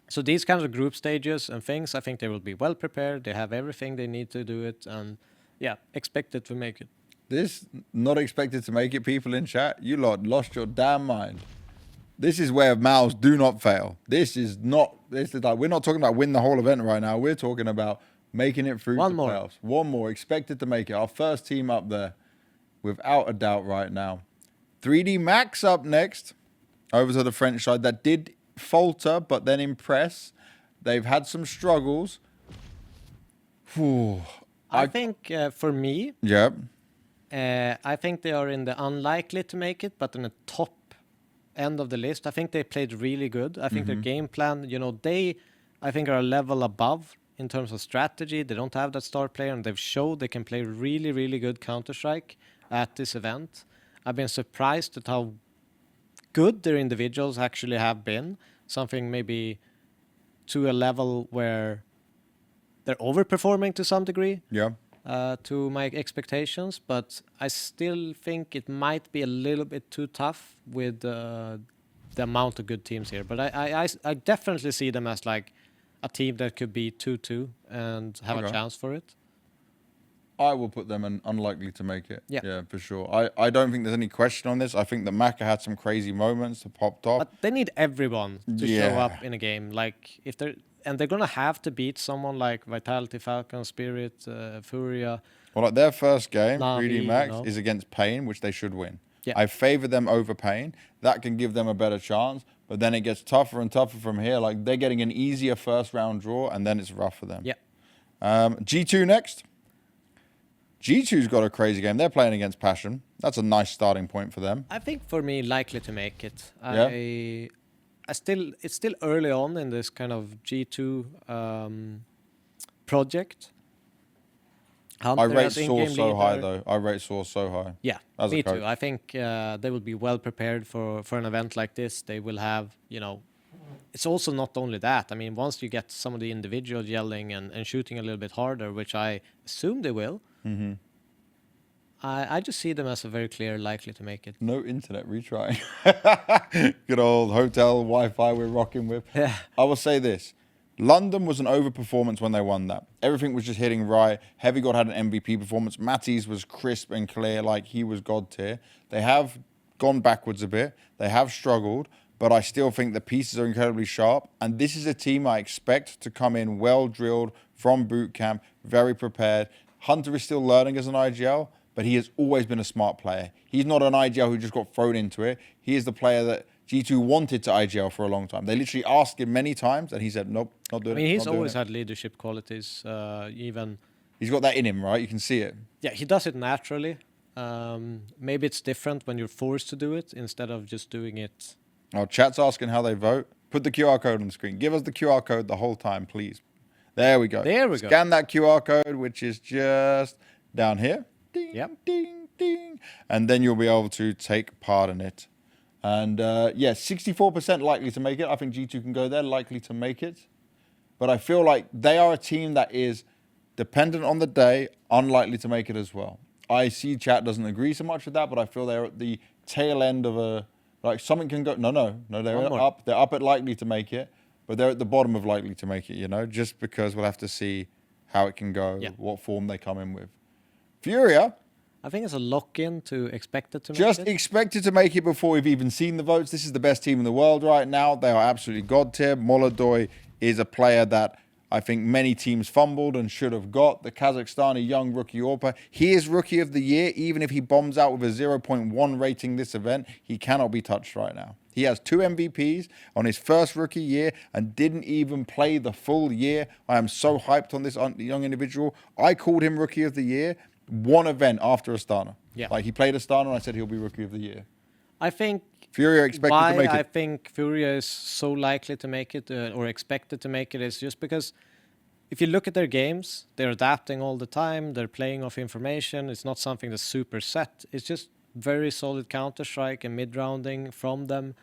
So these kinds of group stages and things, I think they will be well prepared. They have everything they need to do it, and yeah, expected to make it. This not expected to make it, people in chat. You lot lost your damn mind. This is where MOUZ do not fail. This is like, we're not talking about win the whole event right now. We're talking about making it through the playoffs. One more, expected to make it. Our first team up there, without a doubt right now. 3D Max up next, over to the French side. That did falter, but then impress. They've had some struggles. Whew. I think for me, I think they are in the unlikely to make it, but in the top end of the list. I think they played really good. I think their game plan, you know, I think are a level above in terms of strategy. They don't have that star player, and they've showed they can play really, really good Counter-Strike at this event. I've been surprised at how good their individuals actually have been. Something maybe to a level where they're overperforming to some degree. To my expectations, but I still think it might be a little bit too tough with the amount of good teams here. But I definitely see them as like a team that could be 2-2 and have a chance for it. I will put them in unlikely to make it. Yeah, for sure. I don't think there's any question on this. I think that Maka had some crazy moments that popped off. But they need everyone to show up in a game. Like if they're gonna have to beat someone like Vitality, Falcon, Spirit, Furia. Well, like their first game, Na'Vi, 3D Max, you know. is against Pain, which they should win. Yeah. I favor them over Pain. That can give them a better chance. But then it gets tougher and tougher from here. Like they're getting an easier first round draw, and then it's rough for them. Yeah. G2 next. G2's got a crazy game. They're playing against Passion. That's a nice starting point for them. I think for me, likely to make it. Yeah. It's still early on in this kind of G2 project. I rate Source so high, though. I rate Source so high. Yeah, as me a coach. too. I think they will be well prepared for an event like this. They will have, you know, it's also not only that. I mean, once you get some of the individuals yelling and shooting a little bit harder, which I assume they will, I just see them as a very clear likely to make it. No internet retry. Good old hotel Wi-Fi we're rocking with. Yeah. I will say this. London was an overperformance when they won that. Everything was just hitting right. Heavy God had an MVP performance. Matty's was crisp and clear, like he was God tier. They have gone backwards a bit. They have struggled, but I still think the pieces are incredibly sharp. And this is a team I expect to come in well drilled from boot camp, very prepared. Hunter is still learning as an IGL, but he has always been a smart player. He's not an IGL who just got thrown into it. He is the player that G2 wanted to IGL for a long time. They literally asked him many times, and he said, nope, not doing it. I mean, he's always had leadership qualities, even... He's got that in him, right? You can see it. Yeah, he does it naturally. Maybe it's different when you're forced to do it instead of just doing it. Oh, chat's asking how they vote. Put the QR code on the screen. Give us the QR code the whole time, please. There we go. There we go. Scan that QR code, which is just down here. Ding, Yep. ding, ding. And then you'll be able to take part in it. And yeah, 64% likely to make it. I think G2 can go there, likely to make it. But I feel like they are a team that is dependent on the day, unlikely to make it as well. I see chat doesn't agree so much with that, but I feel they're at the tail end of a, like something can go, no, they're up. They're up at likely to make it, but they're at the bottom of likely to make it, you know, just because we'll have to see how it can go, what form they come in with. Furia. I think it's a lock-in to expect it to make Just it. expected to make it before we've even seen the votes. This is the best team in the world right now. They are absolutely god tier. Molodoi is a player that I think many teams fumbled and should have got. The Kazakhstani young rookie Orpa. He is rookie of the year. Even if he bombs out with a 0.1 rating this event, he cannot be touched right now. He has 2 MVPs on his first rookie year and didn't even play the full year. I am so hyped on this young individual. I called him rookie of the year one event after Astana. Yeah. Like he played Astana and I said he'll be rookie of the year. I think Furia expected to make it. I think Furia is so likely to make it or expected to make it is just because if you look at their games, they're adapting all the time. They're playing off information. It's not something that's super set. It's just very solid Counter-Strike and mid-rounding from them.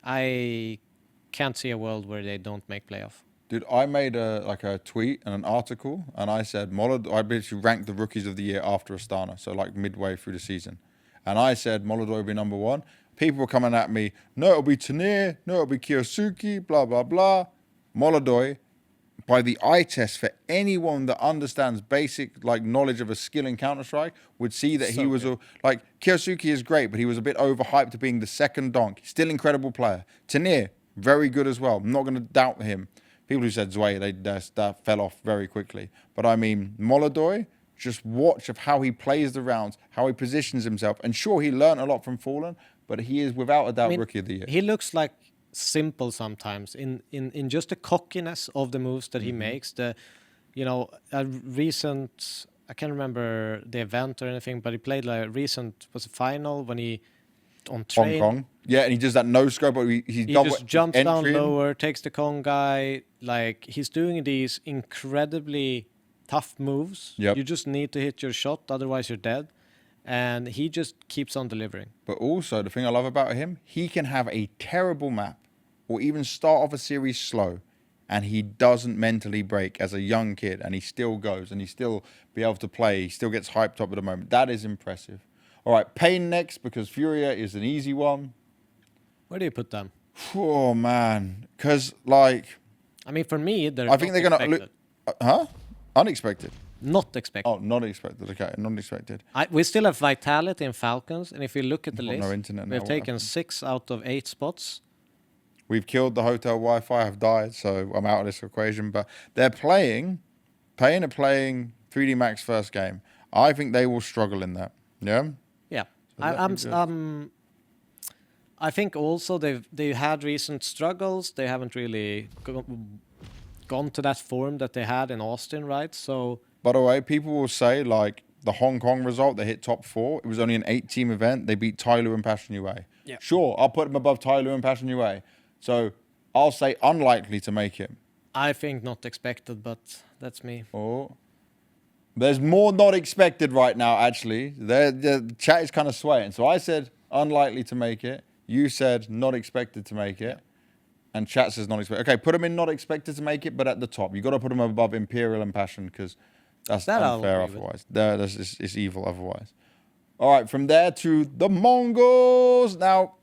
I can't see a world where they don't make playoff. Dude, I made a tweet and an article, and I said I basically ranked the rookies of the year after Astana, so like midway through the season. And I said Molodoi will be number 1. People were coming at me, no, it'll be Tanir, no, it'll be Kiyosuke, blah, blah, blah. Molodoi, by the eye test for anyone that understands basic like knowledge of a skill in Counter-Strike, would see that he was like Kiyosuke is great, but he was a bit overhyped to being the second donk. Still incredible player. Tanir, very good as well. I'm not going to doubt him. People who said Zwei, that fell off very quickly. But I mean, Molodoi, just watch of how he plays the rounds, how he positions himself. And sure, he learned a lot from Fallen, but he is without a doubt rookie of the year. He looks like simple sometimes in just the cockiness of the moves that he makes. A recent, I can't remember the event or anything, but he played like a recent, was a final when he on train. Hong Kong. Yeah, and he does that no scope, but he just jumps down lower, takes the Kong guy. Like he's doing these incredibly tough moves. Yep. You just need to hit your shot, otherwise you're dead. And he just keeps on delivering. But also, the thing I love about him, he can have a terrible map or even start off a series slow, and he doesn't mentally break as a young kid, and he still goes, and he still be able to play. He still gets hyped up at the moment. That is impressive. All right, Pain next, because Furia is an easy one. Where do you put them? Oh, man. Because, like... I mean, for me, I think they're going to... Huh? Unexpected. Not expected. Oh, not expected. Okay, not expected. We still have Vitality and Falcons, and if you look at the list, no internet we've now, taken 6 out of 8 spots. We've killed the hotel Wi-Fi. I've died, so I'm out of this equation. But they're playing... Pain are playing 3D Max first game. I think they will struggle in that. Yeah? Yeah. So I think also they've had recent struggles. They haven't really gone to that form that they had in Austin, right? So... By the way, people will say, like, the Hong Kong result, they hit top 4. It was only an 8-team event. They beat TyLoo and Passion UA. Yeah. Sure, I'll put them above TyLoo and Passion UA. So I'll say unlikely to make it. I think not expected, but that's me. Oh. There's more not expected right now, actually. The chat is kind of swaying. So I said unlikely to make it. You said not expected to make it. And chat says not expected. Okay, put them in not expected to make it, but at the top. You got to put them above Imperial and Passion because that's unfair otherwise. It's evil otherwise. All right, from there to the Mongols. Now,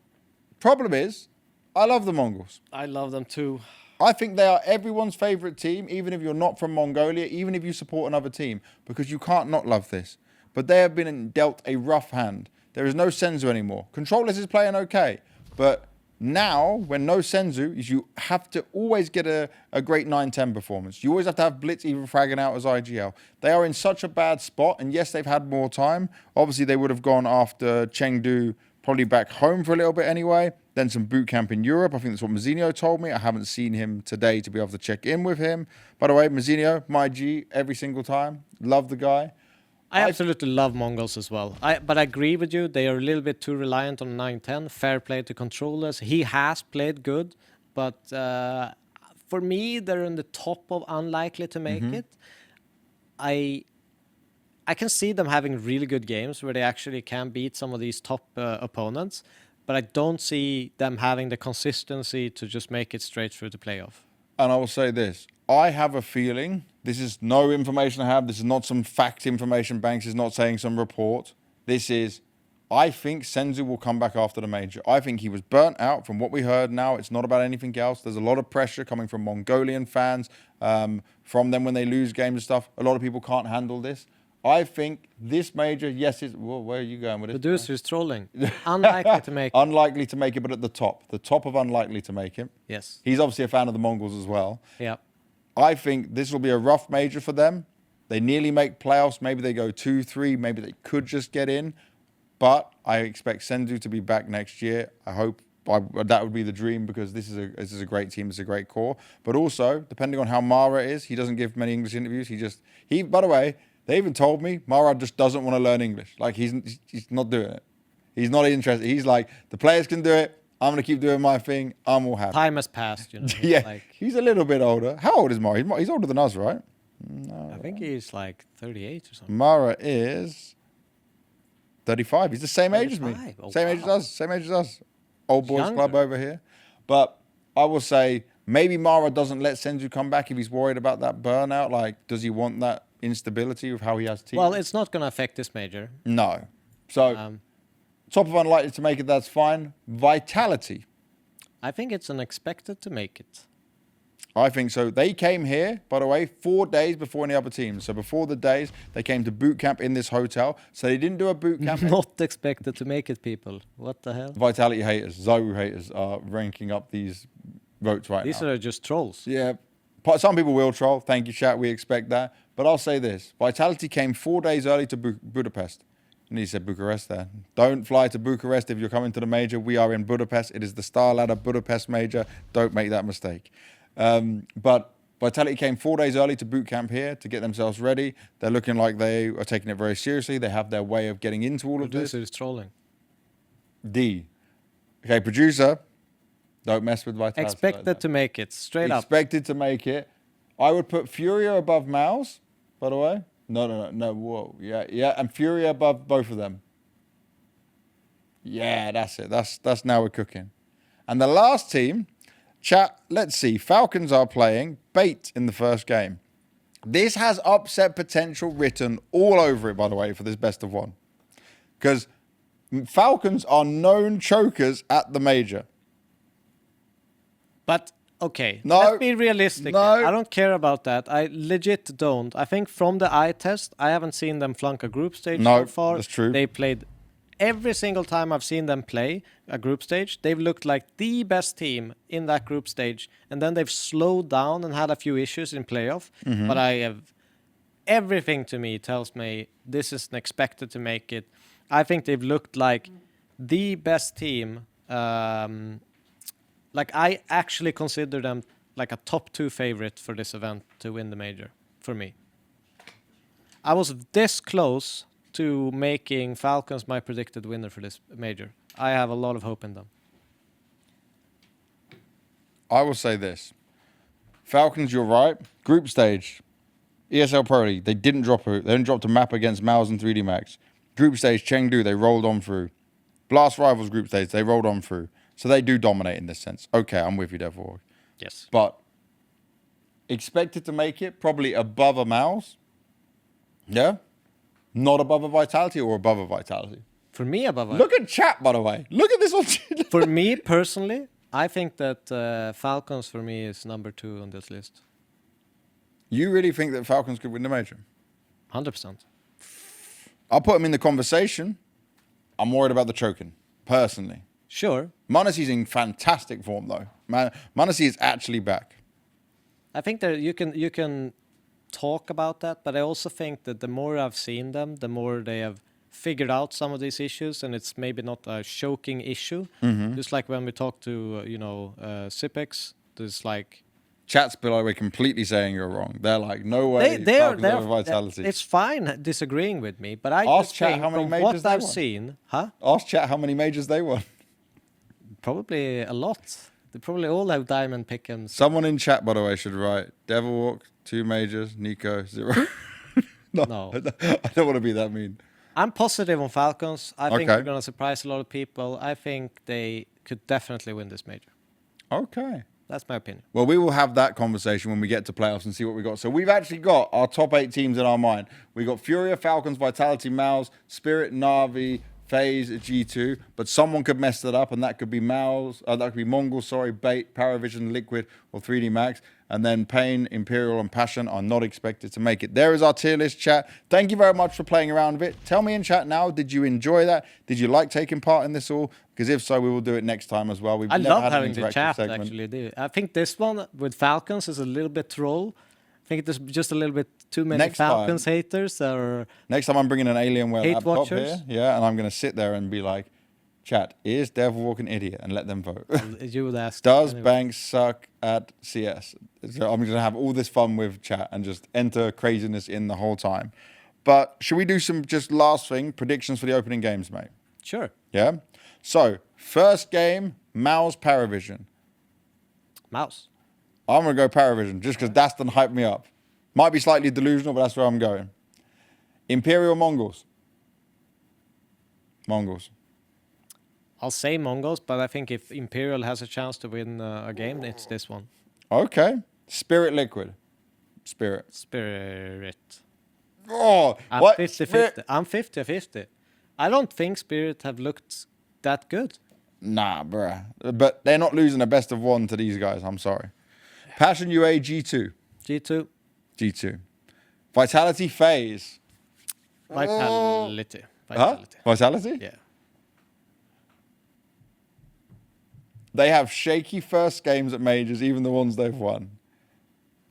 problem is, I love the Mongols. I love them too. I think they are everyone's favorite team, even if you're not from Mongolia, even if you support another team, because you can't not love this. But they have been dealt a rough hand. There is no Senzu anymore. Controllers is playing okay, but Now, when no Senzu, is you have to always get a great 9-10 performance. You always have to have Blitz even fragging out as IGL. They are in such a bad spot, and yes, they've had more time. Obviously, they would have gone after Chengdu, probably back home for a little bit anyway. Then some boot camp in Europe. I think that's what Mazzinho told me. I haven't seen him today to be able to check in with him. By the way, Mazzinho, my G, every single time. Love the guy. I absolutely love Mongols as well. But I agree with you. They are a little bit too reliant on 9-10. Fair play to controllers. He has played good, but for me, they're in the top of unlikely to make it. I can see them having really good games where they actually can beat some of these top opponents, but I don't see them having the consistency to just make it straight through the playoff. And I will say this. I have a feeling, this is no information I have, this is not some fact information, Banks is not saying some report. This is, I think Senzu will come back after the major. I think he was burnt out from what we heard now. It's not about anything else. There's a lot of pressure coming from Mongolian fans, from them when they lose games and stuff. A lot of people can't handle this. I think this major, yes, is, well, where are you going with this? Producer is trolling. Unlikely to make it. Unlikely to make it, but at the top of unlikely to make it. Yes. He's obviously a fan of the Mongols as well. Yeah. I think this will be a rough major for them. They nearly make playoffs. Maybe they go 2-3. Maybe they could just get in. But I expect Senzu to be back next year. I hope that would be the dream because this is a great team. It's a great core. But also, depending on how Mara is, he doesn't give many English interviews. By the way, they even told me Mara just doesn't want to learn English. Like he's not doing it. He's not interested. He's like, the players can do it. I'm going to keep doing my thing. I'm all happy. Time has passed, you know. Yeah, Like, he's a little bit older. How old is Mara? He's older than us, right? I think he's like 38 or something. Mara is 35. He's the same age as me. 35? Oh, Same age as wow. us. Same age as us. Old boys Younger. club over here. But I will say maybe Mara doesn't let Senzu come back if he's worried about that burnout. Like, does he want that instability of how he has teams? Well, it's not going to affect this major. No. So top of unlikely to make it, that's fine. Vitality. I think it's unexpected to make it. I think so. They came here, by the way, 4 days before any other teams. So before the days, they came to boot camp in this hotel. So they didn't do a boot camp. Not expected to make it, people. What the hell? Vitality haters, Zaru haters are ranking up these votes right These now. are just trolls. Yeah. Some people will troll. Thank you, chat. We expect that. But I'll say this. Vitality came 4 days early to Budapest. And he said Bucharest there. Don't fly to Bucharest if you're coming to the major. We are in Budapest. It is the StarLadder Budapest Major. Don't make that mistake. But Vitality came 4 days early to boot camp here to get themselves ready. They're looking like they are taking it very seriously. They have their way of getting into all of this. Producer is trolling. D. Okay, producer. Don't mess with Vitality. Expected to make it, straight up. Expected to make it. I would put Furia above MOUZ, by the way. No. Whoa. Yeah. And Furia above both of them. Yeah, that's it. That's now we're cooking. And the last team, chat, let's see. Falcons are playing Bait in the first game. This has upset potential written all over it, by the way, for this best of one. Because Falcons are known chokers at the major. But, okay, No. let's be realistic. No. I don't care about that. I legit don't. I think from the eye test, I haven't seen them flunk a group stage No, so far. that's true. They played every single time I've seen them play a group stage. They've looked like the best team in that group stage. And then they've slowed down and had a few issues in playoff. Mm-hmm. But I have everything to me tells me this is expected to make it. I think they've looked like the best team. Like I actually consider them like a top 2 favorite for this event to win the major for me. I was this close to making Falcons my predicted winner for this major. I have a lot of hope in them. I will say this. Falcons, you're right. Group stage. ESL Pro League, they didn't drop to map against MOUZ and 3D Max. Group stage, Chengdu, they rolled on through. Blast Rivals group stage, they rolled on through. So they do dominate in this sense. Okay, I'm with you, Devilwalk. Yes. But expected to make it probably above a MOUZ. Yeah? Not above a Vitality or above a Vitality. For me, above Look at chat, by the way. Look at this one. For me personally, I think that Falcons for me is number 2 on this list. You really think that Falcons could win the major? 100%. I'll put them in the conversation. I'm worried about the choking, personally. Sure. m0NESY's in fantastic form though. m0NESY is actually back. I think that you can talk about that, but I also think that the more I've seen them, the more they have figured out some of these issues, and it's maybe not a choking issue. Just like when we talk to Sipex, there's like Chat's below, we're completely saying you're wrong. They're like, no way. they're Vitality. it's fine disagreeing with me, but I Ask just chat think how many from majors what they I've won. seen, huh? Ask Chat how many majors they won. Probably a lot. They probably all have diamond pick'ems. Someone in chat, by the way, should write Devilwalk 2 majors, Nico 0. No. I don't want to be that mean. I'm positive on Falcons. I think Okay. they're going to surprise a lot of people. I think they could definitely win this major. Okay. That's my opinion. Well, we will have that conversation when we get to playoffs and see what we got. So we've actually got our top 8 teams in our mind. We got Furia, Falcons, Vitality, MOUZ, Spirit, Na'Vi, FaZe, G2. But someone could mess that up, and that could be MOUZ, that could be Mongol, Bait, PARIVISION, Liquid, or 3D Max. And then Pain, Imperial, and Passion are not expected to make it. There is our tier list, chat. Thank you very much for playing around with it. Tell me in chat now, did you enjoy that? Did you like taking part in this all? Because if so, we will do it next time as well. We've I never love had an having the interactive chat, segment. actually. I think this one with Falcons is a little bit troll. I think there's just a little bit too many Next time. Falcons haters. Or Next time I'm bringing an Alienware Hate laptop watchers? here, yeah, and I'm going to sit there and be like, chat, is Devilwalk an idiot? And let them vote. you would ask. Does anyway. Banks suck at CS? So I'm going to have all this fun with chat and just enter craziness in the whole time. But should we do some just last thing, predictions for the opening games, mate? Sure. Yeah? So, first game, MOUZ PARIVISION. MOUZ. I'm going to go PARIVISION just because Dastan hyped me up. Might be slightly delusional, but that's where I'm going. Imperial Mongols. Mongols. I'll say Mongols, but I think if Imperial has a chance to win a game, it's this one. Okay. Spirit Liquid. Spirit. Spirit. Oh, I'm what? 50-50. I'm 50-50. I don't think Spirit have looked that good. Nah, bruh. But they're not losing a best of 1 to these guys. I'm sorry. Passion UA G2. G2. G2. Vitality FaZe. Vitality. Huh? Vitality? Yeah. They have shaky first games at majors, even the ones they've won.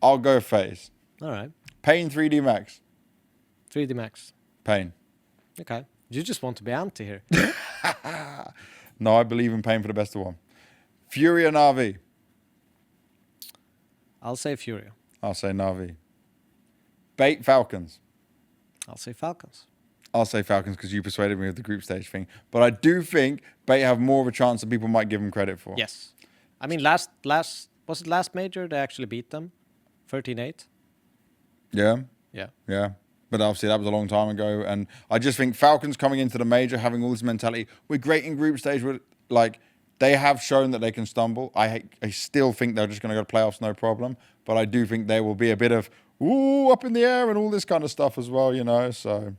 I'll go FaZe. All right. Pain 3D Max. 3D Max. Pain. Okay. You just want to be anti here. No, I believe in Pain for the best of 1. Furia Na'Vi. I'll say Furia. I'll say Na'Vi. Bait Falcons. I'll say Falcons. I'll say Falcons because you persuaded me with the group stage thing. But I do think Bait have more of a chance than people might give them credit for. Yes. I mean, last was it last major they actually beat them? 13-8? Yeah. Yeah. Yeah. But obviously that was a long time ago. And I just think Falcons coming into the major, having all this mentality, we're great in group stage. They have shown that they can stumble. I still think they're just going to go to playoffs, no problem. But I do think there will be a bit of, ooh, up in the air and all this kind of stuff as well, you know. So,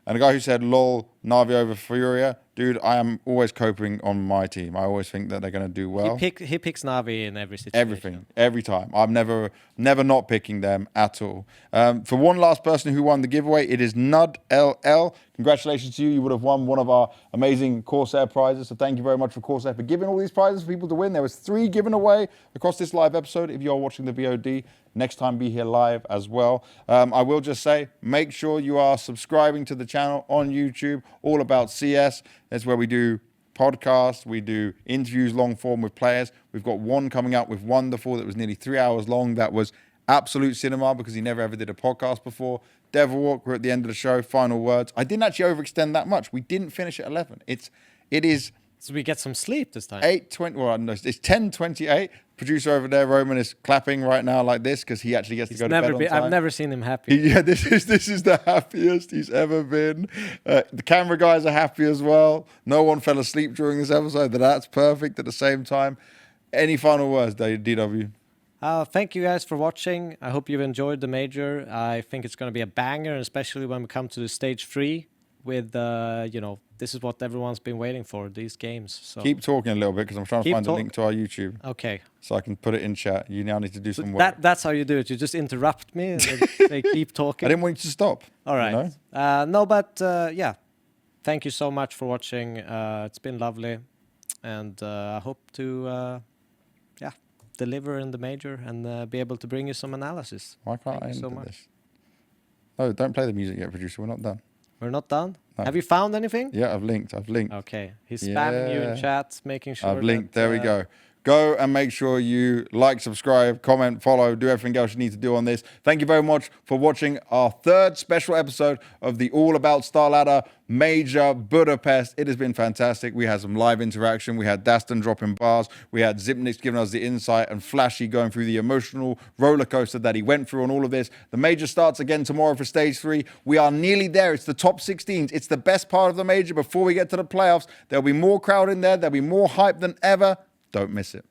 and the guy who said, lol, Na'Vi over Furia, dude, I am always coping on my team. I always think that they're going to do well. He picks Na'Vi in every situation. Everything, every time. I'm never not picking them at all. For one last person who won the giveaway, it is Nud LL. Congratulations to you. You would have won one of our amazing Corsair prizes. So thank you very much for Corsair for giving all these prizes for people to win. There was 3 given away across this live episode. If you are watching the VOD, next time be here live as well. I will just say, make sure you are subscribing to the channel on YouTube, all about CS. That's where we do podcasts, we do interviews long form with players. We've got one coming up with Wonderful that was nearly 3 hours long. That was absolute cinema because he never ever did a podcast before. Devilwalk, we're at the end of the show. Final words. I didn't actually overextend that much. We didn't finish at 11. It is So we get some sleep this time. 8:20. Well, no, it's 10:28. Producer over there, Roman, is clapping right now like this because he actually gets to go to bed on time. I've never seen him happy. Yeah, this is the happiest he's ever been. The camera guys are happy as well. No one fell asleep during this episode. That's perfect at the same time. Any final words, DW? Thank you guys for watching. I hope you've enjoyed the major. I think it's going to be a banger, especially when we come to the stage 3 with, this is what everyone's been waiting for, these games. So Keep talking a little bit because I'm trying to find a link to our YouTube Okay. so I can put it in chat. You now need to do So some work. that's how you do it. You just interrupt me and they keep talking. I didn't want you to stop. All right. You know? No, but yeah. Thank you so much for watching. It's been lovely. and I hope to deliver in the major and be able to bring you some analysis. Why can't Thank I you so enter much. this? Oh, don't play the music yet, producer. We're not done. We're not done. No. Have you found anything? Yeah, I've linked. Okay, he's spamming you in Yeah. chat, making sure. I've linked. that, There we go. Go and make sure you like, subscribe, comment, follow, do everything else you need to do on this. Thank you very much for watching our third special episode of the All About StarLadder Major Budapest. It has been fantastic. We had some live interaction. We had Dastan dropping bars. We had Zipnix giving us the insight and Flashie going through the emotional roller coaster that he went through on all of this. The major starts again tomorrow for stage 3. We are nearly there. It's the top 16s. It's the best part of the major before we get to the playoffs. There'll be more crowd in there. There'll be more hype than ever. Don't miss it.